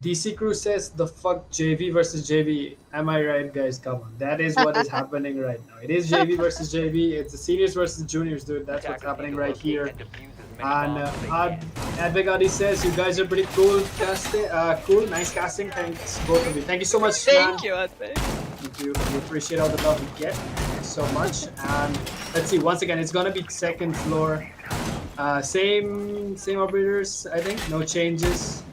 DC Crew says the fuck JV versus JV. Am I right, guys? Come on, that is what is happening right now. It is JV versus JV. It's the seniors versus juniors, dude. That's what's Attackers need happening to right locate here. and defuse as many And bombs as they can. Advegadi says you guys are pretty cool casting. Cool, nice casting. Thanks both of you. Thank you so much, man. Thank you, Advait. Thank you. We appreciate all the love we get. Thank you so much. And let's see. Once again, it's gonna be second floor. Same operators. I think no changes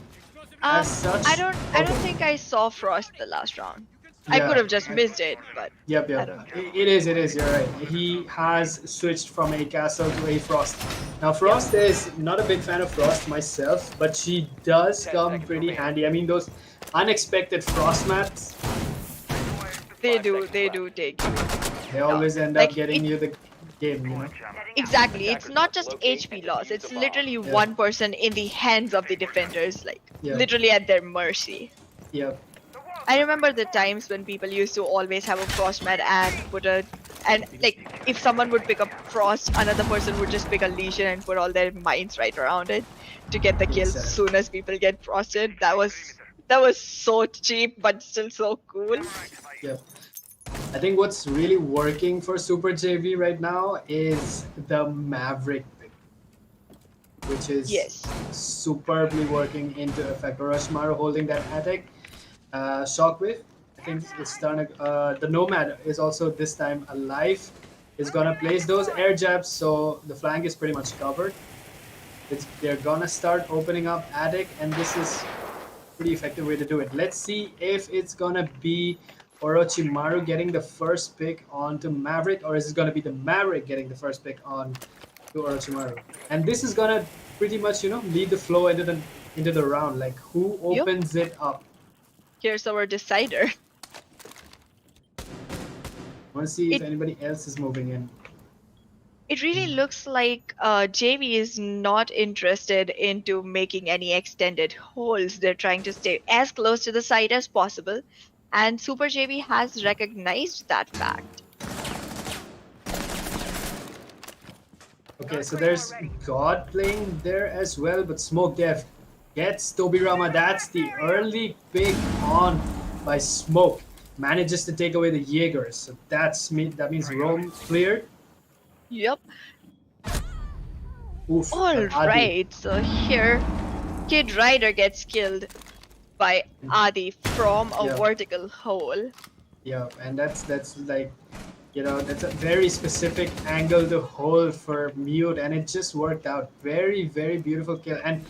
as such. I don't Okay. think I saw Frost the last round. I Yeah. could have just missed it, but Yep, I yep. don't know. It is. You're right. He has switched from a castle to a frost. Now, frost is not a big fan of frost myself, but she does 10 come seconds pretty remaining. handy. I mean, those unexpected frost mats, They 5 do seconds take you. they always end Like, up getting you the game, you know? Exactly. It's Attackers not must just locate HP and loss. defuse It's the bomb. literally Yeah. one person in the hands of the defenders, like Yeah. literally at their mercy. Yep. I remember the times when people used to always have a frost mat and like if someone would pick up frost, another person would just pick a legion and put all their mines right around it to get the kill Exactly. soon as people get frosted. That was so cheap but still so cool. Yep. I think what's really working for Super JV right now is the Maverick pick, which is Yes. superbly working into effect. Orochimaru holding that attic. Shockwave, I think it's starting. The Nomad is also this time alive. Is gonna place those air jabs, so the flank is pretty much covered. They're gonna start opening up attic, and this is pretty effective way to do it. Let's see if it's gonna be Orochimaru getting the first pick onto Maverick, or is it gonna be the Maverick getting the first pick on to Orochimaru? And this is gonna pretty much, lead the flow into the round. Like who Yup. opens it up? Here's our decider. I want to see if It- anybody else is moving in. It really looks like JV is not interested into making any extended holes. They're trying to stay as close to the site as possible, and Super JV has recognized that fact. Okay, so there's God playing there as well, but Smoke Dev gets Tobirama. That's the early pick on by Smoke. Manages to take away the Jaegers. So that means Rome cleared. Yep. Oof. All but Adi- right. So here, Kid Rider gets killed by Adi from a Yeah. vertical hole. Yeah, and that's like, that's a very specific angle to hold for Mute, and it just worked out. Very, very beautiful kill. And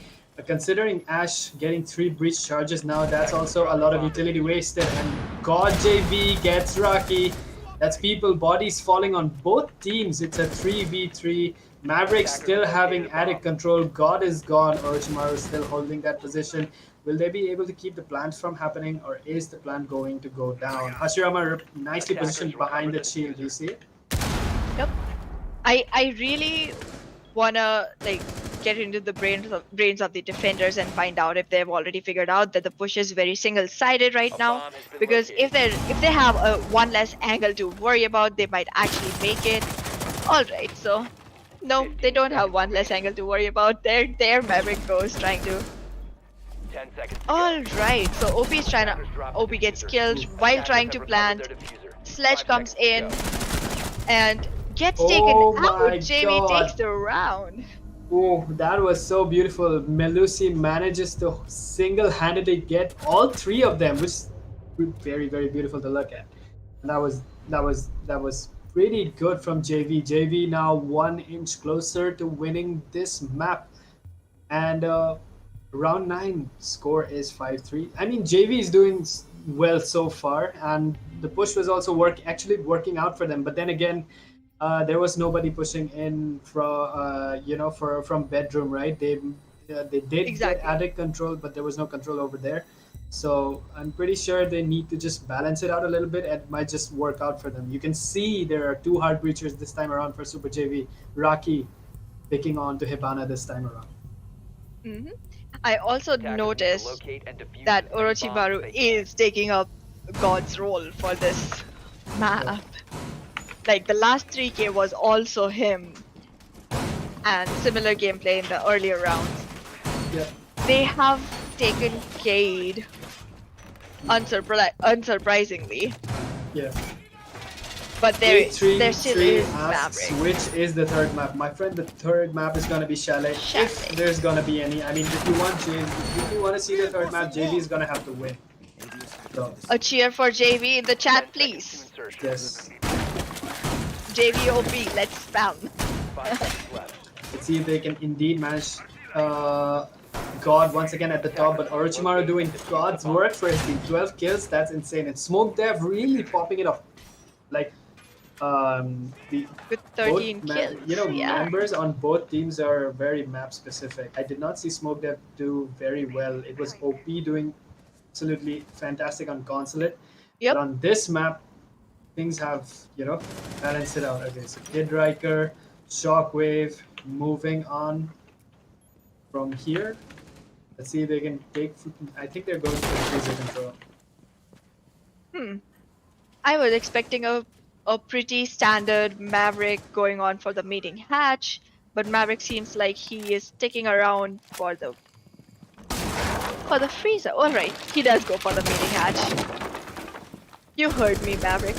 considering Ash getting 3 breach charges now, that's also a lot of utility wasted. And God JV gets Rocky. That's people bodies falling on both teams. It's a 3v3. Maverick still having attic control. God is gone. Orochimaru is still holding that position. Will they be able to keep the plant from happening, or is the plant going to go down? Hashirama nicely positioned behind the shield. Do you see it? Yep. I really wanna like get into the brains of the defenders and find out if they've already figured out that the push is very single-sided right A now. bomb has been Because located. if they have a one less angle to worry about, they might actually make it. All right, so no, they don't have one less angle to worry about. Their Maverick goes trying to. 10 seconds. All right, so OP is trying to. OP gets killed while trying to plant. Sledge comes in and gets taken Oh my out. Jamie God. takes the round. Oh, that was so beautiful. Melusi manages to single-handedly get all 3 of them, which is very, very beautiful to look at. And that was pretty good from JV. JV now 1 inch closer to winning this map. And round 9 score is 5-3. I mean, JV is doing well so far, and the push was also actually working out for them. But then again, there was nobody pushing in from from bedroom, right? they did get Exactly. added control, but there was no control over there. So I'm pretty sure they need to just balance it out a little bit, and it might just work out for them. You can see there are two hard breachers this time around for Super JV. Rocky picking on to Hibana this time around. Hmm. I also Attackers need to noticed locate and defuse that as many bombs as Orochimaru they can. is taking up God's role for this map. Like the last 3K was also him, and similar gameplay in the earlier rounds. Yeah. They have taken Cade unsurprisingly, Yeah. but there still is asks Maverick. which is the third map. My friend, the third map is gonna be Chalet. If Chalet. there's gonna be any, I mean, if you want to see the third map, JV is gonna have to win. So, A cheer for JV in the 10 chat, seconds to please. insertion. yes, JVOP, let's spam. 5 seconds left. let's see if they can indeed manage God once again at the top, but Orochimaru doing God's work for his team. 12 kills, that's insane. And Smoke Dev really popping it off. Like, the With both 13 kills. Yeah. members on both teams are very map specific. I did not see Smoke Dev do very well. It was OP doing absolutely fantastic on Consulate. Yep. But on this map, things have, balanced it out. Okay, so Kid Riker, Shockwave, moving on from here. Let's see if they can take. I think they're going for freezer control. I was expecting a pretty standard Maverick going on for the meeting hatch, but Maverick seems like he is sticking around for the freezer. Alright, he does go for the meeting hatch. You heard me, Maverick.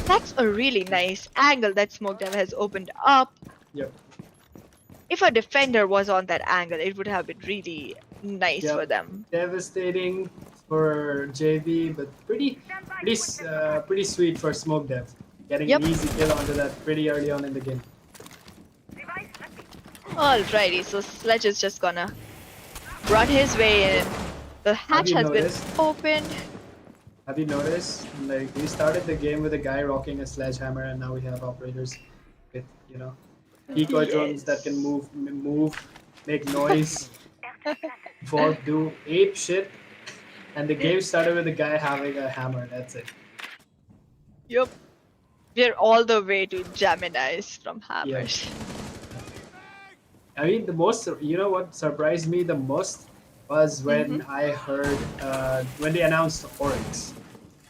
That's a really nice angle that Smoke Dev has opened up. Yep. If a defender was on that angle, it would have been really nice Yep. for them. Devastating for JV, but pretty sweet for Smoke Dev. Getting Yep. an easy kill onto that pretty early on in the game. Alrighty, so Sledge is just gonna run his way in. The hatch you has been noticed? opened. Have you noticed? Like, we started the game with a guy rocking a sledgehammer, and now we have operators with, decoy drones that can move, make noise, do ape shit. And the game started with a guy having a hammer. That's it. Yup. We're all the way to Geminis from Hammers. I mean, what surprised me the most was when I heard when they announced Oryx.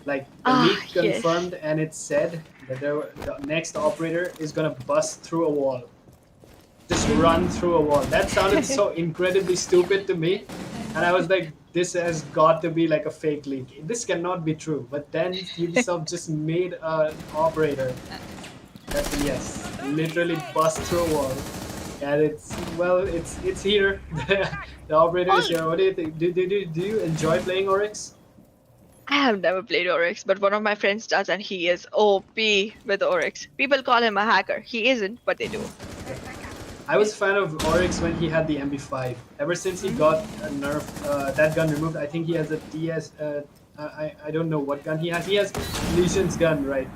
Like, the leak Yes. confirmed, and it said that the next operator is gonna bust through a wall. Just run through a wall. That sounded so incredibly stupid to me. And I was like, this has got to be like a fake leak. This cannot be true. But then Ubisoft just made an operator that, yes, literally bust through a wall. And it's here. The operator is here. What do you think? Do you enjoy playing Oryx? I have never played Oryx, but one of my friends does, and he is OP with Oryx. People call him a hacker. He isn't, but they do. I was a fan of Oryx when he had the MB5. Ever since he got a nerf, that gun removed, I think he has a TS. I don't know what gun he has. He has Legion's gun, right?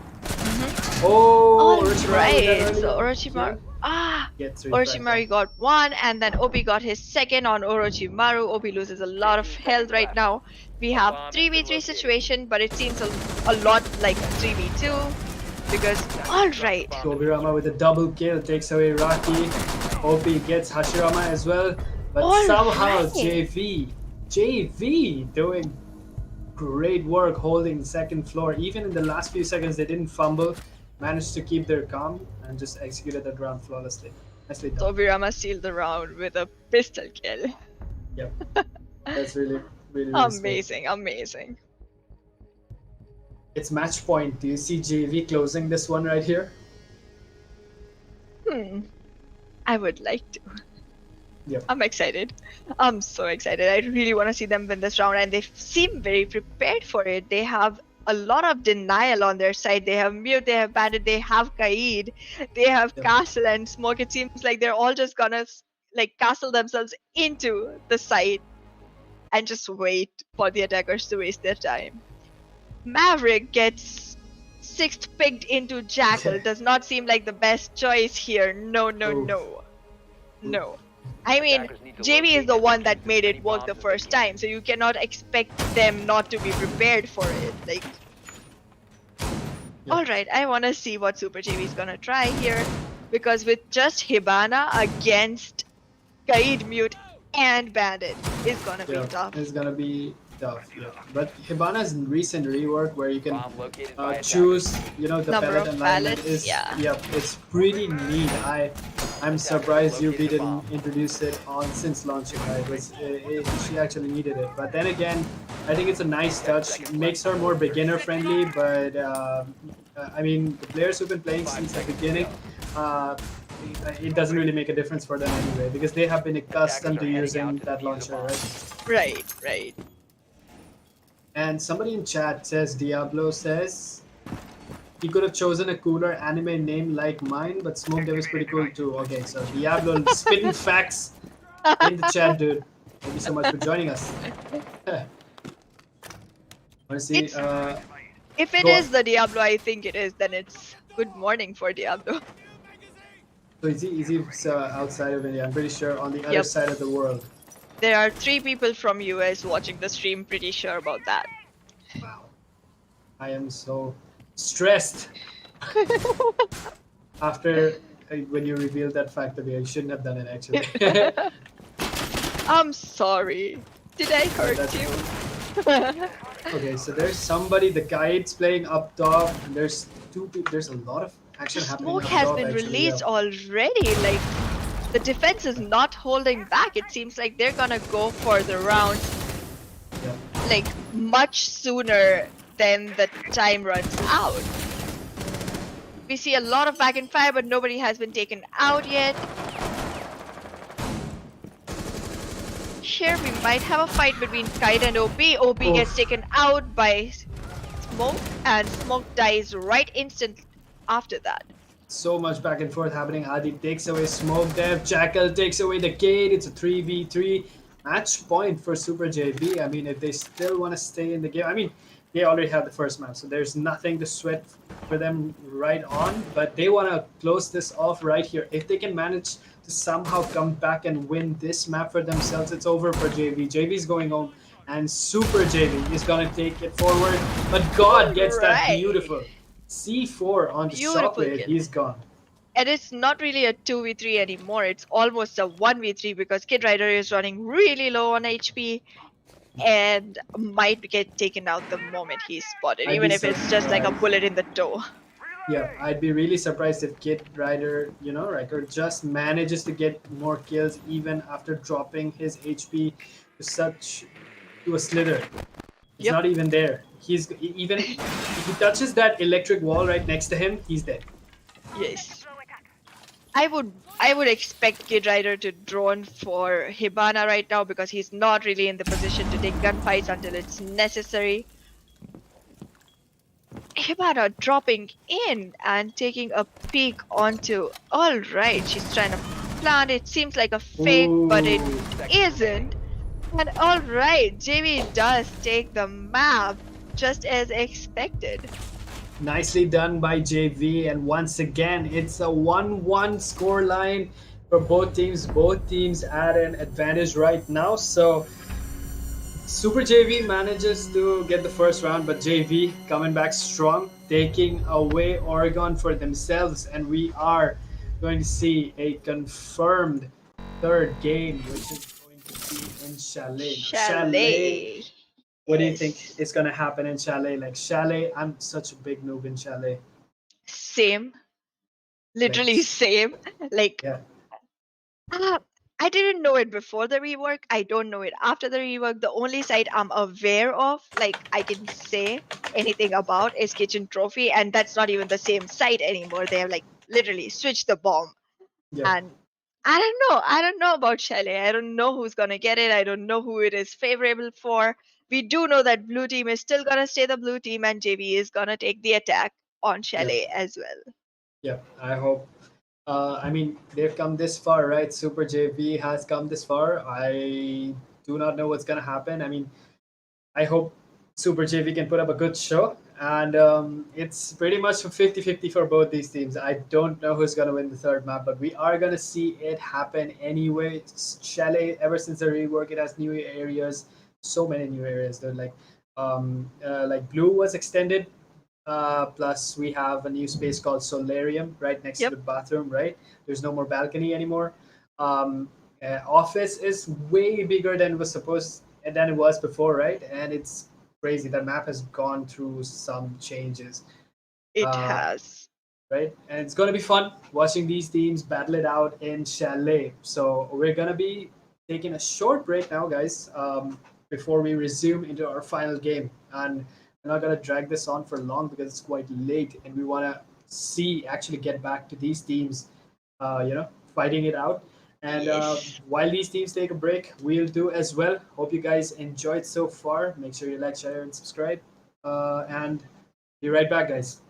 Oh, Alright, so Orochimaru. Gets Orochimaru got one, and then OP got his second on Orochimaru. OP loses a lot of health right now. We have 3v3 situation, but it seems a lot like 3v2 because alright. Tobirama with a double kill takes away Raki. OP gets Hashirama as well, but All somehow right. JV doing great work holding second floor. Even in the last few seconds, they didn't fumble, managed to keep their calm and just executed that round flawlessly. Nicely done. Tobirama sealed the round with a pistol kill. Yep, that's really sweet. Amazing. It's match point. Do you see JV closing this one right here? I would like to. Yep. I'm excited. I'm so excited. I really want to see them win this round, and they seem very prepared for it. They have a lot of denial on their side. They have Mute, they have Bandit, they have Kaid, they have Yep. Castle and Smoke. It seems like they're all just gonna castle themselves into the site and just wait for the attackers to waste their time. Maverick gets sixth picked into Jackal. Does not seem like the best choice here. No. I mean, Attackers need to JV is locate the and one defuse that as made many it work bombs the as they first can. time, so you cannot expect them not to be prepared for it. Like, Yep. alright, I wanna see what Super JV is gonna try here. Because with just Hibana against Kaid, Mute, and Bandit is gonna be Yeah, tough. it's gonna be tough. Yeah, but Hibana's recent rework where you can Bomb located by attackers. choose, the Number pellet of alignment pallets, is, yeah. yep, it's pretty neat. I'm Attackers have surprised UB located a didn't bomb. introduce it on since launching. Right, she actually needed it. But then again, I think it's a nice 10 touch. seconds Makes left her more before beginner insertion. friendly. But I mean, the players who've been playing 5 since the seconds to beginning. go. Uh, it doesn't really make a difference for them anyway because they have been Attackers accustomed are to heading out using to that defuse a launcher, bomb. right? Right, right. And somebody in chat says Diablo says he could have chosen a cooler anime name like mine, but Smoke Dev is pretty cool too. Okay, so Diablo spitting facts in the chat, dude. Thank you so much for joining us. Want to see? It's if it Go on. is the Diablo I think it is, then it's good morning for Diablo. So is he outside of India? I'm pretty sure on the other Yep. side of the world. There are 3 people from US watching the stream, pretty sure about that. Wow, I am so stressed after when you revealed that fact to me. I shouldn't have done it actually. I'm sorry. Did I hurt That's you? Okay, so there's somebody. The guide's playing up top, and there's two people. There's a lot of action happening Smoke up has top. been Actually, released yeah. already. Like, the defense is not holding back. It seems like they're gonna go for the round Yeah. like much sooner than the time runs out. We see a lot of back and fire, but nobody has been taken out yet. Here we might have a fight between Kite and OP. OP gets Oof. taken out by Smoke, and Smoke dies right instant after that. So much back and forth happening. Adi takes away Smoke Dev. Jackal takes away the Cade. It's a 3v3 match point for Super JV. I mean, if they still want to stay in the game, I mean, they already have the first map, so there's nothing to sweat for them right on. But they want to close this off right here. If they can manage to somehow come back and win this map for themselves, it's over for JV. JV's going home, and Super JV is going to take it forward. But God gets that Alright. beautiful C4 onto Beautiful Shockwave. kill. He's gone. And it's not really a 2v3 anymore, it's almost a 1v3 because Kid Rider is running really low on HP and might get taken out the moment he's spotted, I'd even be if it's just like a surprised. bullet in the toe. Yeah, I'd be really surprised if Kid Rider, Riker just manages to get more kills even after dropping his HP to a slither. It's Yep. not even there. Even if he touches that electric wall right next to him, he's dead. Yes. I would expect Kid Rider to drone for Hibana right now because he's not really in the position to take gunfights until it's necessary. Hibana dropping in and taking a peek onto. Alright, she's trying to plant. It seems like a fake, but it Ooh. isn't. And alright, JV does take the map just as expected. Nicely done by JV, and once again, it's a 1-1 score line for both teams. Both teams at an advantage right now. So Super JV manages to get the first round, but JV coming back strong, taking away Oregon for themselves, and we are going to see a confirmed third game, which is going to be in Chalet. Chalet. What do you think Yes. is going to happen in Chalet? Like Chalet, I'm such a big noob in Chalet. Same. Literally Like, same. Like, yeah, uh, I didn't know it before the rework. I don't know it after the rework. The only site I'm aware of, like I can say anything about, is Kitchen Trophy, and that's not even the same site anymore. They have like literally switched the bomb. yeah, And I don't know. I don't know about Chalet. I don't know who's gonna get it. I don't know who it is favorable for. We do know that blue team is still gonna stay the blue team, and JV is gonna take the attack on yeah, Chalet as well. yeah. I hope. I mean, they've come this far, right? Super JV has come this far. I do not know what's going to happen. I mean, I hope Super JV can put up a good show And it's pretty much 50-50 for both these teams. I don't know who's going to win the third map, but we are going to see it happen anyway. Chalet, ever since the rework, it has new areas, so many new areas. They're like blue was extended. Plus, we have a new space called Solarium right next to Yep. the bathroom. Right, there's no more balcony anymore. Um, Office is way bigger than it was before, right? And it's crazy. The map has gone through some changes, It uh, has. right? And it's going to be fun watching these teams battle it out in Chalet. So we're going to be taking a short break now, guys, before we resume into our final game. And we're not going to drag this on for long because it's quite late, and we want to actually get back to these teams, fighting it out. And Yes. while these teams take a break, we'll do as well. Hope you guys enjoyed so far. Make sure you like, share, and subscribe. And be right back, guys.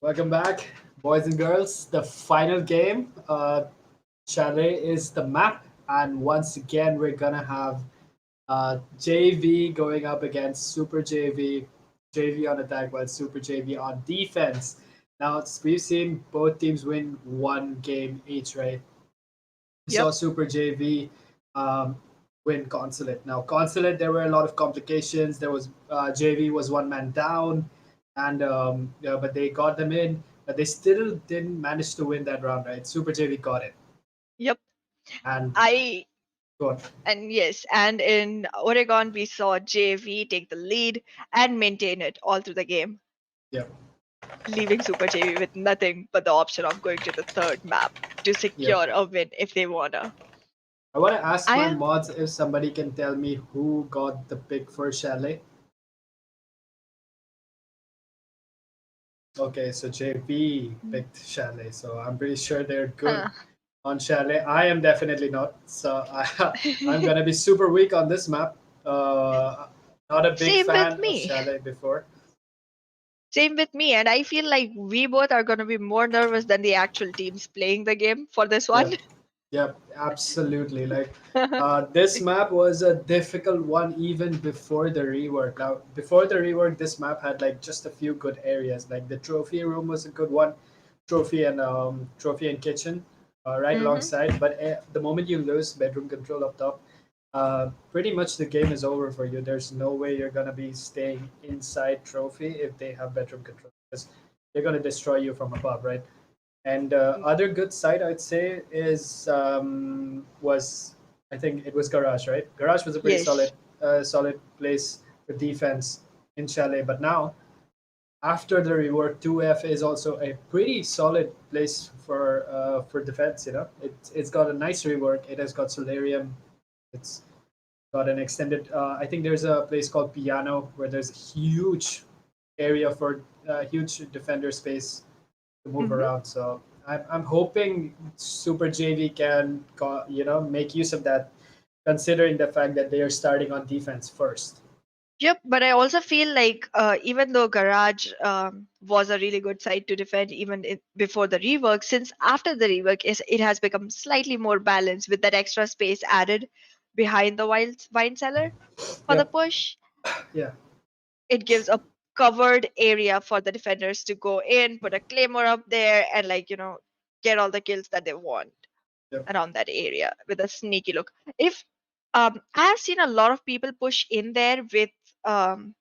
Welcome back, boys and girls. The final game. Chalet is the map, and once again, we're gonna have JV going up against Super JV. JV on attack, while Super JV on defense. Now, we've seen both teams win one game each, right? We Yep. saw Super JV um, win Consulate. Now, Consulate, there were a lot of complications. There was JV was one man down, and yeah, but they got them in. But they still didn't manage to win that round, right? Super JV got it, Yep. and I good. and yes, and in Oregon we saw JV take the lead and maintain it all through the game, Yeah, leaving Super JV with nothing but the option of going to the third map to yeah. secure a win if they wanna. I want to ask I my am mods if somebody can tell me who got the pick for Chalet. Okay, so JP picked Chalet, so I'm pretty sure they're good huh. on Chalet. I am definitely not. So I'm gonna be super weak on this map. Not a big Same with fan of me. Chalet before. Same with me, and I feel like we both are gonna be more nervous than the actual teams playing the game for this one. Yep, yep, absolutely. Like this map was a difficult one even before the rework. Now, before the rework, this map had like just a few good areas. Like the trophy room was a good one, trophy and kitchen, right Mm-hmm. alongside. But the moment you lose bedroom control up top, pretty much the game is over for you. There's no way you're gonna be staying inside trophy if they have bedroom control because they're gonna destroy you from above, right? And other good side I'd say is was I think it was Garage, right? Garage was a pretty Yes. solid place for defense in Chalet, but now after the rework, 2F is also a pretty solid place for defense. You know, it's got a nice rework. It has got Solarium. It's got an extended. I think there's a place called Piano where there's a huge area for huge defender space to move Mm-hmm. around. So I'm hoping Super JV can make use of that, considering the fact that they are starting on defense first. Yep, but I also feel like even though Garage was a really good site to defend even before the rework, since after the rework it has become slightly more balanced with that extra space added behind the wine cellar for the Yep. push. Yeah. It gives a covered area for the defenders to go in, put a claymore up there, and get all the kills that they want Yep. around that area with a sneaky look. If I've seen a lot of people push in there um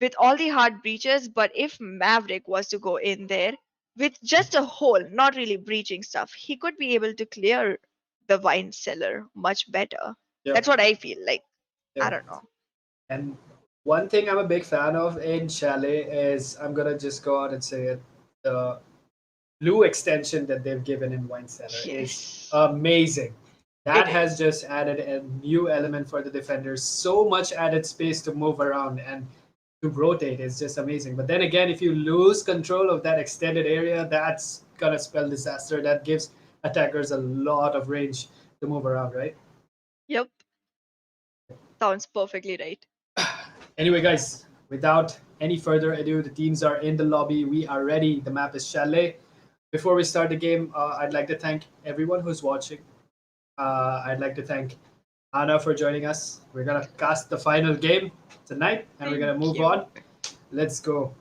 with all the hard breaches, but if Maverick was to go in there with just a hole, not really breaching stuff, he could be able to clear the wine cellar much better. That's Yep. what I feel like. I Yep. don't know. And one thing I'm a big fan of in Chalet is I'm gonna just go out and say it. The blue extension that they've given in Wine Cellar is Yes, amazing. it That has is. just added a new element for the defenders. So much added space to move around and to rotate is just amazing. But then again, if you lose control of that extended area, that's gonna spell disaster. That gives attackers a lot of range to move around, right? Yep, sounds perfectly right. Anyway, guys, without any further ado, the teams are in the lobby. We are ready. The map is Chalet. Before we start the game, I'd like to thank everyone who's watching. I'd like to thank Anna for joining us. We're gonna cast the final game tonight, and we're Thank gonna move you. on. Let's go.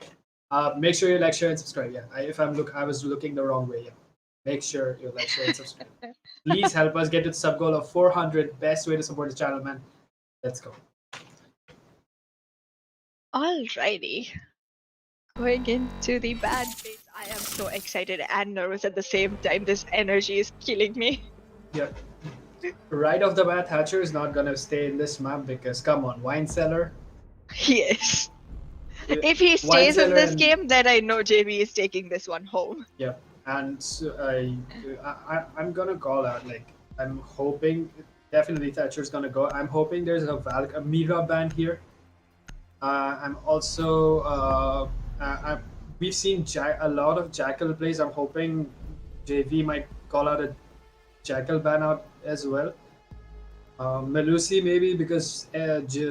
Make sure you like, share, and subscribe. Yeah, I was looking the wrong way. Yeah, make sure you like, share, and subscribe. Please help us get to the sub goal of 400. Best way to support the channel, man. Let's go. Alrighty, going into the bad phase. I am so excited and nervous at the same time. This energy is killing me. Yeah. Right off the bat, Hatcher is not gonna stay in this map because come on, Wine Cellar, Yes. uh, If he Wine stays in Cellar, this and game, then I know JB is taking this one home. yeah, and so I'm gonna call out like I'm hoping definitely Thatcher's gonna go. I'm hoping there's a Mira band here. I'm also we've seen a lot of Jackal plays. I'm hoping JV might call out a Jackal ban out as well. Melusi maybe because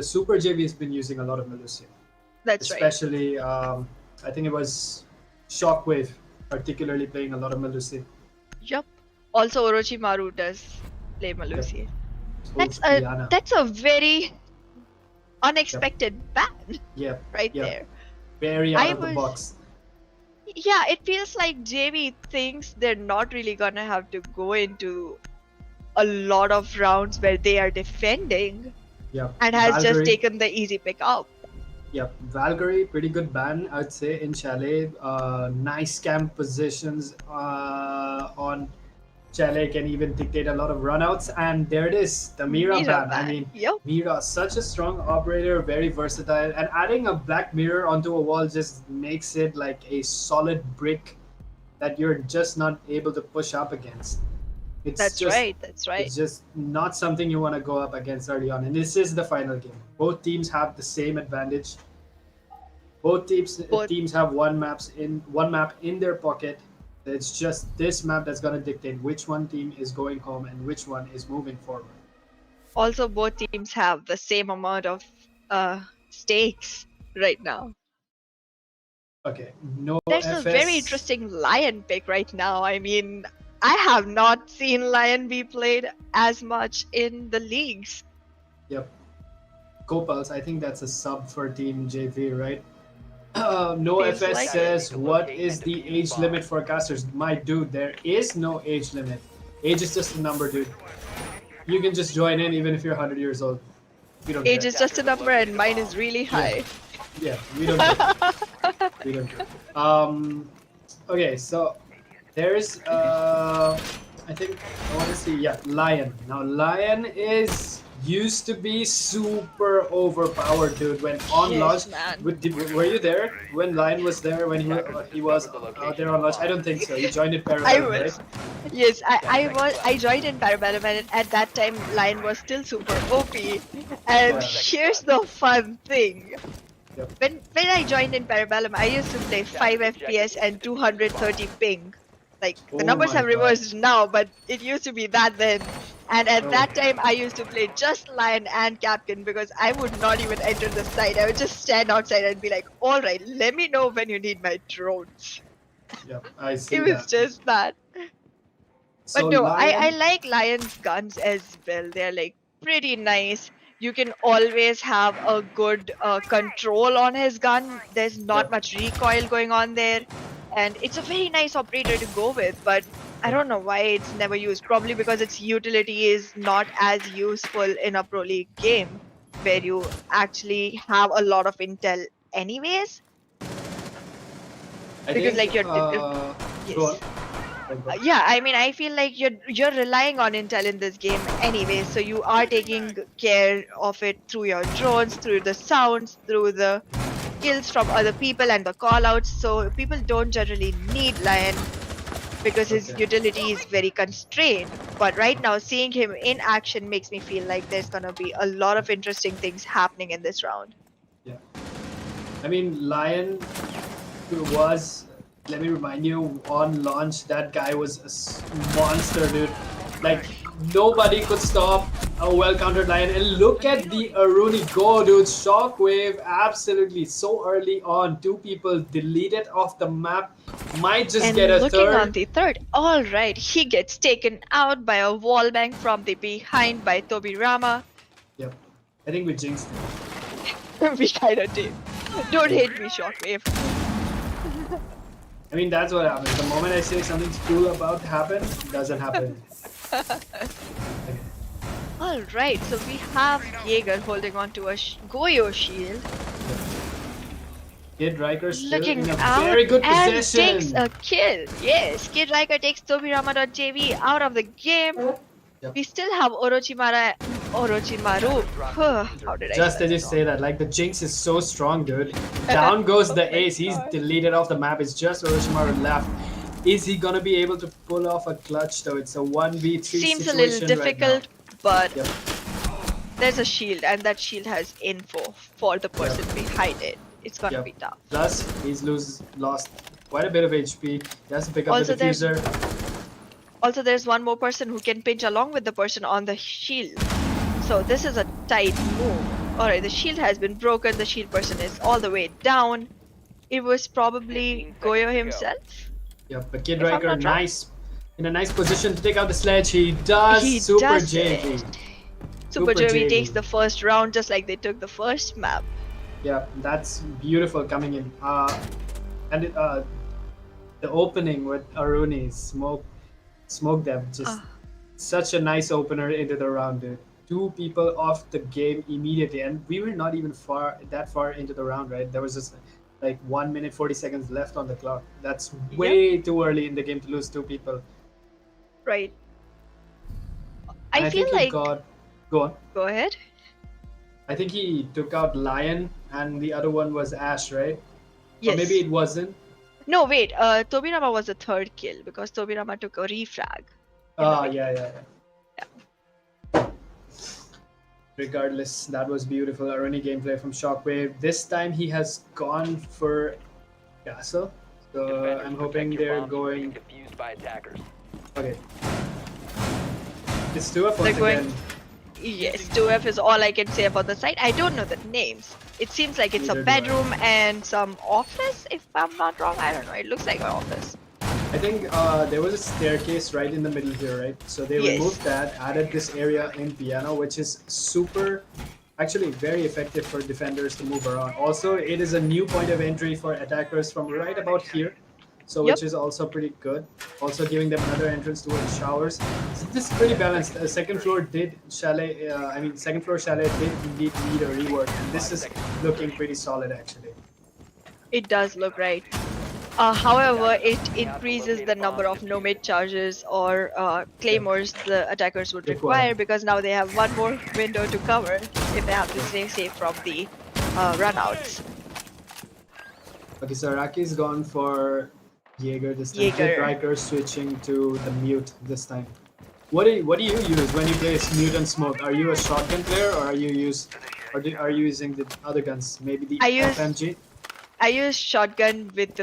Super JV has been using a lot of Melusi, That's right. especially I think it was Shockwave, particularly playing a lot of Melusi. Yup. Also, Orochimaru does play Yep. Malusi. Holds Diana. That's a very Yep. unexpected ban Yep. right Yep. there. Very out I of the was box. Yeah, it feels like JV thinks they're not really gonna have to go into a lot of rounds where they are defending Yep. and has just Valkyrie. taken the easy pick up. Yep, Valkyrie, pretty good ban, I'd say, in Chalet. Nice camp positions on Chalet can even dictate a lot of runouts. And there it is, the Mira ban. I mean, Yep. Mira, such a strong operator, very versatile. And adding a black mirror onto a wall just makes it like a solid brick that you're just not able to push up against. It's That's just right. That's right. it's just not something you want to go up against early on. And this is the final game. Both teams have the same advantage. Both teams have one map in their pocket. It's just this map that's gonna dictate which one team is going home and which one is moving forward. Also, both teams have the same amount of stakes right now. Okay, no There's FS. a very interesting Lion pick right now. I mean, I have not seen Lion be played as much in the leagues. Yep. Copals, I think that's a sub for Team JV, right? No Feels FS like says, what is the age limit for casters? My dude, there is no age limit. Age is just a number, dude. You can just join in even if you're 100 years old. We don't Age care. is just a number and mine is really high. Yeah, we don't care. We don't care. Okay, so there's I think I want to see, yeah, Lion. Now Lion is used to be super overpowered, dude. When on Yes, launch, man. were you there when Lion was there when he was out there on launch? I don't think so. You joined it I Parallel, was. right? Yes, I joined in Parabellum and at that time Lion was still super OP. And Yeah. here's the fun thing. Yep. When I joined in Parabellum, I used to play 5 FPS and 230 ping. Like the Oh numbers my have God. reversed now, but it used to be that then. And at Oh. that time, I used to play just Lion and Captain because I would not even enter the site. I would just stand outside and be like, "All right, let me know when you need my drones." Yeah, I see It was that. just that. So But no, I Lion, like Lion's guns as well. They're like pretty nice. You can always have a good control on his gun. There's not Yep. much recoil going on there. And it's a very nice operator to go with, but I don't know why it's never used. Probably because its utility is not as useful in a Pro League game where you actually have a lot of intel anyways. I Because, think, like, you're- go on. Yes. Yeah, I mean, I feel like you're relying on intel in this game anyway, so you are taking care of it through your drones, through the sounds, through the kills from other people and the callouts. So people don't generally need Lion because his Okay. utility is very constrained. But right now, seeing him in action makes me feel like there's gonna be a lot of interesting things happening in this round. I mean, Lion was, let me remind you, on launch, that guy was a monster, dude. Like, nobody could stop a well-countered Lion. And look at the Aruni go, dude. Shockwave, absolutely, so early on. Two people deleted off the map. Might just And get a looking on third. the third, all right, he gets taken out by a wallbang from the behind by Tobirama. Yep. I think we jinxed him. We kinda did. Don't hate me, Shockwave. I mean, that's what happens. The moment I say something's cool about to happen, it doesn't happen. All right, so we have Jaeger holding on to a Goyo shield, Kid Riker still looking in a out very good and possession. takes a kill. Yes, Kid Riker takes Tobirama.jv out of the game. Yep. We still have Orochimaru. How did I Just say as you that? say that, like the Jinx is so strong, dude. Down goes Oh the my ace. He's God. deleted off the map. It's just Orochimaru left. Is he gonna be able to pull off a clutch though? It's a 1v3 Seems a situation little right difficult, but Yep. there's a shield, and that shield has info for the person behind it. It's gonna Yep. be tough. now. Plus, he's lost quite a bit of HP. He has to pick up Also, the diffuser. Also, there's one more person who can pinch along with the person on the shield. So this is a tight move. Alright, the shield has been broken. The shield person is all the way down. it was probably 15 Goyo seconds to go. himself. Yep, but Kid If I'm Riker, not wrong. in a nice position to take out the sledge. He does. He Super does JV. it. Super JV takes the first round just like they took the first map. Yeah, that's beautiful coming in. And the opening with Aruni smoke them, just Ah. such a nice opener into the round, dude. Two people off the game immediately, and we were not even that far into the round, right? There was just like 1 minute 40 seconds left on the clock. That's Yep. way too early in the game to lose two people. Right. And I feel think he like. go on. Go ahead. I think he took out Lion, and the other one was Ash, right? Yes. Or maybe it wasn't. No, wait. Tobirama was the third kill because Tobirama took a refrag. Ah, yeah. Regardless, that was beautiful. Aruni gameplay from Shockwave. This time he has gone for Castle. So Defenders, I'm protect hoping your they're bombs from being going. defused by attackers. Okay. It's 2F They're once going- again. Yes, 2F is all I can say about the site. I don't know the names. It seems like it's Neither a do I. bedroom and some office, if I'm not wrong. I don't know. It looks like an office. I think there was a staircase right in the middle here, right? So they Yes. removed that, added this area in piano, which is actually very effective for defenders to move around. Also, it is a new point of entry for attackers from right about here. So Yep. which is also pretty good. Also giving them another entrance towards showers. So this is pretty balanced. Second floor chalet did indeed need a rework, and this is looking pretty solid actually. It does look right. However, it increases the number of nomad charges or claymores the attackers would require because now they have one more window to cover if they have to stay safe from the runouts. Okay, so Raki's gone for Jaeger this time. Jaeger. Kid Riker switching to the mute this time. What do you use when you play mute and smoke? Are you a shotgun player, or are you using the other guns? Maybe the I use- FMG. I use shotgun with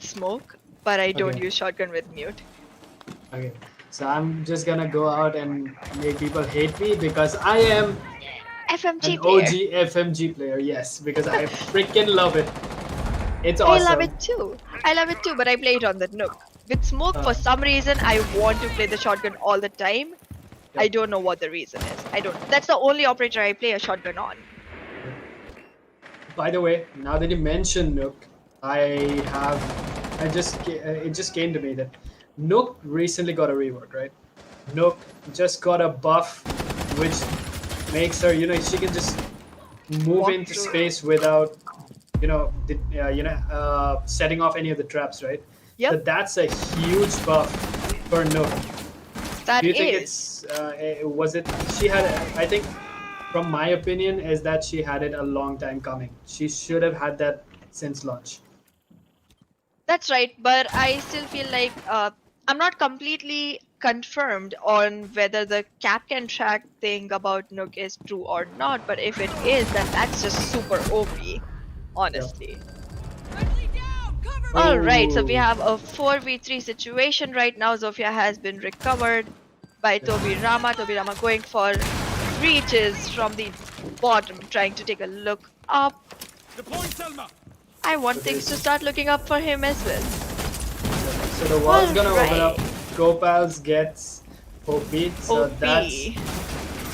smoke, but I don't Okay. use shotgun with mute. Okay, so I'm just gonna go out and make people hate me because I am FMG an player. OG FMG player. Yes, because I freaking love it. It's I awesome. love it too. I love it too, but I play it on the Nook. With smoke, Ah. for some reason, I want to play the shotgun all the time. I Yep. don't know what the reason is. I don't. That's the only operator I play a shotgun on. By the way, now that you mention Nook, it just came to me that Nook recently got a rework, right? Nook just got a buff, which makes her, she can just move Walk into through. space without, setting off any of the traps, right? Yep. So that's a huge buff for Nook. That Do you think is. was it? She had, I think, from my opinion, is that she had it a long time coming. She should have had that since launch. That's right, but I still feel like I'm not completely confirmed on whether the cap can track thing about Nook is true or not. But if it is, then that's just super OP, honestly. All right, so we Ooh. have a 4v3 situation right now. Zofia has been recovered by Tobirama. Tobirama going for reaches from the bottom, trying to take a look up. I want things to start looking up for him as well. So the wall's gonna open up. Alright. Gopal's gets OP. So OP. that's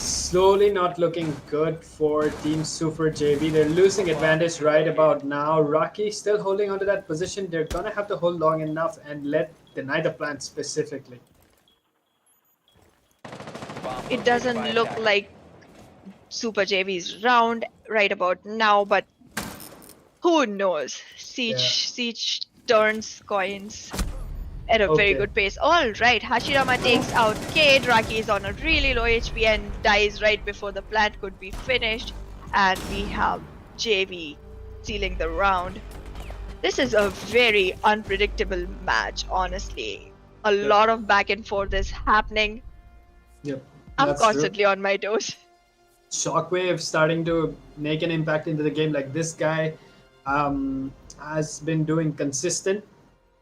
slowly not looking good for Team Super JV. They're losing advantage right about now. Rocky still holding onto that position. They're gonna have to hold long enough and deny the plant specifically. Bomb It located doesn't by look attackers. like Super JV's round right about now, but who knows? Siege turns coins at a very Okay. good pace. All right, Hashirama takes out Cade. Raki is on a really low HP and dies right before the plant could be finished. And we have JV sealing the round. This is a very unpredictable match, honestly. A Yep. lot of back and forth is happening. Yep. I'm that's true. constantly on my toes. Shockwave starting to make an impact into the game. Like this guy has been doing consistent.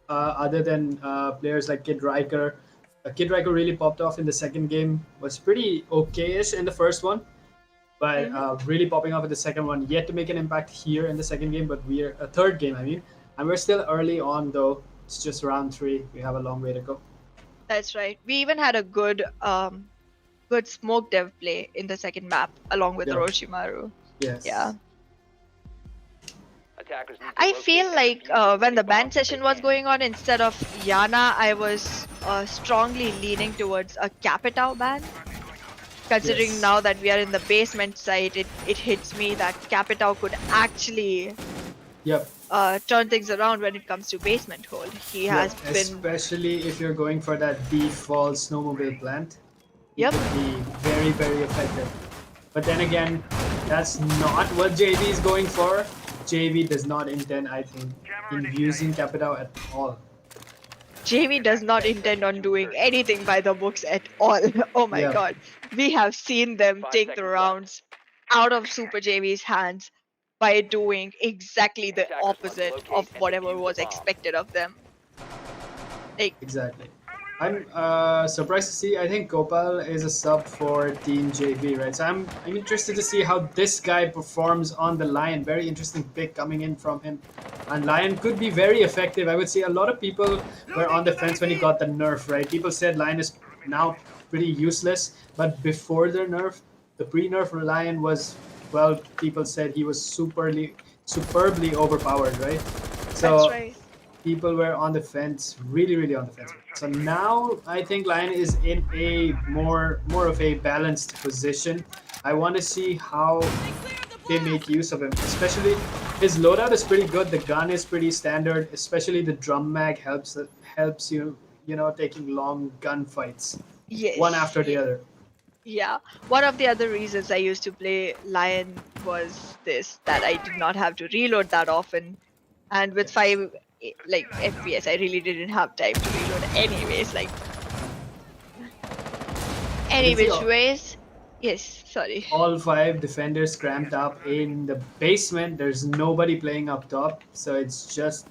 Other than players like Kid Riker, Kid Riker really popped off in the second game. Was pretty okay-ish in the first one, but really popping off in the second one. Yet to make an impact here in the second game, but third game. I mean, And we're still early on though. It's just round 3. We have a long way to go. That's right. We even had a good smoke dev play in the second map along with Yeah. Orochimaru. Yes. Yeah. Attackers need to I locate feel and like defuse when any the ban bombs that session they was can. going on, instead of Yana, I was strongly leaning towards a Capitao ban. Considering Yes. now that we are in the basement side, it hits me that Capitao could actually Yep. turn things around when it comes to basement hold. He Yep. has been. Especially if you're going for that default snowmobile plant. It Yep. could be very, very effective. But then again, that's not what JV is going for. JV does not intend, I think, in using Capitao at all. JV does not intend on doing anything by the books at all. Oh my Yeah. god. We have seen them 5 take the seconds left. rounds out of Super JV's hands by doing exactly the Attackers must opposite locate of and whatever defuse was the bomb. expected of them. Like, Exactly. I'm surprised to see. I think Gopal is a sub for Team JV, right? So I'm interested to see how this guy performs on the Lion. Very interesting pick coming in from him. And Lion could be very effective. I would say a lot of people were on the fence when he got the nerf, right? People said Lion is now pretty useless, but before the nerf, the pre-nerf Lion was, well, people said he was superbly overpowered, right? that's So right. people were on the fence, really on the fence. So now I think Lion is in a more of a balanced position. I want to see how they make use of him. Especially his loadout is pretty good. The gun is pretty standard. Especially the drum mag helps you taking long gunfights Yes. one after the other. Yeah. One of the other reasons I used to play Lion was this, that I did not have to reload that often. And with Yes. 5 like FPS, I really didn't have time to reload anyways. Like, any can see which all- ways. Yes, sorry. All 5 defenders cramped up in the basement. There's nobody playing up top, so it's just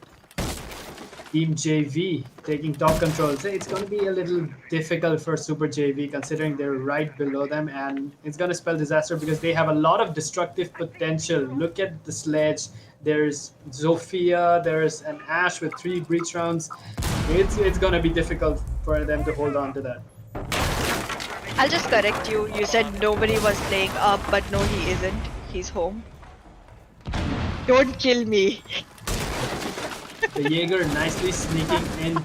Team JV taking top control. So it's going to be a little difficult for Super JV considering they're right below them, and it's going to spell disaster because they have a lot of destructive potential. Look at the sledge. There's Zofia. There's an Ash with 3 breach rounds. It's going to be difficult for them to hold on to that. I'll just correct you. You said nobody was playing up, but no, he isn't. He's home. Don't kill me. The Jaeger nicely sneaking in.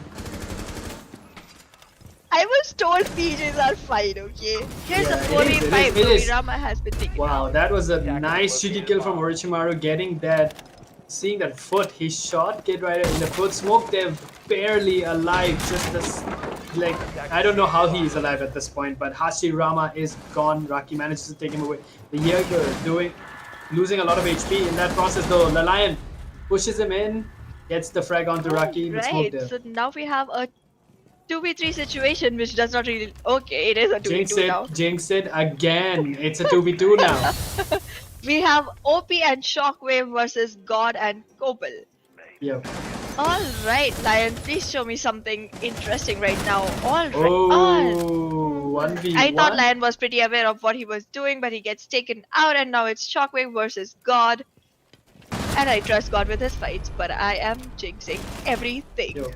I was told PJs are fine, okay? Here's Yeah, a it is, 4v5. it is. Rama has been taken Wow, out. that was a nice cheeky kill from Orochimaru, getting that, seeing that foot. He shot Kid Rider in the foot. Smoke them barely alive. Just this, like, I don't know how he is alive at this point, but Hashirama is gone. Raki manages to take him away. The Jaeger losing a lot of HP in that process though. The Lion pushes him in, gets the frag onto Raki, but Smoke Right, them. so now we have a 2v3 situation, which does not really. Okay, it is a 2v2 now. Jinx it again. It's a 2v2 now. We have OP and Shockwave versus God and Kopel. Yep. Alright, Lion, please show me something interesting right now. Alright. Oh, 1v1. I thought Lion was pretty aware of what he was doing, but he gets taken out, and now it's Shockwave versus God. And I trust God with his fights, but I am jinxing everything. Yo.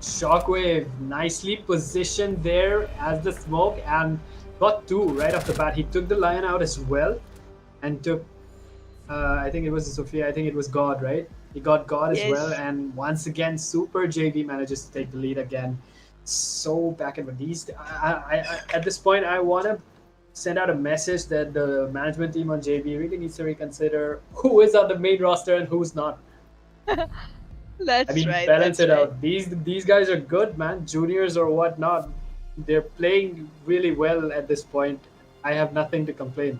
Shockwave nicely positioned there as the smoke and got 2 right off the bat. He took the Lion out as well and took, I think it was Sophia, I think it was God, right? He got God as Yes. well, and once again, Super JV manages to take the lead again. So back and these, at this point, I want to send out a message that the management team on JV really needs to reconsider who is on the main roster and who's not. That's I mean, right. balance that's it right. out. These guys are good, man. Juniors or whatnot, they're playing really well at this point. I have nothing to complain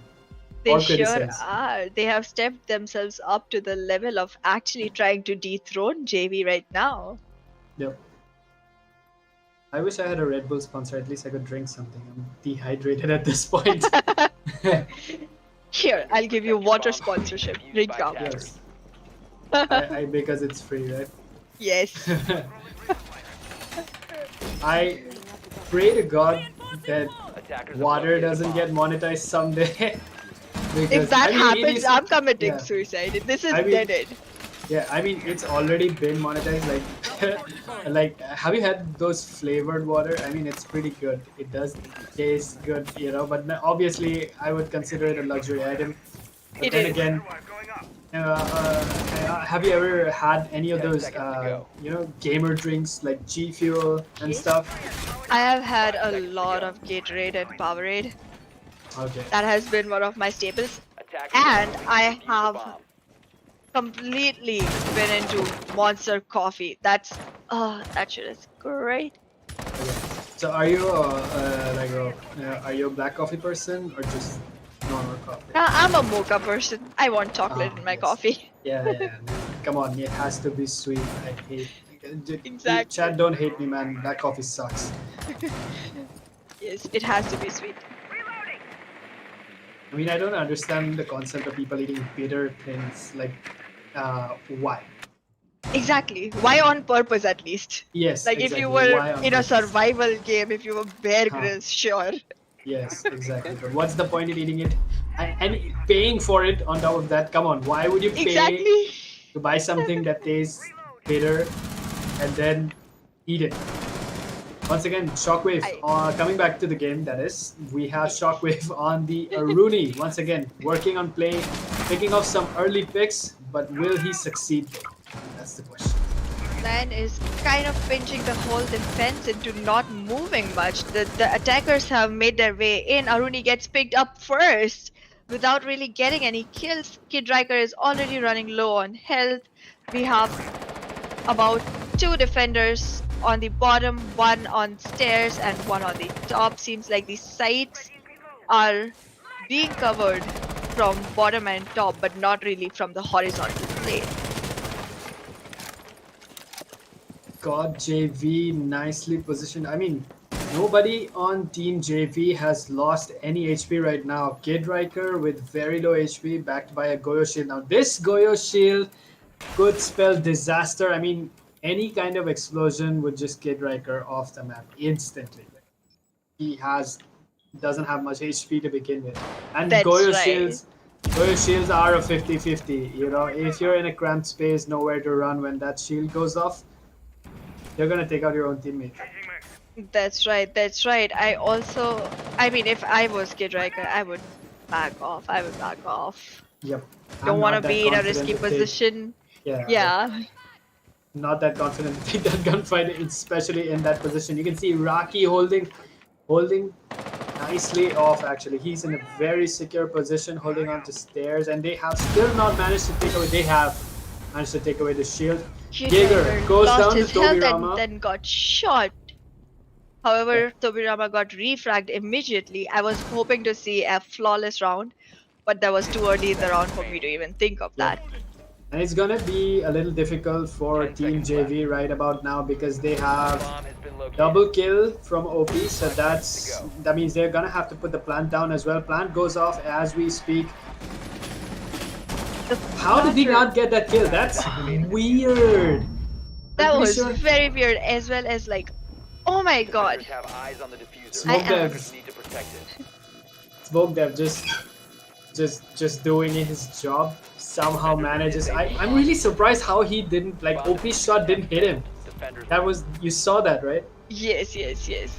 They or sure criticize. are. They have stepped themselves up to the level of actually trying to dethrone JV right now. Yep. I wish I had a Red Bull sponsor. At least I could drink something. I'm dehydrated at this point. Here, I'll give you water sponsorship. Drink up. Yes. I because it's free, right? Yes. I pray to God that Attackers have water located a doesn't bomb. get monetized someday. If that it happens, is- I'm committing yeah. suicide. This is I mean- dead end. Yeah, I mean it's already been monetized. Like, like have you had those flavored water? I mean it's pretty good. It does taste good, you know. But obviously, I would consider it a luxury item. But It then is. again, have you ever had any of 10 those, seconds to go. gamer drinks like G Fuel and stuff? I have had a Seconds to lot go. of Gatorade and Powerade. Okay. That has been one of my staples. Attackers And are I defuse the have bomb. completely been into Monster coffee. That shit is great. Okay. So are you are you a black coffee person or just normal coffee? I'm a mocha person. I want chocolate Ah, in my yes. coffee. Yeah, yeah. Come on, it has to be sweet. I hate. Exactly. Chad, don't hate me, man. Black coffee sucks. Yes, it has to be sweet. I mean, I don't understand the concept of people eating bitter things. Like, why? Exactly. Why on purpose at least? Yes, Like if you exactly. were Why on in a purpose? survival game, if you were Bear Huh. Grylls, sure. Yes, exactly. But what's the point in eating it? And paying for it on top of that? Come on, why would you pay Exactly. to buy something that tastes bitter and then eat it? Once again, Shockwave. Coming back to the game, that is, we have Shockwave on the Rooney. Once again, working on play, picking off some early picks, but will he succeed? That's the question. Man is kind of pinching the whole defense into not moving much. The attackers have made their way in. Aruni gets picked up first without really getting any kills. Kid Riker is already running low on health. We have about 2 defenders on the bottom, 1 on stairs and 1 on the top. Seems like the sites are being covered from bottom and top, but not really from the horizontal plane. God, JV nicely positioned. I mean, nobody on Team JV has lost any HP right now. Kid Riker with very low HP, backed by a Goyo Shield. Now, this Goyo Shield could spell disaster. I mean, any kind of explosion would just Kid Riker off the map instantly. He doesn't have much HP to begin with, and That's Goyo right. Shields. Goyo Shields are a 50-50. You know, if you're in a cramped space, nowhere to run when that shield goes off, you're gonna take out your own teammate. That's right, that's right. I mean, if I was Kid Riker, I would back off. I would back off. Yep. Don't I'm want to not that be in a confident risky to take- position. Yeah. Yeah. Not that confident to take that gunfight, especially in that position. You can see Rocky holding nicely off. Actually, he's in a very secure position, holding on to stairs, and they have still not managed to take away. They have managed to take away the shield. Kid Jaeger Riker goes lost down to his health Tobirama. and then got shot. However, Tobirama got refragged immediately. I was hoping to see a flawless round, but that was too early in the round for me to even think of Yeah. that. And it's gonna be a little difficult for 10 Team seconds JV right about now because they have Bomb has been located. double kill from OP, so that means they're gonna have to put the plant down as well. Plant goes off as we speak. How did he not get that kill? That's weird. That I'm pretty was sure- very weird, as well as like, oh my god. Defenders have eyes on the diffuser. Smoke Attackers devs. need to protect it. Smoke Dev just doing his job. Somehow manages. I'm really surprised how he didn't like OP shot didn't hit him. Defenders That was you saw that, right? Yes, yes, yes.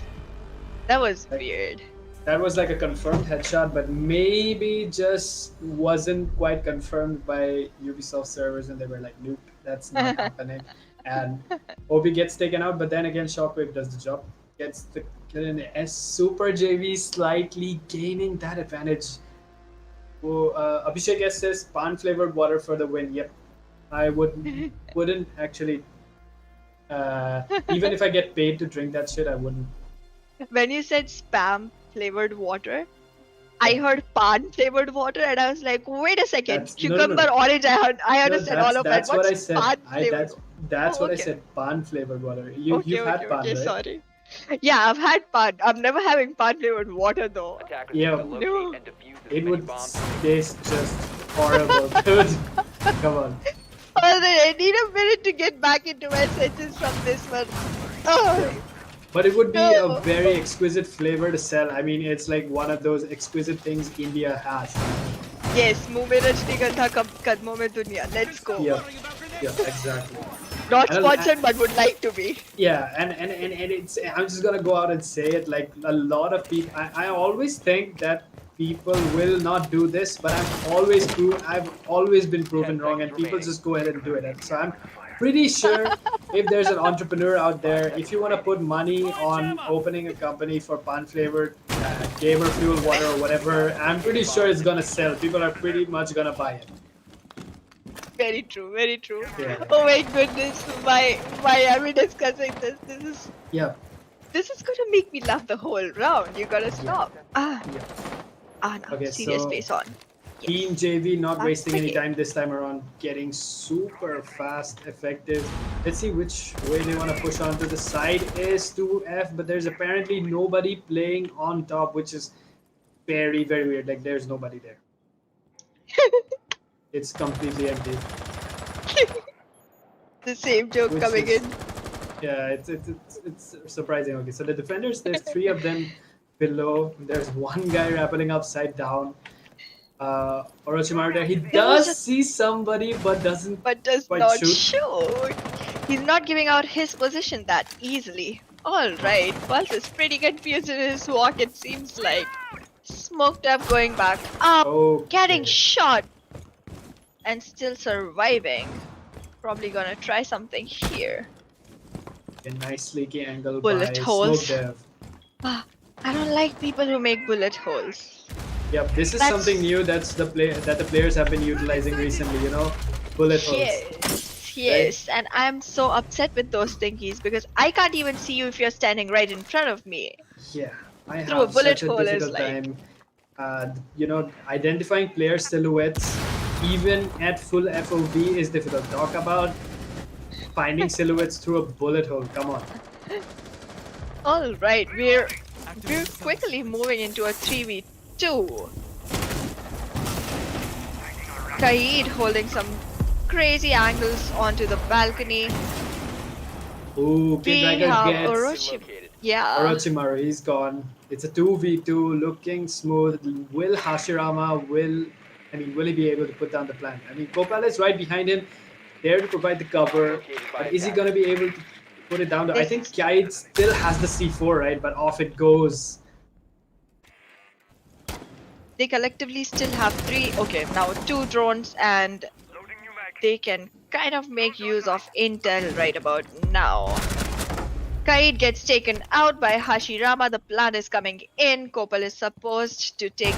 That was weird. That was like a confirmed headshot, but maybe just wasn't quite confirmed by Ubisoft servers, and they were like, "Nope, that's not happening." And OP gets taken out, but then again, Shockwave does the job, gets the kill in as Super JV slightly gaining that advantage. Abhishek S says pan flavored water for the win. Yep, I wouldn't actually. Even if I get paid to drink that shit, I wouldn't. When you said spam flavored water, I heard pan flavored water, and I was like, wait a second, That's- no, no, cucumber, no. orange. I No, understand all of that. that's what What's I said. pan flavored? That's Oh, what I okay. said. Pan flavored water. Okay, You've had okay, pan, okay, right? sorry. Yeah, I've had pan. I'm never having pan flavored water though. Attackers Yeah. need to locate No. and defuse as It many would bombs. taste just horrible, dude. Come on. Alright, I need a minute to get back into my senses from this one. Oh, Yeah. But it would be No. a very exquisite flavor to sell. I mean, it's like one of those exquisite things India has. yes, मुंह में रजनीगंधा कदमों में दुनिया. Let's go. Yeah. Yeah, exactly. Not And sponsored, but would like to be. yeah, and it's, I'm just gonna go out and say it, like a lot of people, I always think that people will not do this, but I've always been 10 proven wrong, seconds and people remaining. just go ahead and do it. And so I'm pretty sure if there's an entrepreneur out 5 there, if seconds you want to remaining. put money on opening a company for pan flavored gamer fuel water or whatever, I'm pretty sure it's gonna sell. People are pretty much gonna buy it. Very true, very true. Yeah. Oh my goodness, why are we discussing this? Yeah. This is gonna make me laugh the whole round. You gotta stop. Yeah. No, Okay, serious so face on. Team JV not That's wasting any okay. time this time around, getting super fast, effective. Let's see which way they want to push on. To the side is 2F, but there's apparently nobody playing on top, which is very, very weird. Like, there's nobody there. It's completely empty. The same joke Which coming is, in. yeah, it's surprising. Okay, so the defenders, there's three of them below. There's one guy rappelling upside down. Orochimaru there. He There was does a- see somebody, but doesn't But does quite not shoot. show. He's not giving out his position that easily. Alright, Pulse is pretty confused in his walk, it seems like. Smoked up, going back up, Okay. getting shot, and still surviving. Probably gonna try something here. A nice leaky angle Bullet by holes. Smoke Dev. I don't like people who make bullet holes. Yep, this is That's- something new that the players have been utilizing recently. You know, bullet holes. Yes, and I'm so upset with those thingies because I can't even see you if you're standing right in front of me. Yeah, I Through a have bullet such a hole is difficult like- time. You know, identifying player silhouettes, even at full FOV, is difficult. Talk about finding silhouettes through a bullet hole. Come on. Alright, we're quickly moving into a 3v2. Kaid holding some crazy angles onto the balcony. Ooh, Kid We Dragon have gets Orochi. Located. Yeah. Orochimaru. He's gone. It's a 2v2, looking smooth. Will Hashirama will he be able to put down the plant? I mean, Kopal is right behind him, there to provide the cover. But is he going to be able to put it down? I think Kaid still has the C4, right? But off it goes. They collectively still have now 2 drones, and they can kind of make use of intel right about now. Kaid gets taken out by Hashirama. The plan is coming in. Kopal is supposed to take.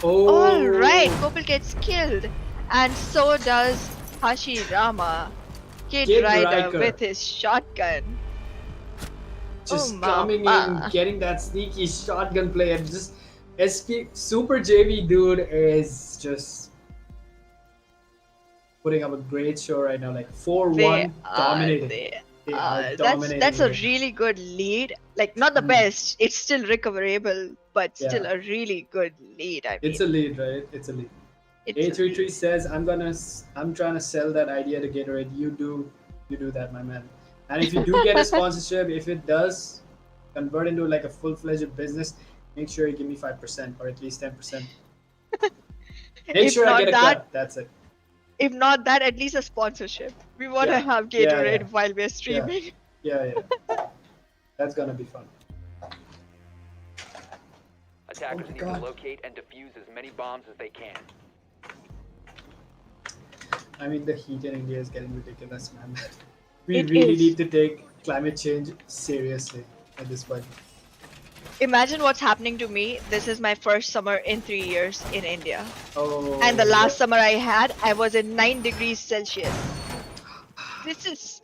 Oh. Alright, Kopal gets killed. And so does Hashirama. Kid Kid Rider Riker. with his shotgun. Just Oh, coming mama. in, getting that sneaky shotgun play, and just Super JV dude is just putting up a great show right now. Like 4-1, dominating. They are dominating. That's a right now. really good lead. Like, not the best. It's still recoverable, but still Yeah. a really good lead. I mean, It's a lead, right? It's a lead. it's a A33 lead. says, I'm trying to sell that idea to Gatorade. You do that, my man. And if you do get a sponsorship, if it does convert into like a full-fledged business, make sure you give me 5% or at least 10%. Make If sure I not get a that- cut. That's it. If not that, at least a sponsorship. We want to Yeah. have Yeah, Gatorade yeah. while we're streaming. Yeah. That's gonna be fun. Attackers Oh my need God. to locate and defuse as many bombs as they can. I mean, the heat in India is getting ridiculous, man. We It really is. need to take climate change seriously at this point. Imagine what's happening to me. This is my first summer in 3 years in India. Oh. And the last summer I had, I was in 9 degrees Celsius. This is.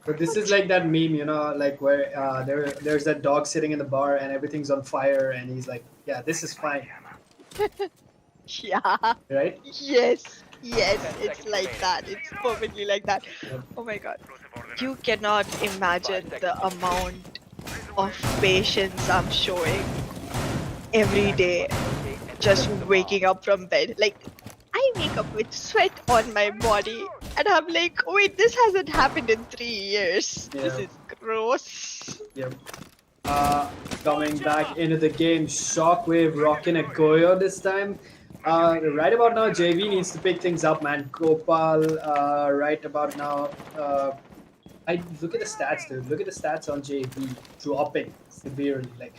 But this is like that meme, you know, like where there's that dog sitting in the bar and everything's on fire, and he's like, "Yeah, this is fine," Yeah. right? Yes. Yes. 10 It's seconds like remaining. that. It's perfectly like that. Yep. Oh my god. You cannot imagine the amount of patience I'm showing every day. Locate and Just defuse the waking up from bed. Like, I wake up with sweat on my body, and I'm like, wait, this hasn't happened in 3 years. This Yeah. is gross. Yep. Coming back into the game, Shockwave rocking a Goyo this time. Right about now, JV needs to pick things up, man. Gopal, right about now. I look at the stats, dude. Look at the stats on JV dropping severely. Like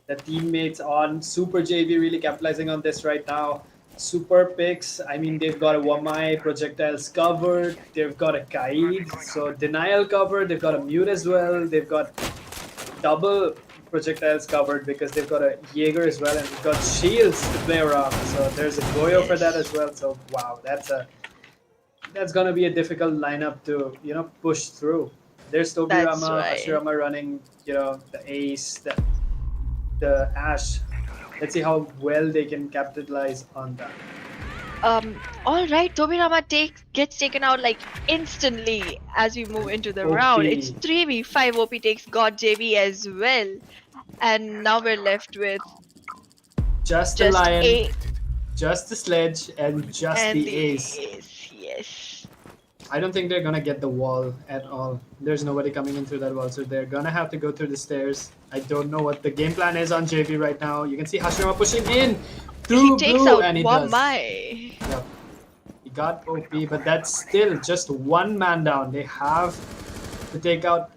the teammates on Super JV really capitalizing on this right now. Super picks. I mean, they've got a Wamai projectiles covered. They've got a Kaid, so denial covered. They've got a mute as well. They've got double projectiles covered because they've got a Jaeger as well, and they've got shields to play around. So there's a Goyo for that Yes. as well. So wow, that's gonna be a difficult lineup to push through. There's That's Tobirama, right. Hashirama running the Ace, the Ash. Let's see how well they can capitalize on that. All right, Tobirama gets taken out like instantly as we move into the round. It's OP, 3v5. OP takes God JV as well, and now we're left with just the just lion, a just the sledge, and just and the the Ace. ace. Yes. I don't think they're gonna get the wall at all. There's nobody coming in through that wall, so they're gonna have to go through the stairs. I don't know what the game plan is on JV right now. You can see Hashirama pushing in He through takes blue, out and he does. Wamai. Yep. He got OP, but that's still just one man down. They have to take out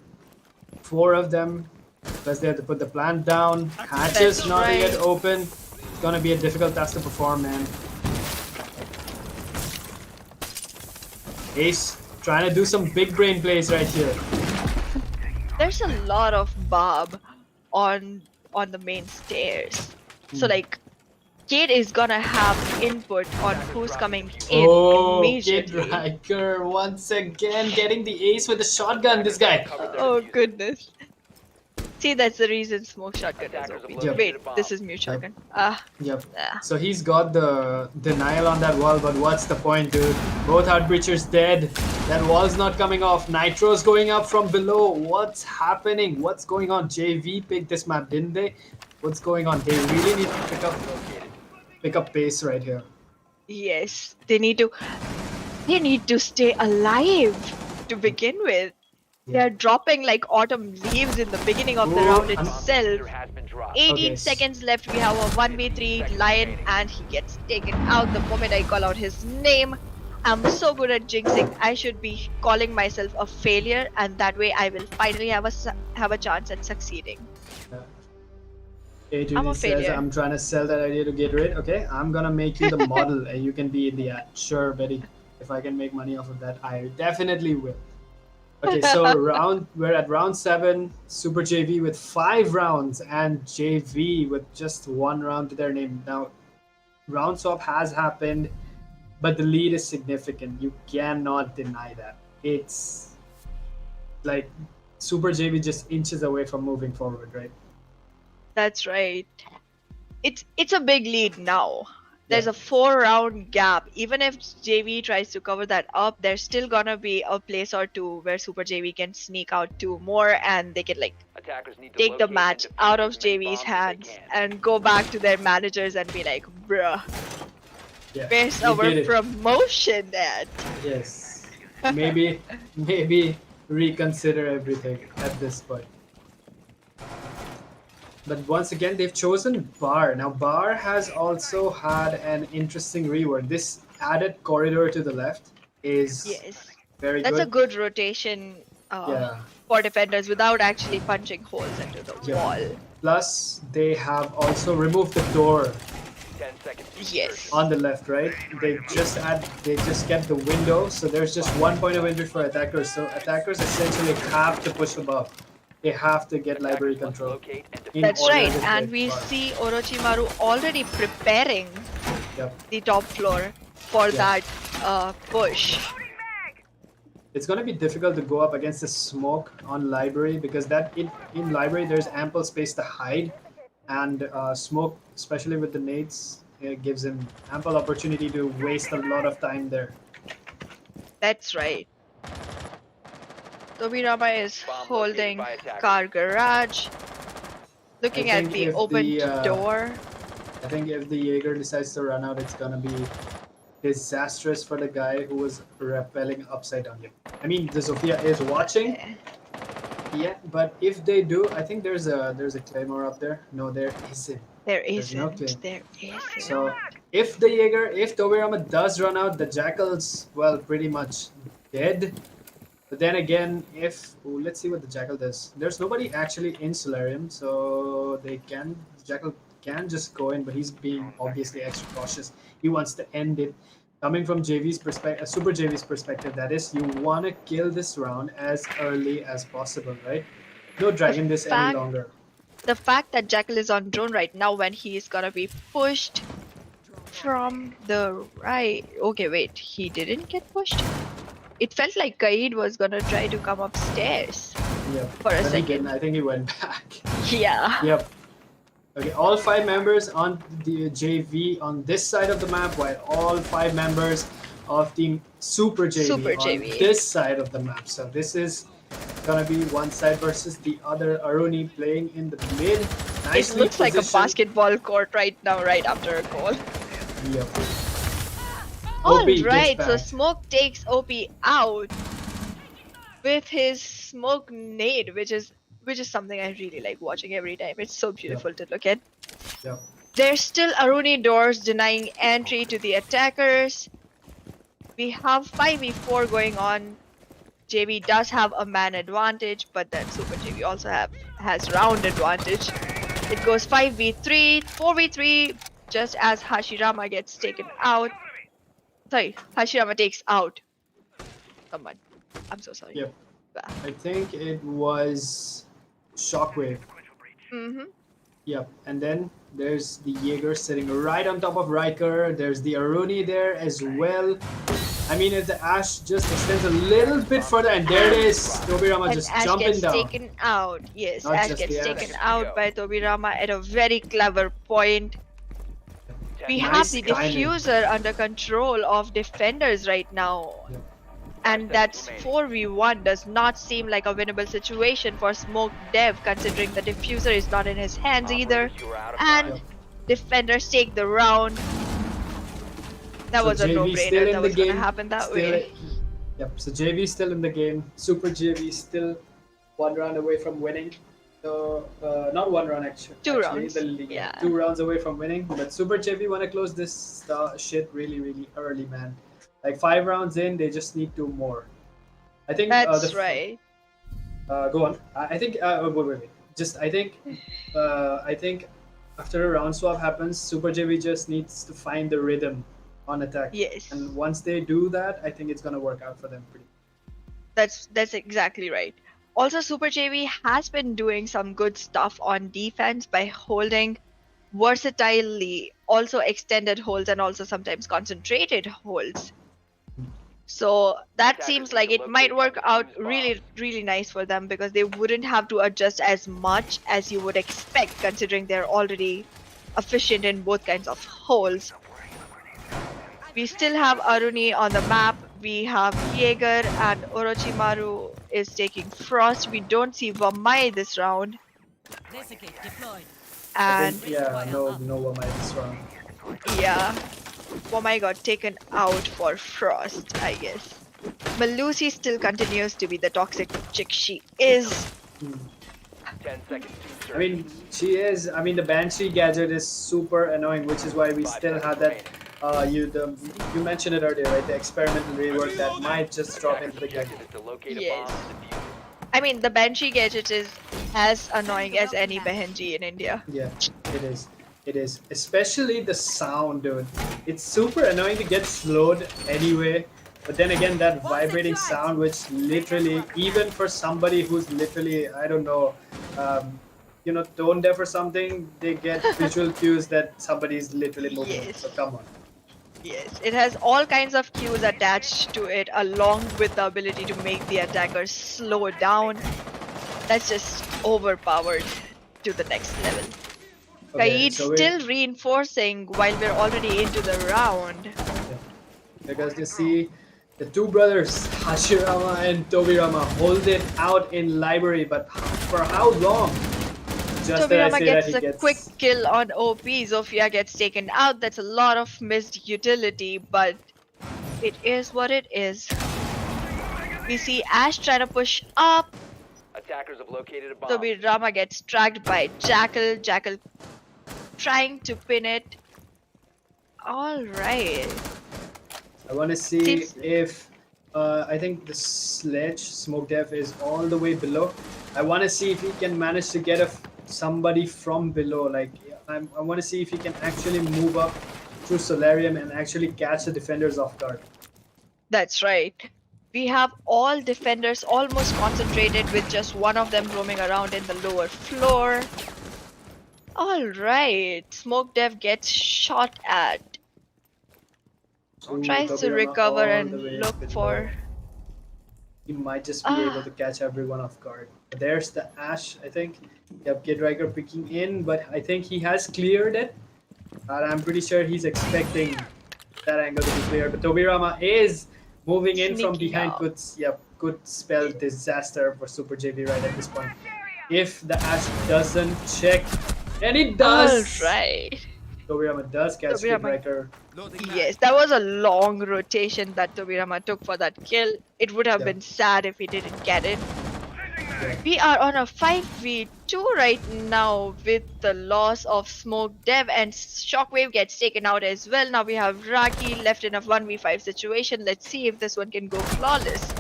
4 of them because they have to put the plant down. Hatches That's not yet right. open. It's gonna be a difficult task to perform, man. Ace trying to do some big brain plays right here. There's a lot of Bob on the main stairs. So Hmm. like Kate is gonna have input on who's coming in Oh, Kid immediately. Riker once again getting the ace with the shotgun. This guy. Cover their Oh diffuser. goodness. See, that's the reason smoke shotgun is Attackers have OP. Yep. Wait, located a bomb. this is mute shotgun. Ah, Yep. ah. So he's got the denial on that wall, but what's the point, dude? Both Heartbreachers dead. That wall's not coming off. Nitro's going up from below. What's happening? What's going on? JV picked this map, didn't they? What's going on? They really need to pick up pace right here. Yes, they need to stay alive to begin with. They Yeah. are dropping like autumn leaves in the beginning of the Ooh, round I'm- itself. Diffuser has been dropped. 18 Okay. seconds left. We have a 1v3 Lion, and he gets taken out the moment I call out his name. I'm so good at jinxing. I should be calling myself a failure, and that way I will finally have a chance at succeeding. A2D I'm a says, failure. I'm trying to sell that idea to get rid. Okay, I'm gonna make you the model and you can be in the ad. Sure, Betty. If I can make money off of that, I definitely will. Okay, so we're at round 7. Super JV with 5 rounds and JV with just 1 round to their name. Now, round swap has happened, but the lead is significant. You cannot deny that. It's like Super JV just inches away from moving forward, right? That's right. It's a big lead now. There's Yeah. a 4-round gap. Even if JV tries to cover that up, there's still gonna be a place or two where Super JV can sneak out 2 more, and they can like Attackers need to take the locate match and out defuse of as many JV's bombs as they hands can. and go back to their managers and be like, bruh, Yeah. where's we our did it. promotion at? Yes. Maybe reconsider everything at this point. But once again, they've chosen Bar. Now, Bar has also had an interesting rework. This added corridor to the left is Yes. very That's a good. good rotation Yeah. for defenders without actually punching holes into the Yeah. wall. Plus, they have also removed the door 10 seconds. to Yes. insertion. on the left, right? They just kept the window, so there's just 1 point of entry for attackers. So attackers essentially have to push above. They have to get library Attackers must control. locate and In defuse. That's order right. to And get we Bar. see Orochimaru already preparing Yep. the top floor for Yeah. that push. It's going to be difficult to go up against the smoke on library because that in library there's ample space to hide, and smoke, especially with the nades, it gives him ample opportunity to waste a lot of time there. That's right. Tobirama is Bomb located holding by attackers. car garage, looking I at think the if opened the, door. I think if the Jaeger decides to run out, it's gonna be disastrous for the guy who was rappelling upside down. I mean, the Sophia is watching, yeah, but if they do, I think there's a claymore up there. No, there isn't. There There's no isn't. claim. There isn't. So if the Jaeger, if Tobirama does run out, the Jackal's, well, pretty much dead. But then again, if let's see what the Jackal does. There's nobody actually in Solarium, so the Jackal can just go in, but he's being obviously extra cautious. He wants to end it. Coming from JV's perspective, Super JV's perspective, that is, you want to kill this round as early as possible, right? No The dragging this any fact longer. the fact that Jackal is on drone right now when he is gonna be pushed from the right. Okay, wait, he didn't get pushed. It felt like Kaid was gonna try to come upstairs Yep. for a But he didn't. second. I think he went back. Yeah. Yep. Okay, all 5 members on the JV on this side of the map, while all 5 members of Team Super JV Super on JV. this side of the map. So this is gonna be one side versus the other. Aruni playing in the mid. It Nicely looks like a positioned. basketball court right now, right after a goal. Yep. OP gets Alright, so back. Smoke takes OP out with his smoke nade, which is something I really like watching every time. It's so beautiful to look at. Yep. There's still Aruni doors denying entry to the attackers. We have 5v4 going on. JV does have a man advantage, but then Super JV also has round advantage. It goes 5v3, 4v3, just as Hashirama gets taken out. Sorry, Hashirama takes out someone. I'm so sorry. Yep. I think it was Shockwave. Mm-hmm. Yep, and then there's the Jaeger sitting right on top of Riker. There's the Aruni there as well. I mean, if the Ash just extends a little bit further, and there it is, Tobirama And just Ash jumping gets down. taken out. Yes, Not Ash just gets the taken Ash. out by Tobirama at a very clever point. We have Nice the timing. diffuser under control of defenders right now. Yep. And that's 4v1 does not seem like a winnable situation for Smoke Dev, considering the diffuser is not in his hands either. Operators, you are out of And time. defenders take the round. That So was a JV still no-brainer. in That the was gonna game, happen that still- way. Yep, so JV still in the game. Super JV still 1 round away from winning. So, not 1 round actually. 2 actually, rounds, The league. yeah. 2 rounds away from winning. But Super JV want to close this shit really, really early, man. Like 5 rounds in, they just need 2 more. I think That's right. Go on. I think. Wait. Just I think after a round swap happens, Super JV just needs to find the rhythm on attack. Yes. And once they do that, I think it's gonna work out for them pretty. That's exactly right. Also, Super JV has been doing some good stuff on defense by holding versatilely, also extended holds and also sometimes concentrated holds. So that seems like it might work out really, really nice for them because they wouldn't have to adjust as much as you would expect, considering they're already efficient in both kinds of holes. We still have Aruni on the map. We have Jaeger and Orochimaru is taking Frost. We don't see Vamai this round. Desiccate deployed. I And think, yeah, no one might this round. yeah, Vamai got taken out for Frost, I guess. But Lucy still continues to be the toxic chick she is. 10 seconds to I mean, she is. I mean, the Banshee gadget is super annoying, which is why we still have that. You mentioned it earlier, right? The experimental rework that might just drop into the game. objective is to locate a Yes. bomb and defuse it. I mean, the Banshee gadget is as annoying as any Behenji in India. Yeah, it is. It is. Especially the sound, dude. It's super annoying to get slowed anyway. But then again, that vibrating sound, which literally, even for somebody who's literally, I don't know, tone deaf or something, they get visual cues that somebody's literally moving. Yes. So come on. Yes, it has all kinds of cues attached to it, along with the ability to make the attacker slow down. That's just overpowered to the next level. Okay, Kaid so we're- still reinforcing while we're already into the round. Because you see, the two brothers, Hashirama and Tobirama, hold it out in library, but for how long? Just that I Tobirama say gets that he a quick kill on OP, Zofia gets taken out. That's a lot of missed utility, but it is what it is. We see Ash trying to push up. Attackers have located a bomb. Tobirama gets tracked by Jackal. Jackal trying to pin it. All right. I want to see Seems if I think the sledge smoke dev is all the way below. I want to see if he can manage to get somebody from below. Like I want to see if he can actually move up through Solarium and actually catch the defenders off guard. that's right. We have all defenders almost concentrated with just one of them roaming around in the lower floor. All right. Smoke Dev gets shot at. Ooh, Tries to Tobirama recover all the and way look below. for. He might just be able Ah, to catch everyone off guard. There's the Ash, I think. Yep, Kid Riker picking in, but I think he has cleared it. And I'm pretty sure he's expecting that angle to be clear. But Tobirama is moving in from sneaking behind. out. Could spell disaster for Super JV right at this point. If the Ash doesn't check, and it All does. right. Tobirama does catch Kid Tobirama. Riker. Yes, that was a long rotation that Tobirama took for that kill. It would have Yeah. been sad if he didn't get it. Yeah. We are on a 5v2 right now with the loss of Smoke Dev, and Shockwave gets taken out as well. Now we have Raki left in a 1v5 situation. Let's see if this one can go flawless.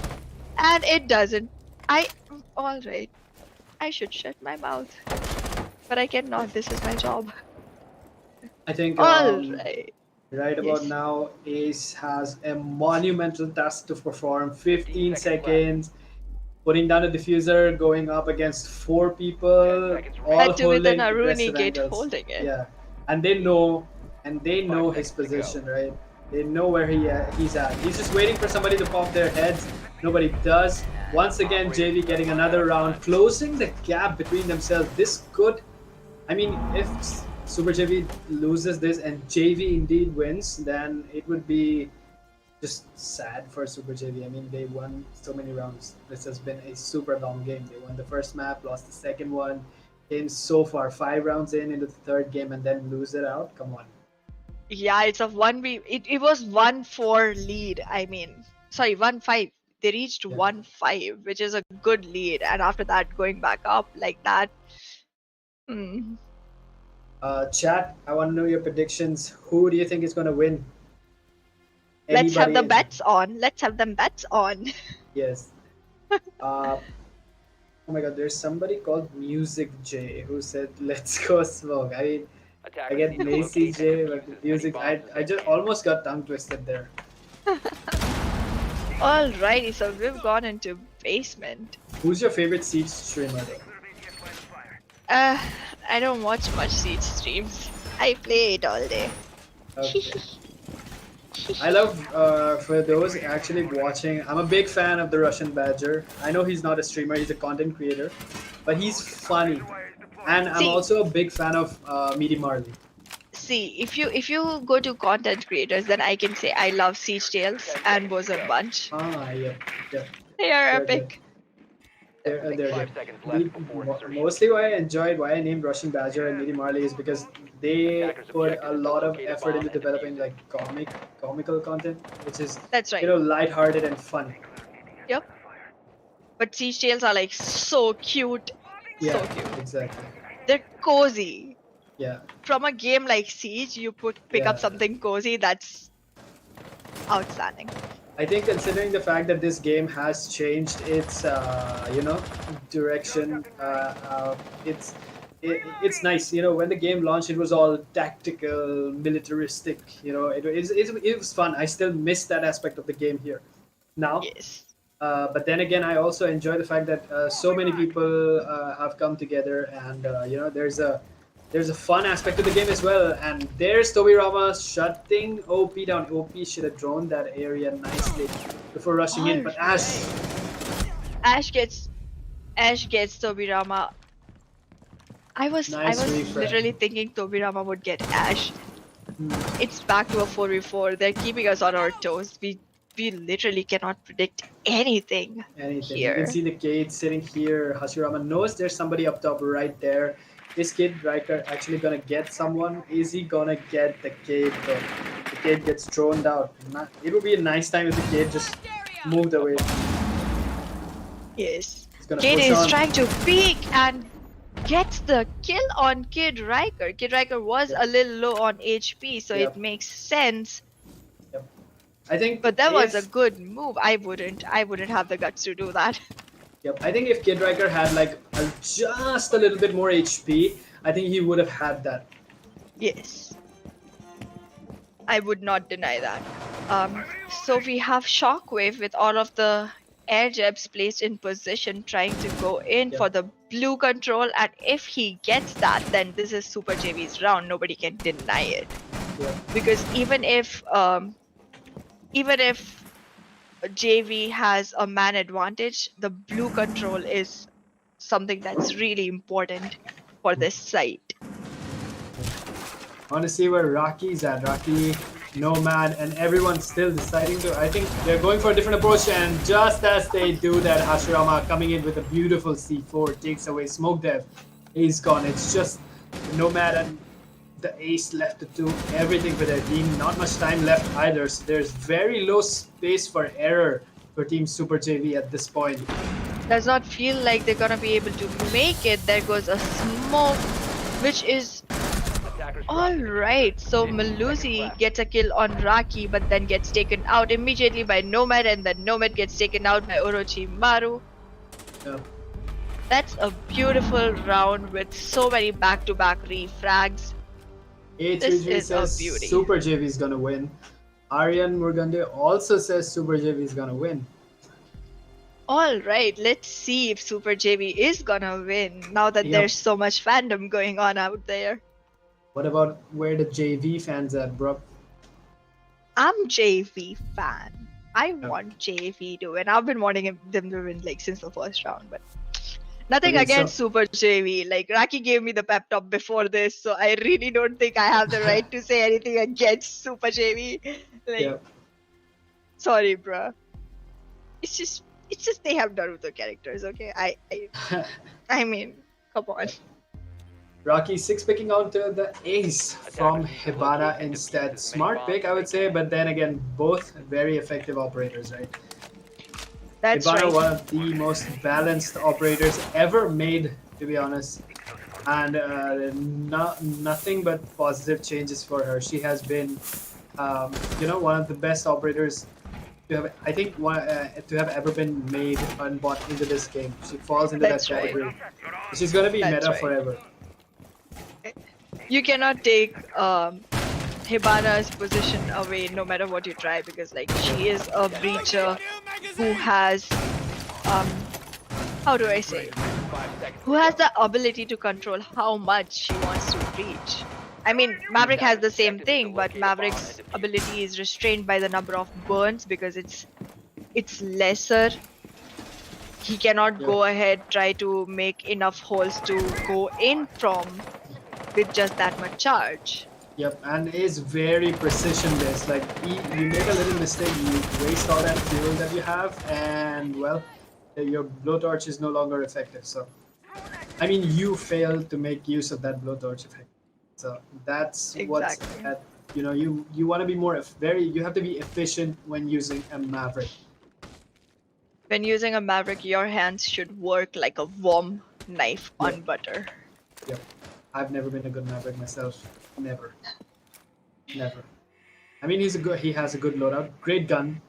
And it doesn't. Alright. I should shut my mouth. But I cannot. This is my job. I think Alright. right about Yes. now, Ace has a monumental task to perform. 15 seconds seconds, putting down a diffuser, going up against 4 people, 10 seconds all Had to with an holding Aruni aggressive gate angles. holding it. Yeah, and they know, 5 his seconds to go. position, right? They know where he's at. He's just waiting for somebody to pop their heads. Nobody does. Once again, JV getting another round, closing the gap between themselves. This could, I mean, if Super JV loses this and JV indeed wins, then it would be just sad for Super JV. I mean, they won so many rounds. This has been a super long game. They won the first map, lost the second one, came so far, 5 rounds into the third game, and then lose it out. Come on. Yeah, it's a 1v. It was 1-4 lead. I mean, sorry, 1-5. They reached Yeah. 1-5, which is a good lead. And after that, going back up like that. Hmm. Chat, I want to know your predictions. Who do you think is going to win? Let's have the Anybody? bets on. Let's have them bets on. Yes. Oh my god, there's somebody called Music J who said, "Let's go smoke." I mean, I Attackers get need to Macy locate J, and but defuse as music, many bombs I as just almost got tongue twisted there. Alrighty, so we've gone into basement. Who's your favorite Siege streamer? I don't watch much Siege streams. I play it all day. Okay. I love, for those actually watching, I'm a big fan of the Russian Badger. I know he's not a streamer, he's a content creator, but he's funny. And I'm See. also a big fan of Meaty Marley. See, if you go to content creators, then I can say I love Siege Tales and Bosom Bunch. Ah, yeah. They are They're epic. They're 5 good. seconds left before insertion. Mostly why I named Russian Badger and Meaty Marley is because they put a lot of effort into developing like comical content, which is That's right. lighthearted and fun. Yep. But Siege Tales are like so cute. Yeah, So cute. exactly. They're cozy. Yeah, From a game like Siege, you pick up Yeah. something cozy that's outstanding. I think considering the fact that this game has changed its direction, it's nice. When the game launched, it was all tactical, militaristic. It was fun. I still miss that aspect of the game here now. Yes. But then again, I also enjoy the fact that so many people have come together, and there's a fun aspect to the game as well. And there's Tobirama shutting OP down. OP should have drawn that area nicely before rushing in, but Ash. Ash gets Tobirama. I was Nice refrag. literally thinking Tobirama would get Ash. It's back to a 4v4. They're keeping us on our toes. We literally cannot predict anything Anything. here. You can see the Kate sitting here. Hashirama knows there's somebody up top right there. Is Kid Riker actually gonna get someone? Is he gonna get the Kate though? The Kate gets thrown out. It would be a nice time if the Kate just moved away. Yes. He's gonna Kate push is on. trying to peek, and gets the kill on Kid Riker. Kid Riker was Yep. a little low on HP, so Yep. it makes sense. Yep. I think But that was a if good move. I wouldn't have the guts to do that. Yep, I think if Kid Riker had like just a little bit more HP, I think he would have had that. Yes. I would not deny that. So we have Shockwave with all of the air jabs placed in position, trying to go in Yep. for the blue control. And if he gets that, then this is Super JV's round. Nobody can deny it. Yep. Because even if JV has a man advantage, the blue control is something that's really important for this site. I want to see where Rocky's at. Rocky, Nomad, and everyone's still deciding to. I think they're going for a different approach, and just as they do that, Hashirama coming in with a beautiful C4 takes away Smoke Dev. He's gone. It's just Nomad and the Ace left to do everything for their team. Not much time left either, so there's very low space for error for Team Super JV at this point. Does not feel like they're gonna be able to make it. There goes a smoke, which is Attackers all dropping. right. So 10 seconds Malusi left. gets a kill on Raki, but then gets taken out immediately by Nomad, and then Nomad gets taken out by Orochimaru. Yeah. That's a beautiful round with so many back-to-back refrags. This A33 is a says beauty. Super JV is gonna win. Aryan Murgande also says Super JV is gonna win. All right, let's see if Super JV is gonna win now that Yep. there's so much fandom going on out there. What about where the JV fans at, bro? I'm JV fan. I want JV to win. I've been wanting them to win like since the first round, but nothing Okay, against Super JV. Like Raki gave me the pep talk before this, so I really don't think I have the right to say anything against Super JV. Like, Yeah. sorry, bruh. It's just they have Naruto characters, okay? I mean, come on. Rocky 6 picking out the Ace from Hibana instead. Smart pick, I would say, but then again, both very effective operators, right? That's Hibana, right. one of the most balanced operators ever made, to be honest. And nothing but positive changes for her. She has been, one of the best operators to have, I think, to have ever been made and bought into this game. She falls into That's that right. category. She's gonna be That's meta right. forever. You cannot take Hibana's position away no matter what you try, because like she is a breacher who has how do I say, 5 seconds. who has the ability to control how much she wants to breach. I mean, Maverick has the same thing, but Maverick's ability is restrained by the number of burns because it's lesser. He cannot Yeah. go ahead try to make enough holes to go in from with just that much charge. Yep, and is very precision based. Like you make a little mistake, you waste all that fuel that you have, and well, your blowtorch is no longer effective. So, I mean, you fail to make use of that blowtorch effect. So that's what's Exactly. at. You want to be more you have to be efficient when using a Maverick. When using a Maverick, your hands should work like a warm knife Yeah. on butter. Yep, I've never been a good Maverick myself. Never. I mean, he has a good loadout, great gun,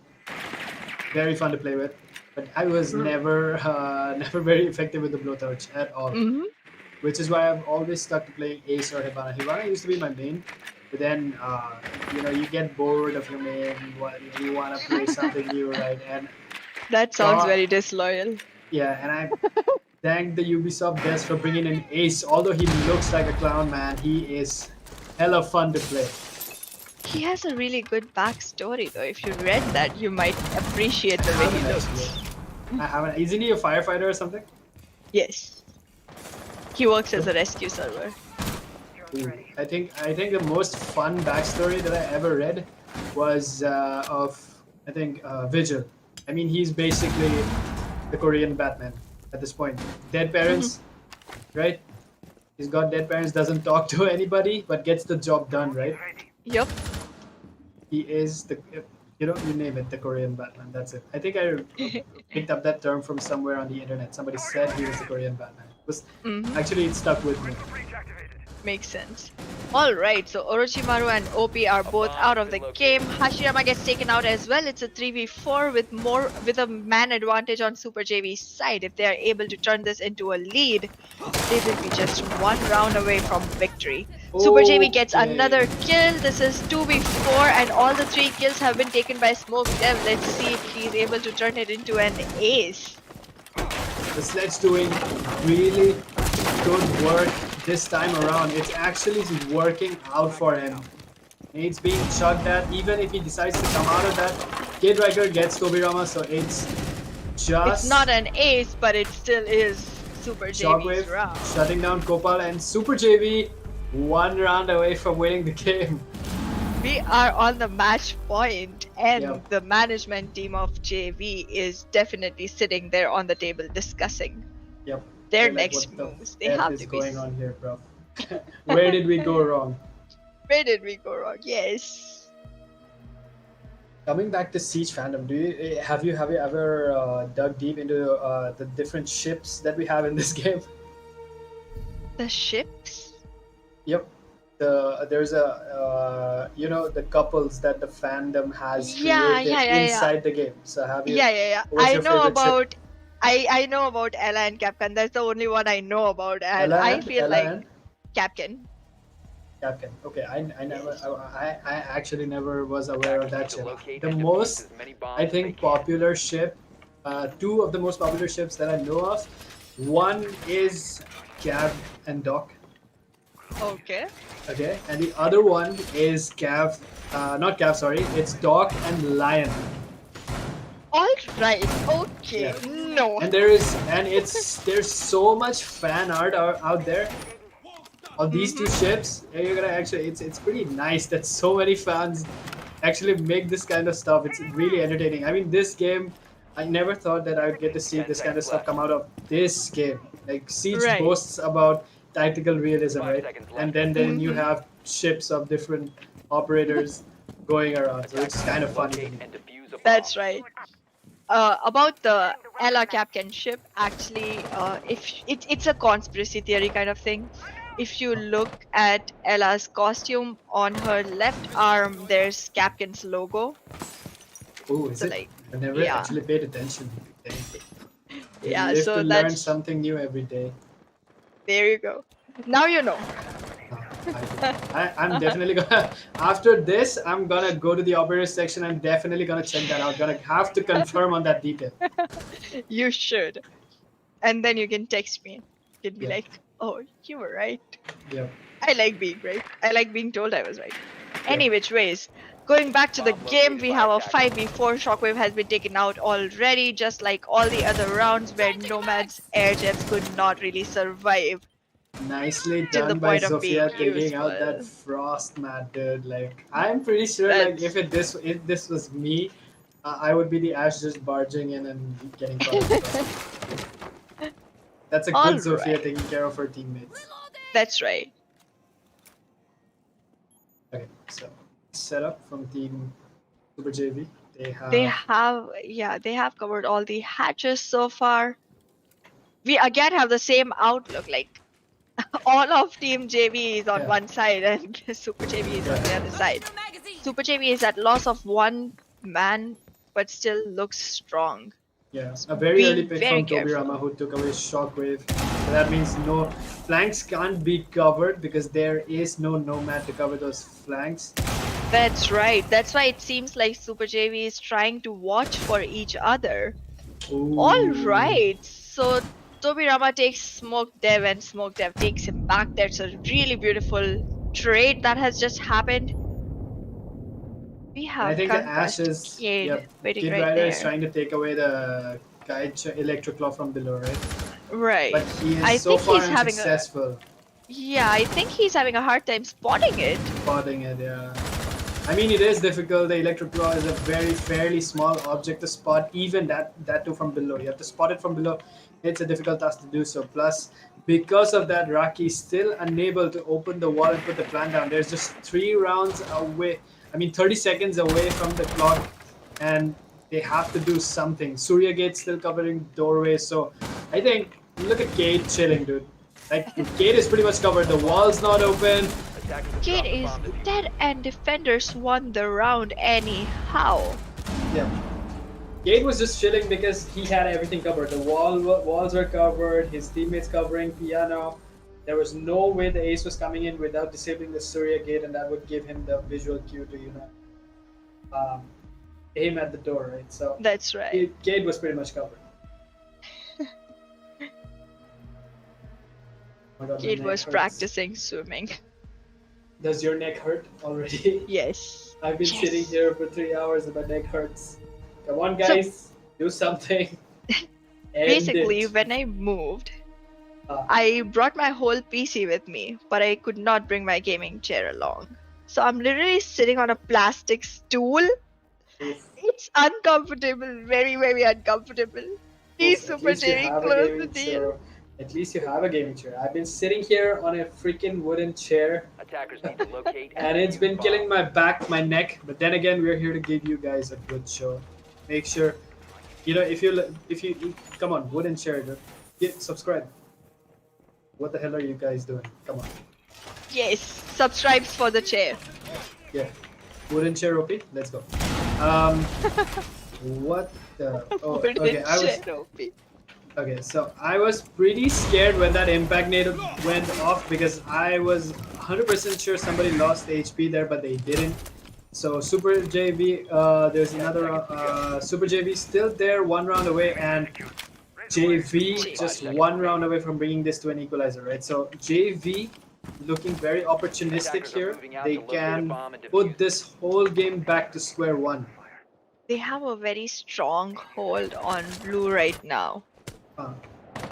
very fun to play with. But I was never very effective with the blowtorch at all. Hmm. Which is why I've always stuck to playing Ace or Hibana. Hibana used to be my main, but then you get bored of your main. You want to play something new, right? And That sounds God. very disloyal. yeah, and I thank the Ubisoft devs for bringing in Ace. Although he looks like a clown, man, he is hella fun to play. He has a really good backstory though. If you read that, you might appreciate the way he looks. I haven't. Isn't he a firefighter or something? Yes. He works as a rescue server. Ooh. I think the most fun backstory that I ever read was of Vigil. I mean, he's basically the Korean Batman at this point. Dead parents, right? He's got dead parents, doesn't talk to anybody, but gets the job done, right? Yup. He is you name it, the Korean Batman. That's it. I think I picked up that term from somewhere on the internet. Somebody said he was the Korean Batman. Was Mhm. actually it stuck with me. Makes sense. Alright, so Orochimaru and OP are both out of the game. Hashirama gets taken out as well. It's a 3v4 with a man advantage on Super JV's side. If they are able to turn this into a lead, they will be just one round away from victory. Super JV gets Okay. another kill. This is 2v4 and all the 3 kills have been taken by Smoke Dev. Let's see if he's able to turn it into an ace. The Sledge doing really good work this time around. It's actually working out for him. It's being chugged at. Even if he decides to come out of that, Kid Riker gets Tobirama, so it's just It's not an ace, but it still is Super JV's Shockwave round. shutting down Kopal, and Super JV one round away from winning the game. We are on the match point, and Yep. the management team of JV is definitely sitting there on the table discussing Yep. their They're like, next what the moves. They F have is to be. going on here, bro? Where did we go wrong? Where did we go wrong? Yes. Coming back to Siege fandom, have you ever dug deep into the different ships that we have in this game? The ships? Yep. There's a the couples that the fandom has created inside the game. So have you? Yeah. What's I your know favorite ship? about. I know about Ella and Capcan. That's the only one I know about, and Ella I and- feel Ella like and Capcan. Captain. Okay, I actually never was aware of that To ship. locate The and defuse most as many bombs I as they think can. popular ship, two of the most popular ships that I know of. One is Cav and Doc. Okay. Okay, and the other one is Cav, not Cav, sorry, it's Doc and Lion. All right. Okay. Yeah. No. And there's so much fan art out there of these two ships. And you're gonna actually, it's pretty nice that so many fans actually make this kind of stuff. It's really entertaining. I mean, this game, I never thought that I would get to see 10 this kind of seconds stuff left. come out of this game. Like Siege Right. boasts about tactical realism, 5 right? seconds left. And then you Mhm. have ships of different operators going around, so it's kind of funny. Locate and defuse a bomb. That's right. About the Ella Capcan ship, actually, if it's a conspiracy theory kind of thing. If you look at Ella's costume, on her left arm, there's Capcan's logo. Oh, is So it? like, I never yeah. actually paid attention. Dang. You Yeah, live so to learn that's something new every day. there you go. Now you know. I'm definitely gonna. After this, I'm gonna go to the operator section. I'm definitely gonna check that out. Gonna have to confirm on that detail. You should. And then you can text me. You can be Yeah. like, oh, you were right. Yep. I like being right. I like being told I was right. Any which ways, going back to the Bomb game, located we by have a attacker. 5v4. Shockwave has been taken out already, just like all the other rounds where Nomad's air jets could not really survive. Nicely Till the done by point of being Sophia taking out that useful. frost mat, dude. Like, I'm pretty sure, like, That's- if this was me, I would be the Ash just barging in and getting caught. in frost. That's a good All Sophia right. taking care of her teammates. That's right. Okay, so setup from Team Super JV. They have covered all the hatches so far. We again have the same outlook, like all of Team JV is on Yeah. one side and Super JV is on the other side. Magazine. Super JV is at loss of one man, but still looks strong. Yeah, a very Being early pick very from careful. Tobirama who took away Shockwave. So that means no flanks can't be covered because there is no Nomad to cover those flanks. That's right. That's why it seems like Super JV is trying to watch for each other. Ooh. All right. So Tobirama takes Smoke Dev and Smoke Dev takes him back. That's a really beautiful trade that has just happened. We have I think the Conquest Ash is Kid waiting Kid right Rider there. is trying to take away the Guide Electroclaw from below, right? Right. But he is I so think far he's having a- unsuccessful Yeah, I think he's having a hard time spotting it. spotting it. Yeah, I mean it is difficult. The Electroclaw is a very fairly small object to spot, even that too from below. You have to spot it from below. It's a difficult task to do so. Plus, because of that, Raki is still unable to open the wall and put the plant down. There's just 3 rounds away. I mean, 30 seconds away from the clock, and they have to do something. Surya Gate's still covering doorways, so I think Look at Gate chilling, dude. Like, Gate is pretty much covered. The wall's not open. Attackers have Kid dropped the is bomb diffuser. dead and defenders won the round anyhow. Yeah. Gate was just chilling because he had everything covered. The walls were covered, his teammates covering piano. There was no way the ace was coming in without disabling the Surya gate, and that would give him the visual cue to, aim at the door, right? So That's right. Gate was pretty much covered. Oh my God, my Kid neck was hurts. practicing swimming. Does your neck hurt already? Yes. I've been Yes. sitting here for 3 hours and my neck hurts. Come on, guys, do something. End Basically, it. when I moved, Ah. I brought my whole PC with me, but I could not bring my gaming chair along. So I'm literally sitting on a plastic stool. Oof. It's uncomfortable, very, very uncomfortable. He's Oof, at super least you very have a close gaming to chair. deal. At least you have a gaming chair. I've been sitting here on a freaking wooden chair, Attackers need to locate and it's defuse been the killing bomb. my back, my neck. But then again, we're here to give you guys a good show. Make sure, if you come on, wooden chair, dude. Subscribe. What the hell are you guys doing? Come on. Yes, subscribes for the chair. Yeah. Wooden chair OP? Let's go. What the? Oh, Wooden okay. chair, OP. Okay, so I was pretty scared when that impact nade went off because I was 100% sure somebody lost HP there, but they didn't. So Super JV, there's another Super JV still there, 1 round away, and JV just 1 round away from bringing this to an equalizer, right? So JV looking very opportunistic here. They can put this whole game back to square one. They have a very strong hold on blue right now. And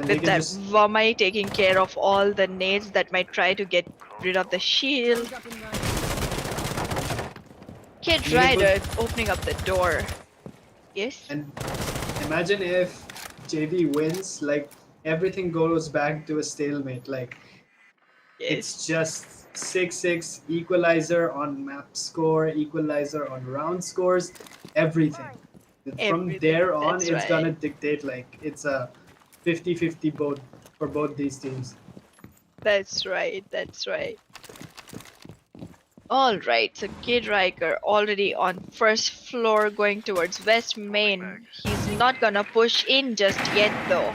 they With can that just Vamai taking care of all the nades that might try to get rid of the shield. Kid Beautiful. Rider opening up the door. Yes? And imagine if JV wins, like everything goes back to a stalemate. Like Yes. it's just 6-6 equalizer on map score, equalizer on round scores, everything. From Everything, there on, that's it's gonna right. dictate like it's a 50-50 vote for both these teams. That's right, that's right. Alright, so Kid Riker already on first floor going towards west main. He's not gonna push in just yet though.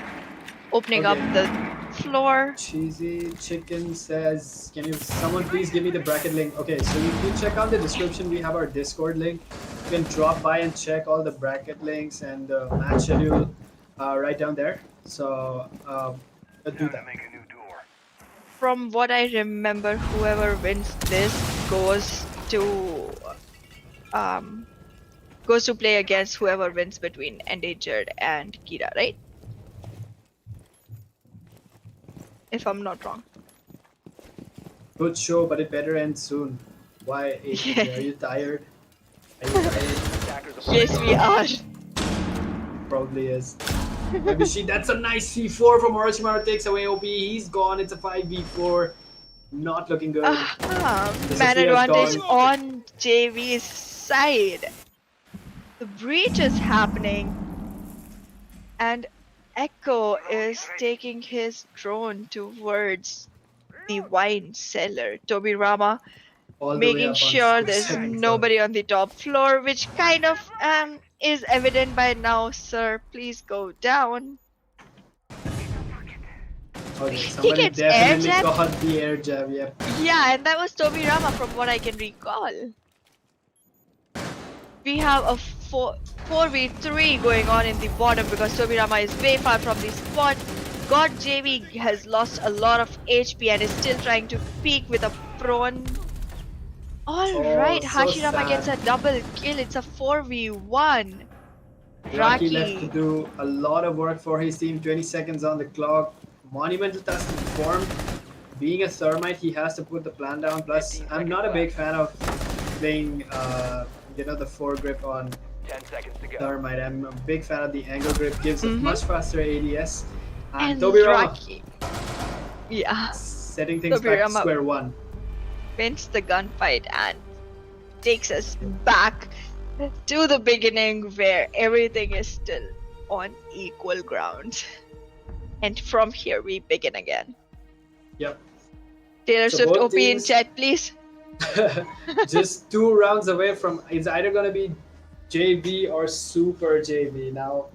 Opening up Okay. the floor. Cheesy Chicken says, can you someone please give me the bracket link? Okay, so if you check out the description, we have our Discord link. You can drop by and check all the bracket links and the match schedule right down there. So do that. From what I remember, whoever wins this goes to play against whoever wins between Endangered and Kira, right? If I'm not wrong. Good show, but it better end soon. Why? Yeah. Are you tired? Are you tired? Attackers are Yes, we are. Probably is. Maybe that's a nice C4 from Orochimaru, takes away OP. He's gone. It's a 5v4. Not looking good. Man Sophia's advantage gone. on JV's side. The breach is happening. And Echo is taking his drone towards the wine cellar. Tobirama All the way making up on sure the there's second floor. nobody on the top floor, which kind of is evident by now, sir. Please go down. Okay, somebody gets air definitely jab? caught the air jab, yep. Yeah, and that was Tobirama from what I can recall. We have a 4v3 going on in the bottom because Tobirama is way far from the spot. God JV has lost a lot of HP and is still trying to peek with a prone. Alright, so Hashirama sad. gets a double kill. It's a 4v1. Rocky left to Raki. do a lot of work for his team. 20 seconds on the clock. Monumental task to perform. Being a Thermite, he has to put the plan down. Plus, 15 I'm not a seconds big fan of playing, the foregrip on 10 seconds to go. Thermite. I'm a big fan of the angle grip. Gives a Mhm. much faster ADS. And Tobirama Raki. Yeah, setting things back to Tobirama square one. wins the gunfight and takes us back to the beginning where everything is still on equal ground. And from here we begin again. Yep. Taylor So Swift both OP in teams- chat, please. Just 2 rounds away from it's either gonna be JV or Super JV. Now,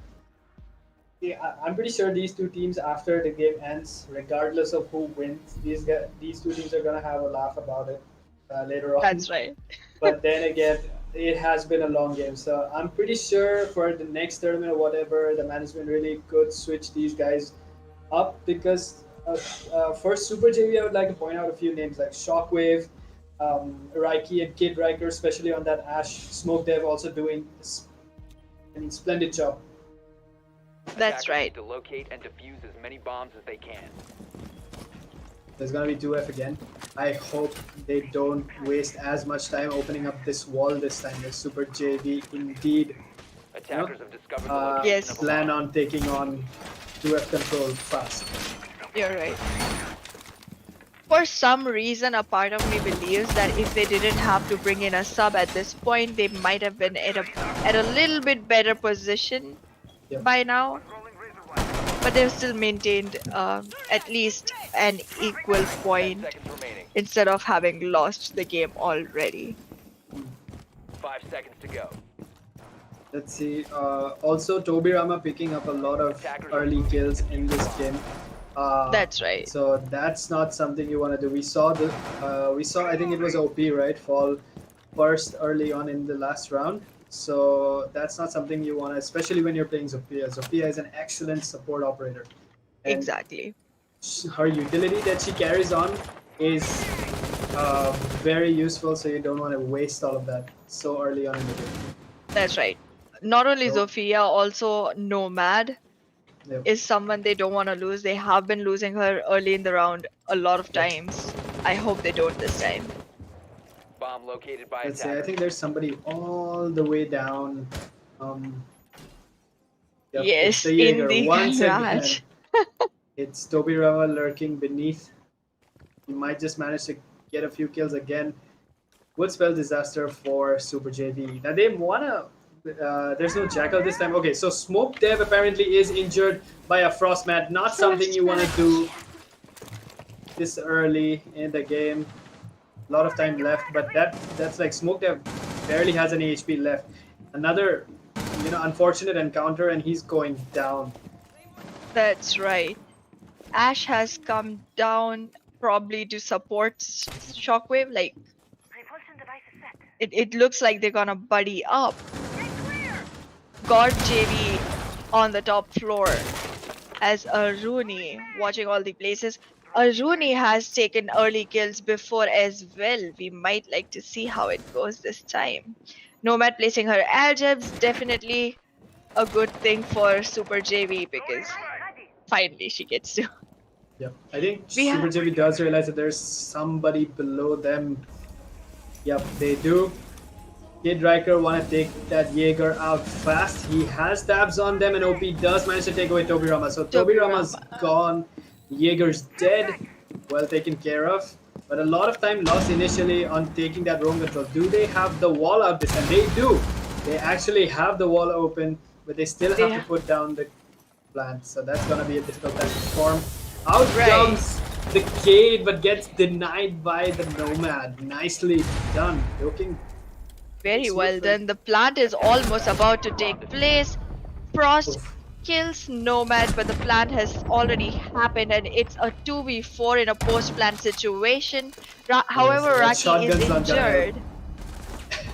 yeah, I'm pretty sure these two teams, after the game ends, regardless of who wins, these two teams are gonna have a laugh about it later on. That's right. But then again, it has been a long game, so I'm pretty sure for the next tournament or whatever, the management really could switch these guys up because for Super JV, I would like to point out a few names like Shockwave, Reiki, and Kid Riker, especially on that Ash. Smoke Dev also doing splendid job. That's Attackers right. need to locate and defuse as many bombs as they can. There's gonna be 2F again. I hope they don't waste as much time opening up this wall this time. The Super JV indeed Attackers have discovered the uh, location Yes. of a plan bomb. on taking on 2F control fast. You're right. For some reason, a part of me believes that if they didn't have to bring in a sub at this point, they might have been at a little bit better position Yep. by now. But they've still maintained at least an equal 10 point seconds remaining. instead of having lost the game already. 5 seconds to go. Let's see. Also, Toby Rama picking up a lot of early kills in this game. That's right. So that's not something you want to do. We saw I think it was OP, right? Fall first early on in the last round. So that's not something you want to, especially when you're playing Zofia. Zofia is an excellent support operator. And Exactly. her utility that she carries on is very useful, so you don't want to waste all of that so early on in the game. That's right. Not only So- Zofia, also Nomad Yep. is someone they don't want to lose. They have been losing her early in the round a lot of times. I hope they don't this time. Bomb located by Let's see. I attackers. think there's somebody all the way down. Yep, Yes, it's the Jaeger in the once garage. again. It's Toby Rama lurking beneath. He might just manage to get a few kills again. Would spell disaster for Super JV. Now they wanna. There's no Jackal this time. Okay, so Smoke Dev apparently is injured by a frost mat. Not something you want to do this early in the game. A lot of time left, but that's like Smoke Dev barely has any HP left. Another, unfortunate encounter, and he's going down. That's right. Ash has come down probably to support Shockwave. Like, it looks like they're gonna buddy up. Got JV on the top floor as Aruni watching all the places. Aruni has taken early kills before as well. We might like to see how it goes this time. Nomad placing her aljebs, definitely a good thing for Super JV because finally she gets to. Yep. I think We Super have- JV does realize that there's somebody below them. Yep, they do. Kid Riker want to take that Jaeger out fast. He has tabs on them, and OP does manage to take away Toby Rama. So Toby Toby Rama's Rama. gone. Jaeger's dead. Well taken care of. But a lot of time lost initially on taking that roam control. Do they have the wall out this time? They do. They actually have the wall open, but they still have Yeah. to put down the plant. So that's going to be a difficult time to perform. Out Right. comes the Cade, but gets denied by the Nomad. Nicely done. Joking. Very Smooth well one. done. The plant is almost about to take place. Frost Oof. kills Nomad, but the plant has already happened and it's a 2v4 in a post-plant situation. However, that Raki is shotgun's not gonna help. injured.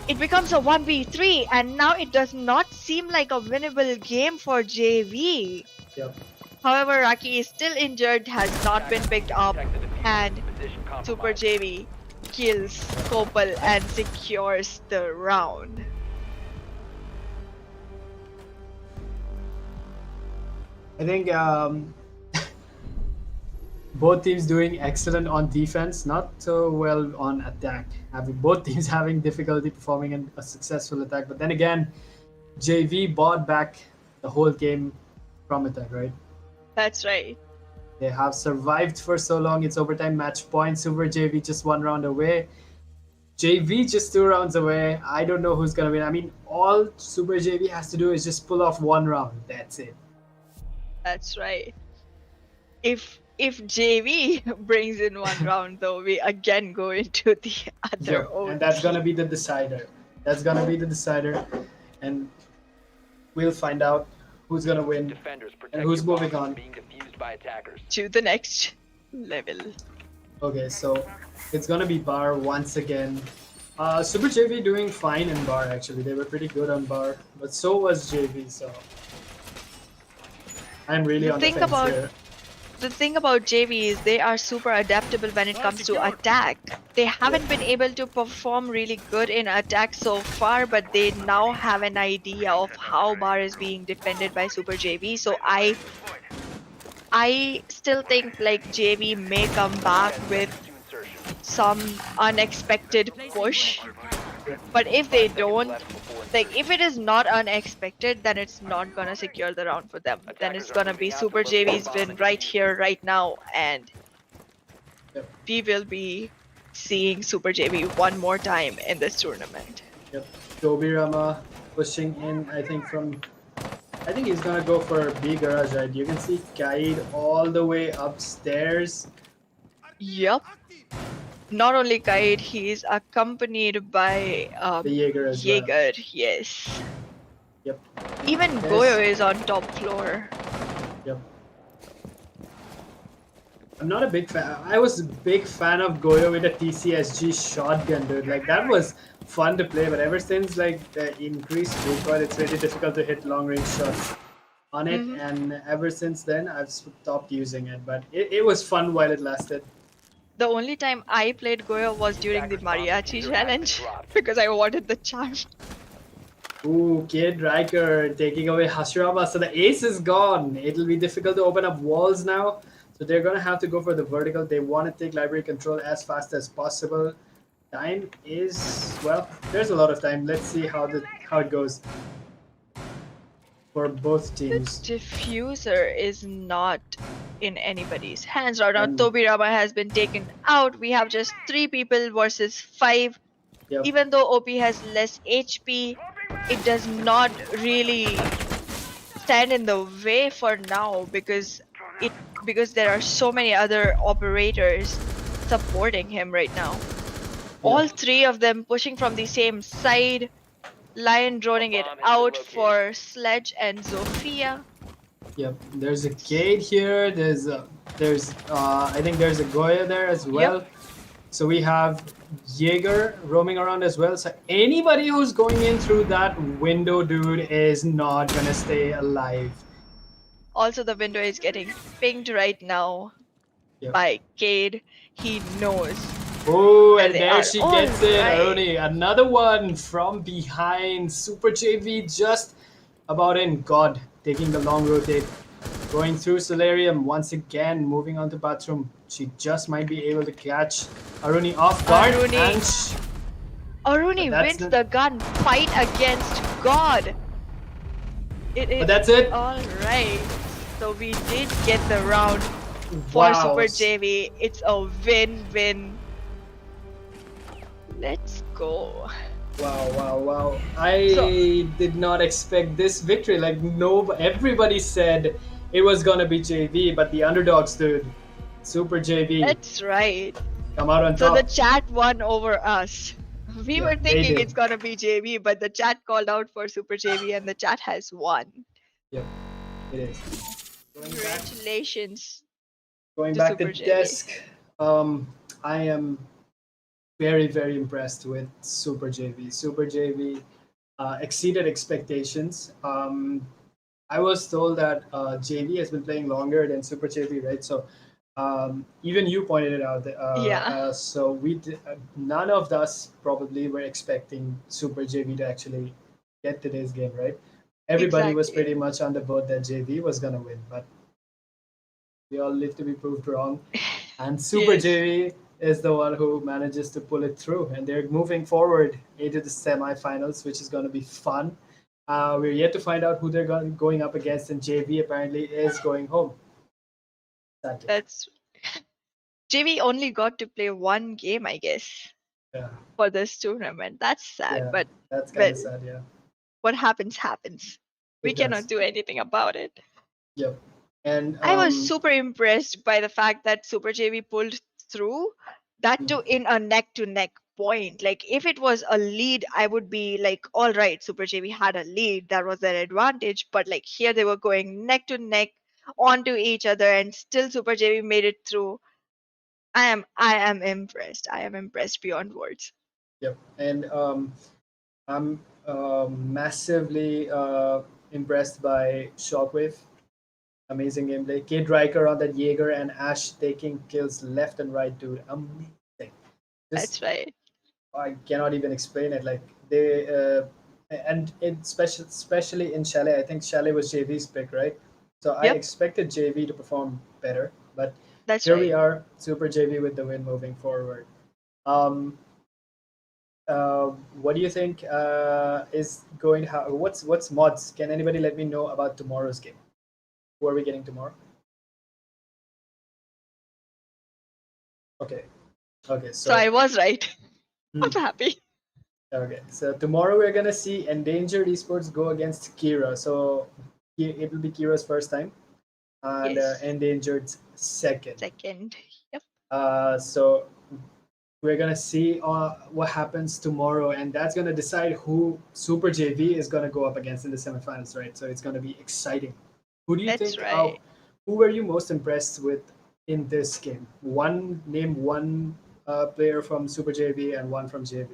It becomes a 1v3 and now it does not seem like a winnable game for JV. Yep. However, Raki is still injured, has not been picked up, Protect the defuse. and Position Super compromised. JV kills Kopal and secures the round. I think both teams doing excellent on defense, not so well on attack. Both teams having difficulty performing a successful attack. But then again, JV bought back the whole game from attack, right? That's right. They have survived for so long. It's overtime match point. Super JV just 1 round away. JV just 2 rounds away. I don't know who's gonna win. I mean, all Super JV has to do is just pull off 1 round. That's it. That's right. If JV brings in one round, though, we again go into the other Yep. OT. And that's gonna be the decider. That's gonna be the decider, and we'll find out who's gonna win Defenders, and protect who's your bombs moving from on. being defused by attackers. To the next level. Okay, so it's gonna be bar once again. Super JV doing fine in bar actually. They were pretty good on bar, but so was JV. So I'm really The on the thing fence about here. the thing about JV is they are super adaptable when it comes to attack. They haven't been able to perform really good in attack so far, but they now have an idea of how bar is being defended by Super JV. So I still think like JV may come back 10 with seconds to insertion. some unexpected push. But if they 5 seconds don't, left before like insertion. if it is not unexpected, then it's not gonna secure the round for them. Then it's Attackers are gonna be moving out to Super locate JV's bomb win and right defuse here, it. right now, and Yep. we will be seeing Super JV one more time in this tournament. Yep. Toby Rama pushing in. I think he's gonna go for B garage, right? You can see Kaid all the way upstairs. Yup. Not only Kaid, he is accompanied by The Jaeger as well. Jaeger, yes. Yep. Even Yes. Goyo is on top floor. Yep. I'm not a big fan. I was a big fan of Goyo with a TCSG shotgun, dude. Like that was fun to play, but ever since like the increased recoil, it's really difficult to hit long range shots on it. Mhm. And ever since then, I've stopped using it. But it was fun while it lasted. The only time I played Goyo was during the Attackers' bomb mariachi diffuser has been challenge dropped. because I wanted the charm. Ooh, Kid Riker taking away Hashirama. So the ace is gone. It'll be difficult to open up walls now. So they're gonna have to go for the vertical. They want to take library control as fast as possible. Time is well. There's a lot of time. Let's see how it goes for both The teams. diffuser is not in anybody's hands right now. And- Tobirama has been taken out. We have just 3 people versus 5. Yep. Even though OP has less HP, it does not really stand in the way for now because there are so many other operators supporting him right now. All 3 of them pushing from the same side. Lion droning it Bomb has been out located. for Sledge and Zofia. Yep. There's a Cade here. There's I think there's a Goya there as well. So we have Jaeger roaming around as well. So anybody who's going in through that window, dude, is not gonna stay alive. Also, the window is getting pinged right now Yep. by Cade. He knows. Oh, There and they there are. she gets it, Alright. Aruni. Another one from behind. Super JV just about in. God, taking the long rotate. Going through Solarium once again, moving on to bathroom. She just might be able to catch Aruni off guard. Aruni. And Aruni But that's wins not- the gun fight against God. It is but that's it. alright. So we did get the round for Wow. Super JV. It's a win-win. Let's go. Wow. I So- did not expect this victory. Like, no, everybody said it was gonna be JV, but the underdogs, dude. Super JV. That's right. Come out on So top. the chat won over us. We Yeah, were they thinking did. it's gonna be JV, but the chat called out for Super JV and the chat has won. Yep, it is. Congratulations. Going to back to Super JV. desk, I am very impressed with Super JV. Super JV exceeded expectations. I was told that JV has been playing longer than Super JV, right? So even you pointed it out. Yeah. So none of us probably were expecting Super JV to actually get today's game, right? Everybody was Exactly. pretty much on the boat that JV was gonna win, but we all live to be proved wrong. And Super Yes. JV is the one who manages to pull it through, and they're moving forward into the semifinals, which is going to be fun. We're yet to find out who they're going up against, and JV apparently is going home. Sadly. That's JV only got to play one game, I guess, Yeah, for this tournament. That's sad, yeah, but that's kind well, of sad. Yeah. what happens happens. We It does. cannot do anything about it. Yep. And I was super impressed by the fact that Super JV pulled through that too in a neck to neck point. Like if it was a lead, I would be like, all right, Super JV had a lead, that was their advantage. But like here they were going neck to neck onto each other and still Super JV made it through. I am impressed. I am impressed beyond words. yep, and I'm massively impressed by Shockwave. Amazing gameplay. Kid Riker on that Jaeger and Ash taking kills left and right, dude. Amazing. Just That's right. I cannot even explain it. Like they and in especially in Chalet, I think Chalet was JV's pick, right? So I Yep, expected JV to perform better, but that's here we right. are, Super JV with the win moving forward. Um, what do you think is going? What's mods? Can anybody let me know about tomorrow's game? Who are we getting tomorrow? Okay, okay, So I so was right. I'm hmm, happy. okay, so tomorrow we're gonna see Endangered Esports go against Kira. So it will be Kira's first time and Yes. Endangered's second. Second. Yep. So we're gonna see what happens tomorrow, and that's gonna decide who Super JV is gonna go up against in the semifinals, right? So it's gonna be exciting. Who do you That's think? right. Who were you most impressed with in this game? Name one player from Super JV and one from JV.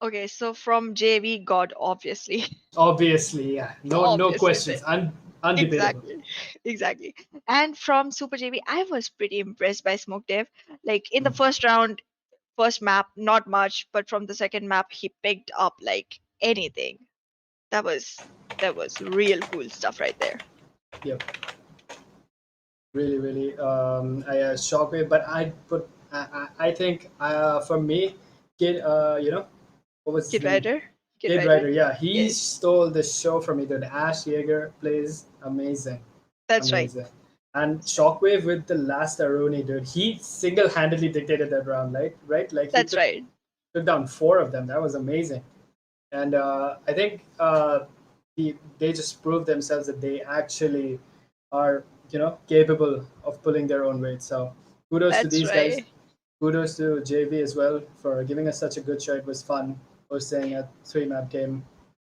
Okay, so from JV, God, obviously. Obviously, yeah. No Obviously, questions. Undebatable. exactly. Exactly. And from Super JV, I was pretty impressed by Smoke Dev. Like in the first round, first map, not much, but from the second map, he picked up like anything. That was that was real cool stuff right there. Yep. Really. I Shockwave, but I think for me, kid. What was his Kid name? Rider? Kid Kid Rider? Rider. Yeah, he Yes. stole the show from me. Dude, Ash Yeager plays amazing, That's right. amazing. And That's right. Shockwave with the last Aruni, dude. He single-handedly dictated that round, right? Like he That's took right. took down four of them. That was amazing. And I think they just proved themselves that they actually are capable of pulling their own weight. So kudos to That's these guys. right. Kudos to JV as well for giving us such a good show. It was fun hosting a three map game.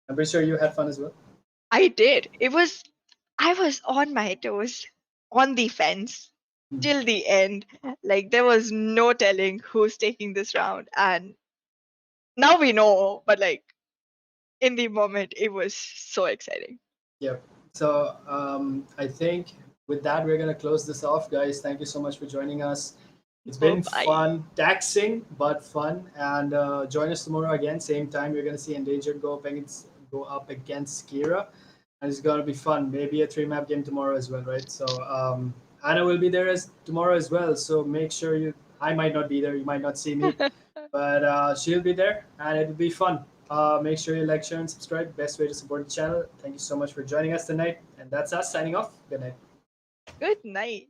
I'm pretty sure you had fun as well. I did. I was on my toes, on the fence till the end. Like there was no telling who's taking this round. And now we know, but like in the moment, it was so exciting. Yep. So I think with that, we're going to close this off, guys. Thank you so much for joining us. It's Bye been bye. fun, taxing, but fun. And join us tomorrow again, same time. You're going to see Endangered go up against Kira. And it's going to be fun. Maybe a three map game tomorrow as well, right? So Anna will be there as tomorrow as well. So make sure I might not be there. You might not see me, but she'll be there and it'll be fun. Make sure you like, share, and subscribe. Best way to support the channel. Thank you so much for joining us tonight. And that's us signing off. Good night. Good night.